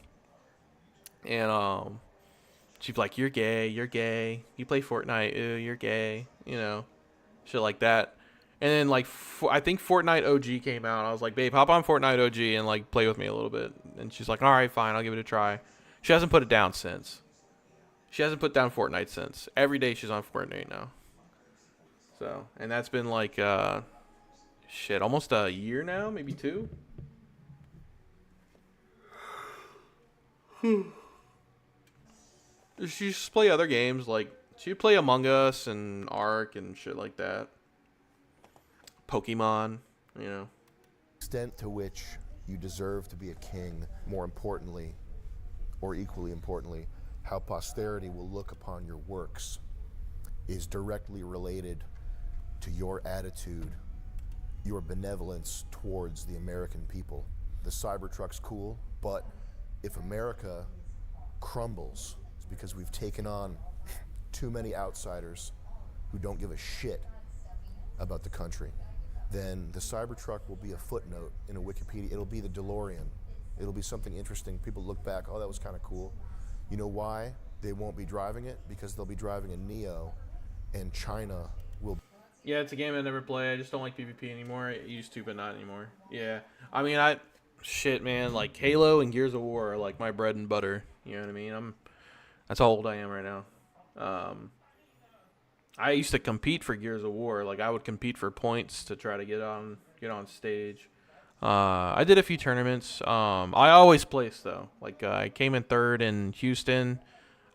And, she'd be like, you're gay, you play Fortnite, ew, you're gay, you know, shit like that. And then, like, I think Fortnite OG came out. I was like, babe, hop on Fortnite OG and, like, play with me a little bit. And she's like, all right, fine, I'll give it a try. She hasn't put it down since. She hasn't put down Fortnite since. Every day she's on Fortnite now. So, and that's been, like, shit, almost a year now, maybe 2. She just play other games, like, she'd play Among Us and Ark and shit like that. Pokemon, you know. Extent to which you deserve to be a king, more importantly, or equally importantly, how posterity will look upon your works is directly related to your attitude, your benevolence towards the American people. The Cybertruck's cool, but if America crumbles, it's because we've taken on too many outsiders who don't give a shit about the country. Then the Cybertruck will be a footnote in a Wikipedia. It'll be the DeLorean. It'll be something interesting. People look back, oh, that was kind of cool. You know why they won't be driving it? Because they'll be driving a Neo, and China will. Yeah, it's a game I never play. I just don't like PvP anymore. I used to, but not anymore. Yeah. I mean, shit, man, like Halo and Gears of War are like my bread and butter. You know what I mean? That's how old I am right now. I used to compete for Gears of War. Like, I would compete for points to try to get on stage. I did a few tournaments. I always placed, though. Like, I came in 3rd in Houston,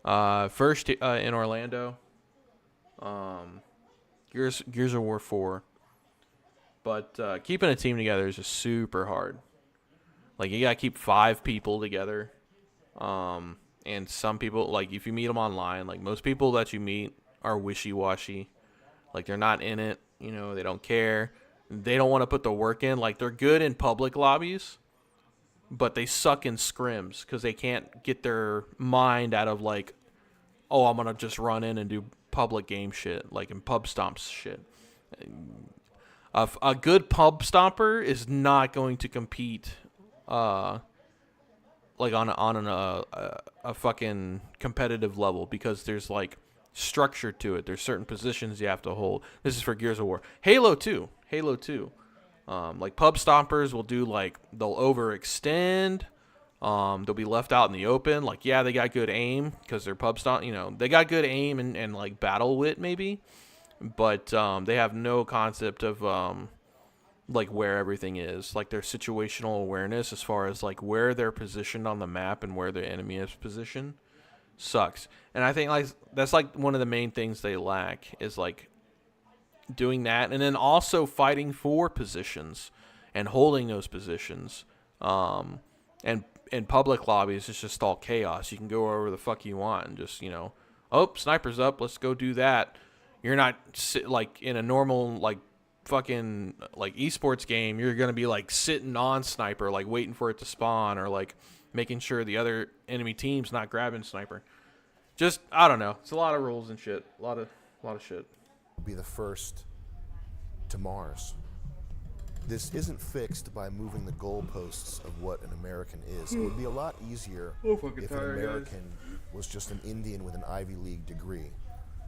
first in Orlando. Gears of War 4. But keeping a team together is just super hard. Like, you gotta keep 5 people together. And some people, like, if you meet them online, like, most people that you meet are wishy-washy. Like, they're not in it, you know, they don't care. They don't want to put the work in. Like, they're good in public lobbies, but they suck in scrims because they can't get their mind out of, like, oh, I'm going to just run in and do public game shit, like in pub stomps shit. A good pub stomper is not going to compete, like, on a fucking competitive level because there's, like, structure to it. There's certain positions you have to hold. This is for Gears of War. Halo 2. Like, pub stompers will do, like, they'll overextend. They'll be left out in the open. Like, yeah, they got good aim because they're pub stomp. You know, they got good aim and like battle wit maybe, but they have no concept of like where everything is. Like, their situational awareness as far as like where they're positioned on the map and where the enemy is positioned sucks. And I think, like, that's like one of the main things they lack is like doing that, and then also fighting for positions and holding those positions. And in public lobbies, it's just all chaos. You can go wherever the fuck you want and just, you know, oh, sniper's up, let's go do that. You're not like in a normal, like, fucking, like, esports game, you're gonna be like sitting on sniper, like waiting for it to spawn, or like making sure the other enemy team's not grabbing sniper. Just, I don't know. It's a lot of rules and shit. A lot of shit. Be the first to Mars. This isn't fixed by moving the goalposts of what an American is. It would be a lot easier if an American was just an Indian with an Ivy League degree.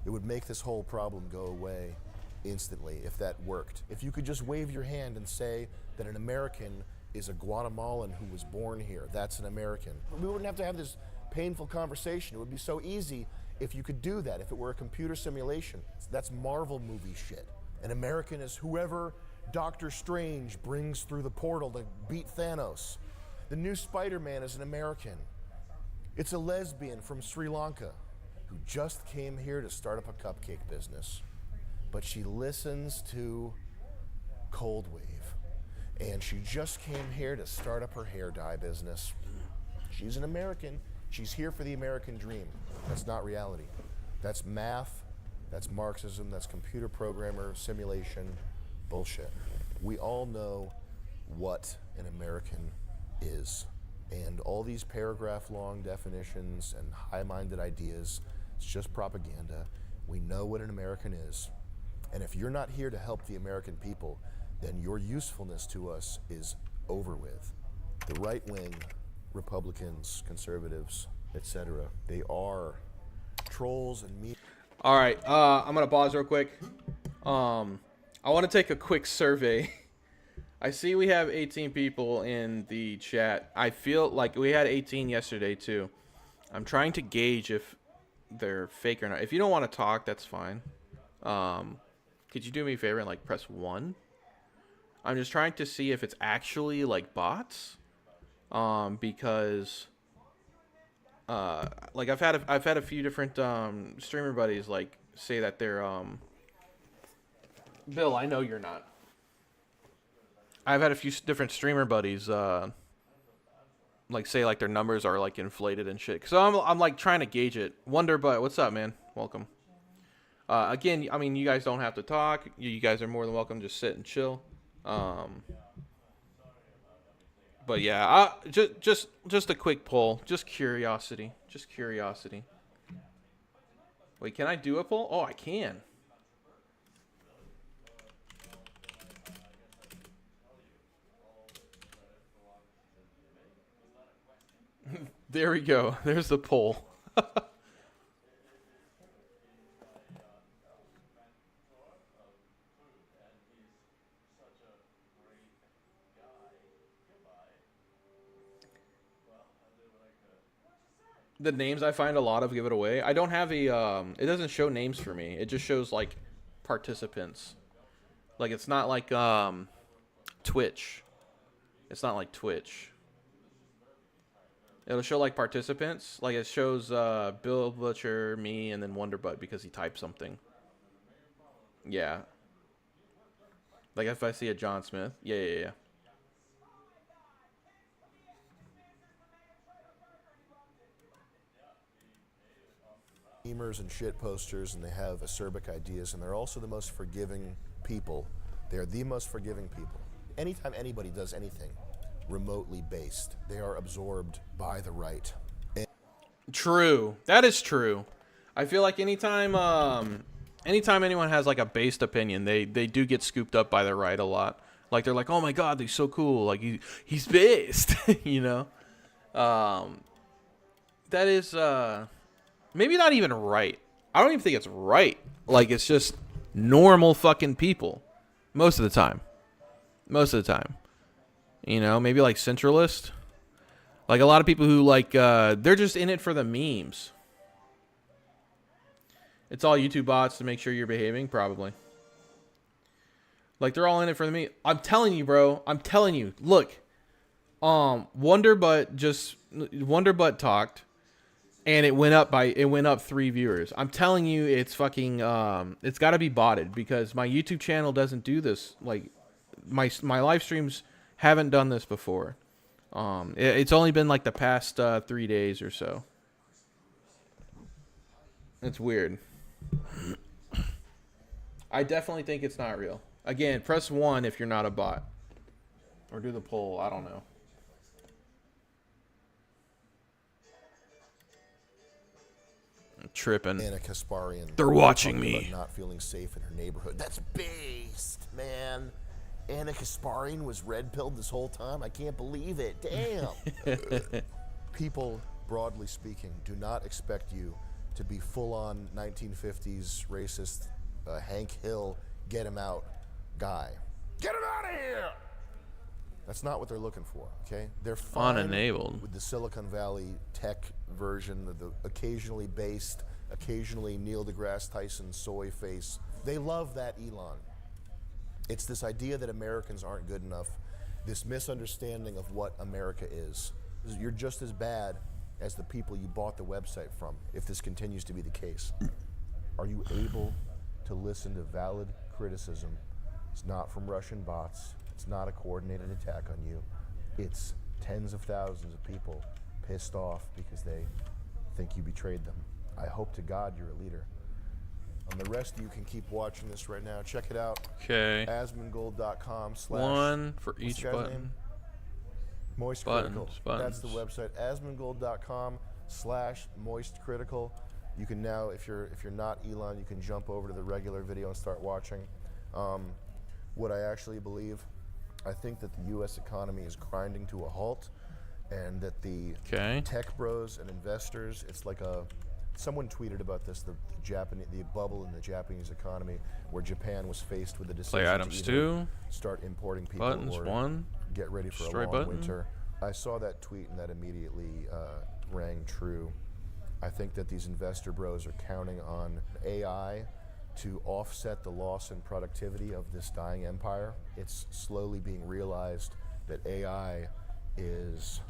It would make this whole problem go away instantly if that worked. If you could just wave your hand and say that an American is a Guatemalan who was born here. That's an American. We wouldn't have to have this painful conversation. It would be so easy if you could do that, if it were a computer simulation. That's Marvel movie shit. An American is whoever Doctor Strange brings through the portal to beat Thanos. The new Spider-Man is an American. It's a lesbian from Sri Lanka who just came here to start up a cupcake business. But she listens to Cold Wave. And she just came here to start up her hair dye business. She's an American. She's here for the American dream. That's not reality. That's math, that's Marxism, that's computer programmer, simulation, bullshit. We all know what an American is. And all these paragraph-long definitions and high-minded ideas, it's just propaganda. We know what an American is. And if you're not here to help the American people, then your usefulness to us is over with. The right wing, Republicans, conservatives, etc., they are trolls and me. All right, I'm gonna pause real quick. I want to take a quick survey. I see we have 18 people in the chat. I feel like we had 18 yesterday too. I'm trying to gauge if they're fake or not. If you don't want to talk, that's fine. Could you do me a favor and like press 1? I'm just trying to see if it's actually like bots, because like I've had a few different streamer buddies like say that they're Bill, I know you're not. I've had a few different streamer buddies like say like their numbers are like inflated and shit. So I'm like trying to gauge it. Wonderbutt, what's up, man? Welcome. Again, I mean, you guys don't have to talk. You guys are more than welcome to just sit and chill. But yeah, just a quick poll, just curiosity. Wait, can I do a poll? Oh, I can. There we go. There's the poll. The names I find a lot of give it away. I don't have a it doesn't show names for me. It just shows like participants. Like it's not like Twitch. It's not like Twitch. It'll show like participants. Like it shows Bill Butcher, me, and then Wonderbutt because he typed something. Yeah. Like if I see a John Smith. Yeah. Memers and shit posters, and they have acerbic ideas, and they're also the most forgiving people. They're the most forgiving people. Anytime anybody does anything remotely based, they are absorbed by the right. True. That is true. I feel like anytime anyone has like a based opinion, they do get scooped up by the right a lot. Like they're like, oh my god, he's so cool. Like he's based, you know. That is maybe not even right. I don't even think it's right. Like it's just normal fucking people most of the time. You know, maybe like centralist. Like a lot of people who like they're just in it for the memes. It's all YouTube bots to make sure you're behaving, probably. Like they're all in it for the meme. I'm telling you, bro. I'm telling you. Look. Wonderbutt talked and it went up 3 viewers. I'm telling you, it's fucking it's got to be botted because my YouTube channel doesn't do this. Like my live streams haven't done this before. It's only been like the past 3 days or so. It's weird. I definitely think it's not real. Again, press 1 if you're not a bot. Or do the poll. I don't know. I'm tripping. Anna Kasparian. They're watching me. Not feeling safe in her neighborhood. That's based, man. Anna Kasparian was red-pilled this whole time. I can't believe it. Damn. People, broadly speaking, do not expect you to be full-on 1950s racist Hank Hill, get him out guy. Get him out of here! That's not what they're looking for, okay? They're fine Unenabled. with the Silicon Valley tech version, the occasionally based, occasionally Neil deGrasse Tyson soy face. They love that Elon. It's this idea that Americans aren't good enough, this misunderstanding of what America is. You're just as bad as the people you bought the website from, if this continues to be the case. Are you able to listen to valid criticism? It's not from Russian bots. It's not a coordinated attack on you. It's tens of thousands of people pissed off because they think you betrayed them. I hope to God you're a leader. The rest of you can keep watching this right now. Check it out. Okay. asmongold.com/ One for what's each the guy's button. name? Moist Buttons, Critical. buttons. That's the website. asmongold.com/moist critical. You can now, if you're not Elon, you can jump over to the regular video and start watching. What I actually believe, I think that the U.S. economy is grinding to a halt, and that the tech bros and investors, it's like someone tweeted about this, the bubble in the Japanese economy, where Japan was faced with the decision Play items to either 2. start importing people Buttons or 1. get ready for Destroy a long button. winter. I saw that tweet and that immediately rang true. I think that these investor bros are counting on AI to offset the loss in productivity of this dying empire. It's slowly being realized that AI is,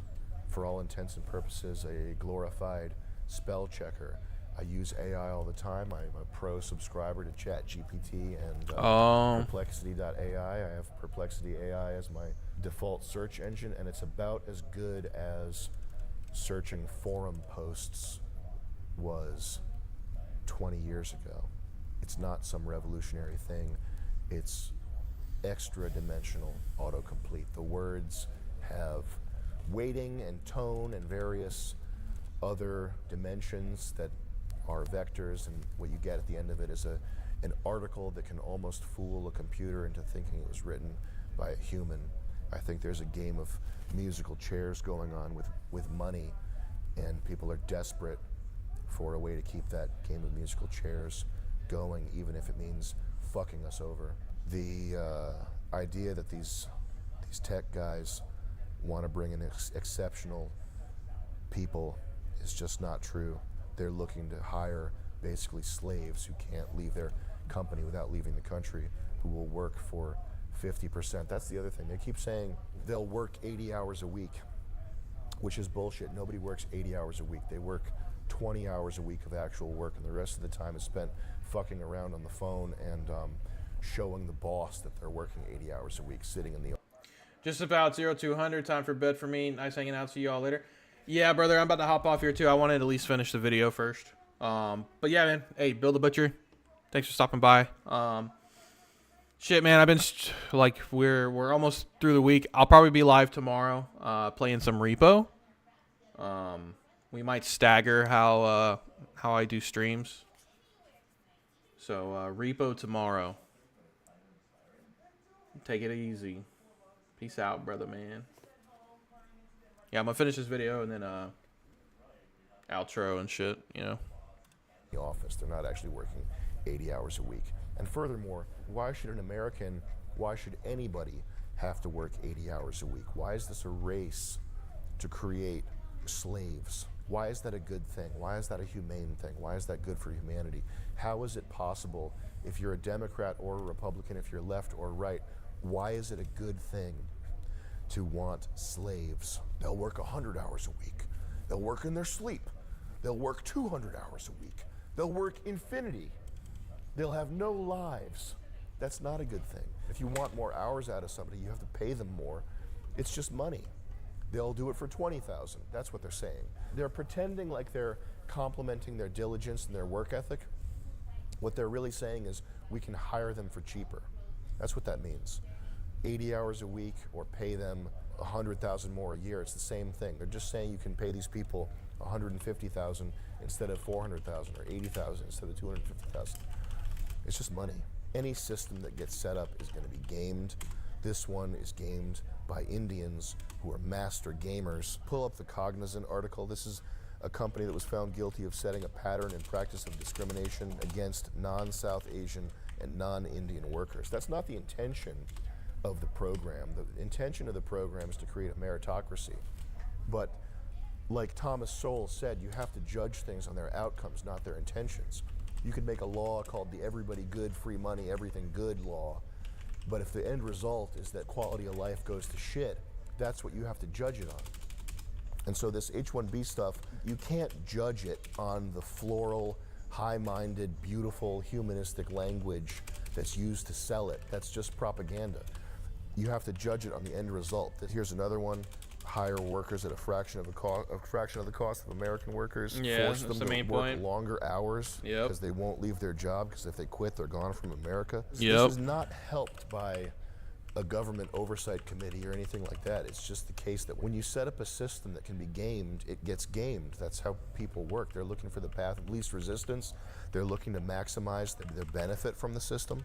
for all intents and purposes, a glorified spell checker. I use AI all the time. I'm a pro subscriber to ChatGPT and Perplexity.ai. I have Perplexity AI as my default search engine, and it's about as good as searching forum posts was 20 years ago. It's not some revolutionary thing. It's extra dimensional autocomplete. The words have weighting and tone and various other dimensions that are vectors, and what you get at the end of it is an article that can almost fool a computer into thinking it was written by a human. I think there's a game of musical chairs going on with money, and people are desperate for a way to keep that game of musical chairs going, even if it means fucking us over. The idea that these tech guys want to bring in exceptional people is just not true. They're looking to hire basically slaves who can't leave their company without leaving the country, who will work for 50%. That's the other thing. They keep saying they'll work 80 hours a week, which is bullshit. Nobody works 80 hours a week. They work 20 hours a week of actual work, and the rest of the time is spent fucking around on the phone and showing the boss that they're working 80 hours a week, sitting in the... Just about 0200. Time for bed for me. Nice hanging out. See y'all later. Yeah, brother, I'm about to hop off here too. I wanted to at least finish the video first. But yeah, man. Hey, Bill the Butcher, thanks for stopping by. Shit, man, I've been like we're almost through the week. I'll probably be live tomorrow, playing some Repo. We might stagger how I do streams. So Repo tomorrow. Take it easy. Peace out, brother, man. Yeah, I'm gonna finish this video and then outro and shit, you know. The office. They're not actually working 80 hours a week. And furthermore, why should anybody have to work 80 hours a week? Why is this a race to create slaves? Why is that a good thing? Why is that a humane thing? Why is that good for humanity? How is it possible, if you're a Democrat or a Republican, if you're left or right, why is it a good thing to want slaves? They'll work 100 hours a week. They'll work in their sleep. They'll work 200 hours a week. They'll work infinity. They'll have no lives. That's not a good thing. If you want more hours out of somebody, you have to pay them more. It's just money. They'll do it for $20,000. That's what they're saying. They're pretending like they're complimenting their diligence and their work ethic. What they're really saying is we can hire them for cheaper. That's what that means. 80 hours a week or pay them $100,000 more a year. It's the same thing. They're just saying you can pay these people $150,000 instead of $400,000 or $80,000 instead of $250,000. It's just money. Any system that gets set up is going to be gamed. This one is gamed by Indians who are master gamers. Pull up the Cognizant article. This is a company that was found guilty of setting a pattern and practice of discrimination against non-South Asian and non-Indian workers. That's not the intention of the program. The intention of the program is to create a meritocracy. But like Thomas Sowell said, you have to judge things on their outcomes, not their intentions. You could make a law called the everybody good, free money, everything good law, but if the end result is that quality of life goes to shit, that's what you have to judge it on. And so this H-1B stuff, you can't judge it on the floral, high-minded, beautiful, humanistic language that's used to sell it. That's just propaganda. You have to judge it on the end result. Here's another one. Hire workers at a fraction of the cost of American workers. Yeah, Force that's them the to main work point. longer hours Yep. because they won't leave their job, because if they quit, they're gone from America. Yep. This is not helped by a government oversight committee or anything like that. It's just the case that when you set up a system that can be gamed, it gets gamed. That's how people work. They're looking for the path of least resistance. They're looking to maximize their benefit from the system.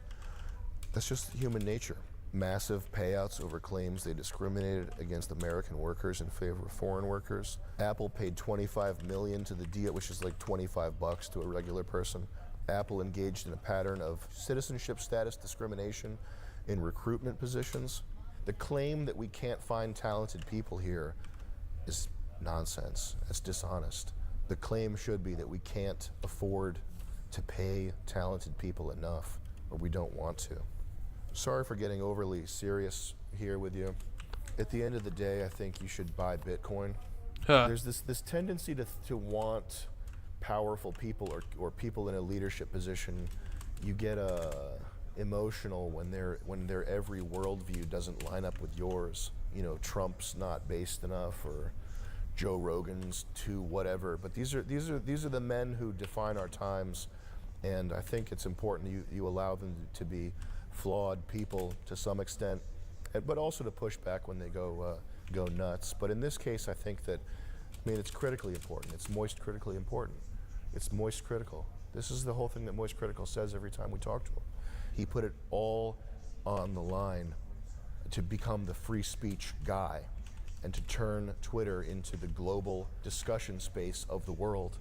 That's just human nature. Massive payouts over claims they discriminated against American workers in favor of foreign workers. Apple paid $25 million to the deal, which is like $25 to a regular person. Apple engaged in a pattern of citizenship status discrimination in recruitment positions. The claim that we can't find talented people here is nonsense. It's dishonest. The claim should be that we can't afford to pay talented people enough, or we don't want to. Sorry for getting overly serious here with you. At the end of the day, I think you should buy Bitcoin. There's this tendency to want powerful people or people in a leadership position. You get emotional when their every worldview doesn't line up with yours. You know, Trump's not based enough, or Joe Rogan's too whatever. But these are the men who define our times, and I think it's important you allow them to be flawed people to some extent, but also to push back when they go nuts. But in this case, I think that, it's critically important. It's moist critically important. It's moist critical. This is the whole thing that Moist Critical says every time we talk to him. He put it all on the line to become the free speech guy and to turn Twitter into the global discussion space of the world.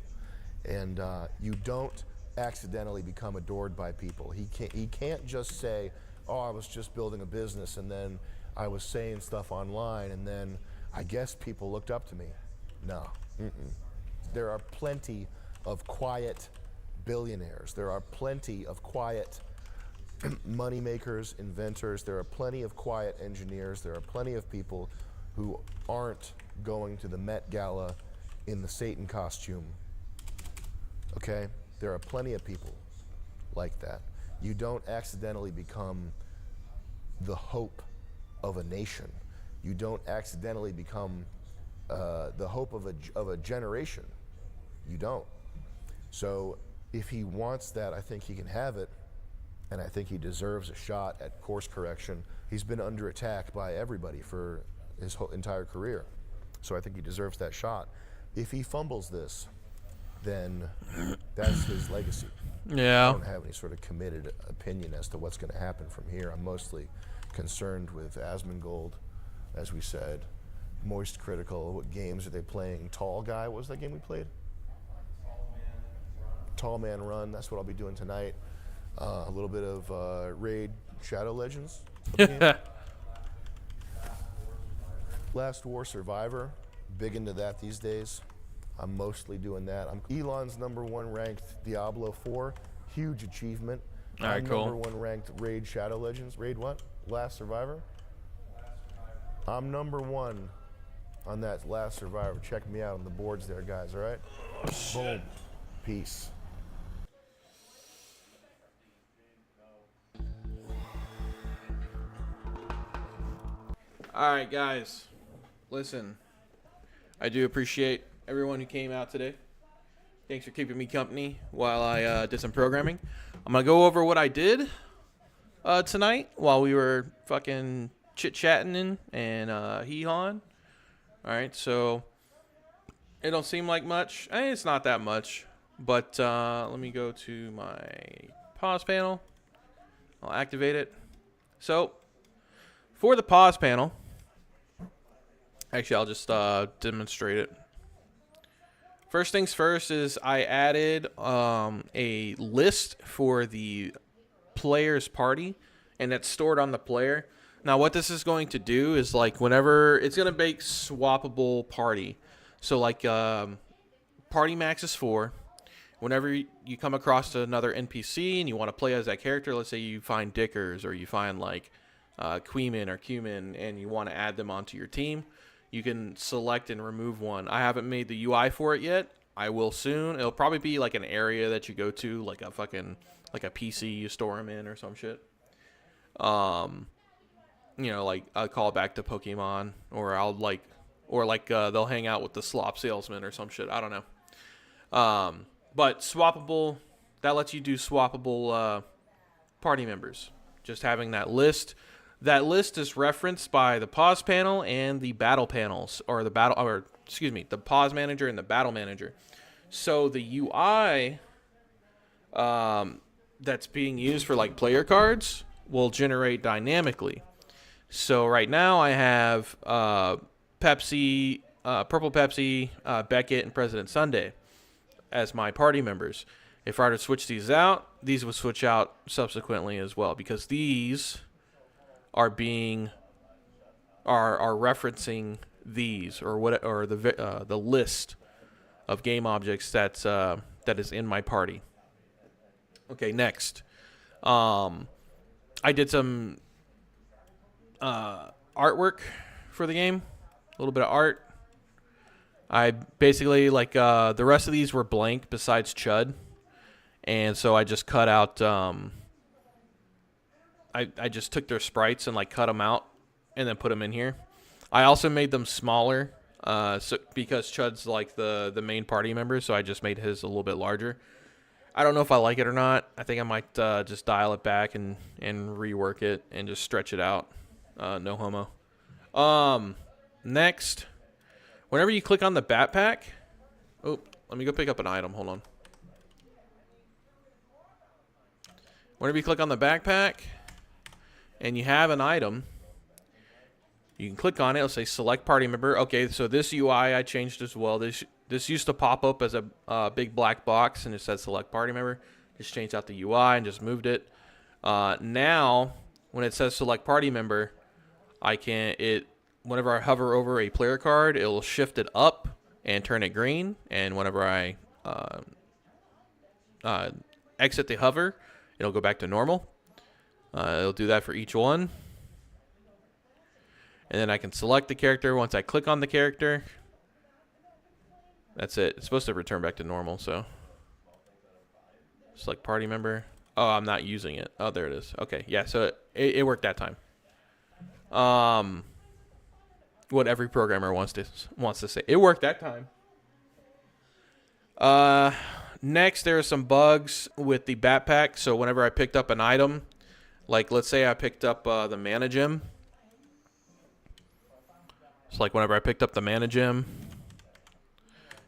And you don't accidentally become adored by people. He can't just say, oh, I was just building a business and then I was saying stuff online and then I guess people looked up to me. No. There are plenty of quiet billionaires. There are plenty of quiet money makers, inventors. There are plenty of quiet engineers. There are plenty of people who aren't going to the Met Gala in the Satan costume. Okay? There are plenty of people like that. You don't accidentally become the hope of a nation. You don't accidentally become the hope of a generation. You don't. So if he wants that, I think he can have it, and I think he deserves a shot at course correction. He's been under attack by everybody for his whole entire career, so I think he deserves that shot. If he fumbles this, then that's his legacy. Yeah. I don't have any sort of committed opinion as to what's going to happen from here. I'm mostly concerned with Asmongold, as we said. Moist Critical. What games are they playing? Tall Guy. What was that game we played? Tall Man Run. That's what I'll be doing tonight. A little bit of Raid Shadow Legends. Last War Survivor. Big into that these days. I'm mostly doing that. I'm Elon's #1 ranked Diablo 4. Huge achievement. All right, I'm cool. #1 ranked Raid Shadow Legends. Raid what? Last Survivor? I'm #1 on that Last Survivor. Check me out on the boards there, guys, all right? Boom. Peace. All right, guys. Listen, I do appreciate everyone who came out today. Thanks for keeping me company while I did some programming. I'm going to go over what I did tonight while we were fucking chit-chatting and hee-hawing. All right, so it don't seem like much. It's not that much, but let me go to my pause panel. I'll activate it. So for the pause panel, actually, I'll just demonstrate it. First things first is I added a list for the player's party, and that's stored on the player. Now, what this is going to do is, like, whenever it's going to make swappable party. So, like, party max is 4. Whenever you come across another NPC and you want to play as that character, let's say you find Dickers or you find, like, Queeman or Cumin, and you want to add them onto your team, you can select and remove one. I haven't made the UI for it yet. I will soon. It'll probably be, like, an area that you go to, like a fucking, like a PC you store them in or some shit. You know, like I'll call back to Pokemon, or they'll hang out with the slop salesman or some shit. I don't know. But swappable, that lets you do swappable party members. Just having that list. That list is referenced by the pause panel and the battle panels, or the pause manager and the battle manager. So the UI that's being used for like player cards will generate dynamically. So right now I have Pepsi, Purple Pepsi, Beckett, and President Sunday as my party members. If I were to switch these out, these would switch out subsequently as well, because these are referencing these, or the list of game objects that is in my party. Okay, next. I did some artwork for the game, a little bit of art. I basically, like, the rest of these were blank besides Chud, and so I just cut out, I just took their sprites and, like, cut them out and then put them in here. I also made them smaller, because Chud's, like, the main party member, so I just made his a little bit larger. I don't know if I like it or not. I think I might just dial it back and rework it and just stretch it out. No homo. Next, whenever you click on the backpack, let me go pick up an item. Hold on. Whenever you click on the backpack and you have an item, you can click on it. It'll say select party member. Okay, so this UI I changed as well. This used to pop up as a big black box and it said select party member. Just changed out the UI and just moved it. Now, when it says select party member, whenever I hover over a player card, it will shift it up and turn it green. And whenever I exit the hover, it'll go back to normal. It'll do that for each one. And then I can select the character. Once I click on the character, that's it. It's supposed to return back to normal, so. Select party member. Oh, I'm not using it. Oh, there it is. Okay, yeah, so it worked that time. What every programmer wants to say. It worked that time. Next, there are some bugs with the backpack. So whenever I picked up an item, like let's say I picked up the mana gem. So like whenever I picked up the mana gem,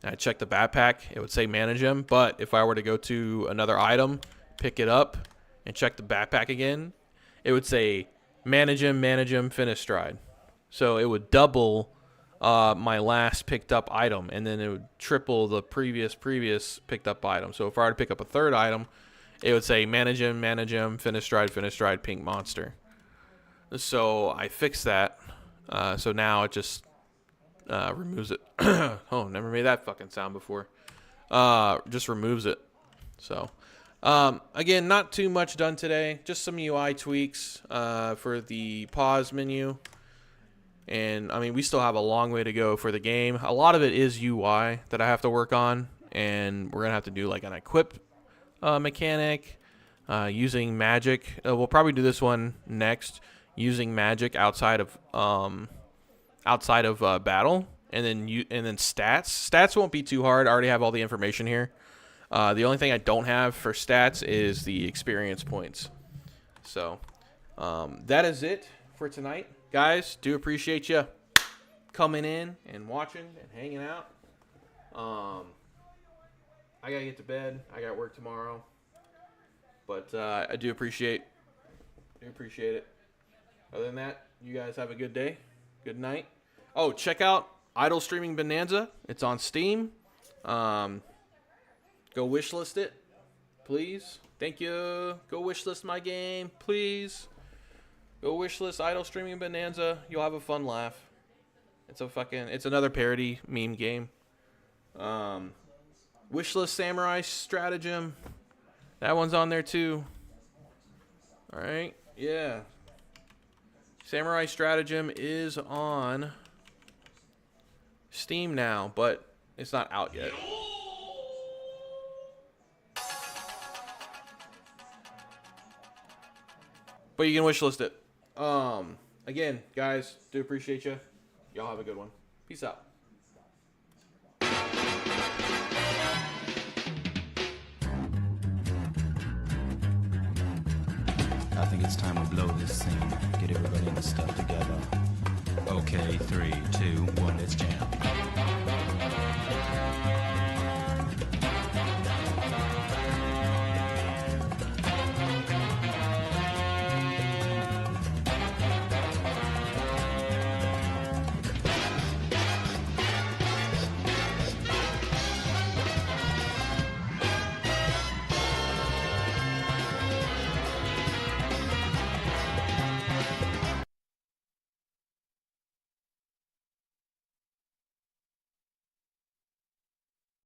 and I checked the backpack, it would say mana gem. But if I were to go to another item, pick it up, and check the backpack again, it would say mana gem, finish stride. So it would double my last picked up item, and then it would triple the previous picked up item. So if I were to pick up a third item, it would say mana gem, finish stride, pink monster. So I fixed that. So now it just removes it. Oh, never made that fucking sound before. Just removes it. So again, not too much done today. Just some UI tweaks for the pause menu. And, I mean, we still have a long way to go for the game. A lot of it is UI that I have to work on. And we're going to have to do, like, an equip mechanic using magic. We'll probably do this one next, using magic outside of battle. And then stats. Stats won't be too hard. I already have all the information here. The only thing I don't have for stats is the experience points. So, that is it for tonight. Guys, do appreciate you coming in and watching and hanging out. I gotta get to bed. I got work tomorrow. But I do appreciate it. Other than that, you guys have a good day. Good night. Oh, check out Idle Streaming Bonanza. It's on Steam. Go wishlist it, please. Thank you. Go wishlist my game, please. Go wishlist Idle Streaming Bonanza. You'll have a fun laugh. It's another parody meme game. Wishlist Samurai Stratagem. That one's on there too. Alright, yeah. Samurai Stratagem is on Steam now, but it's not out yet. But you can wishlist it. Again, guys, do appreciate you. Y'all have a good one. Peace out. I think it's time we blow this scene. Get everybody in the stuff together. Okay, 3, 2, 1, let's jam.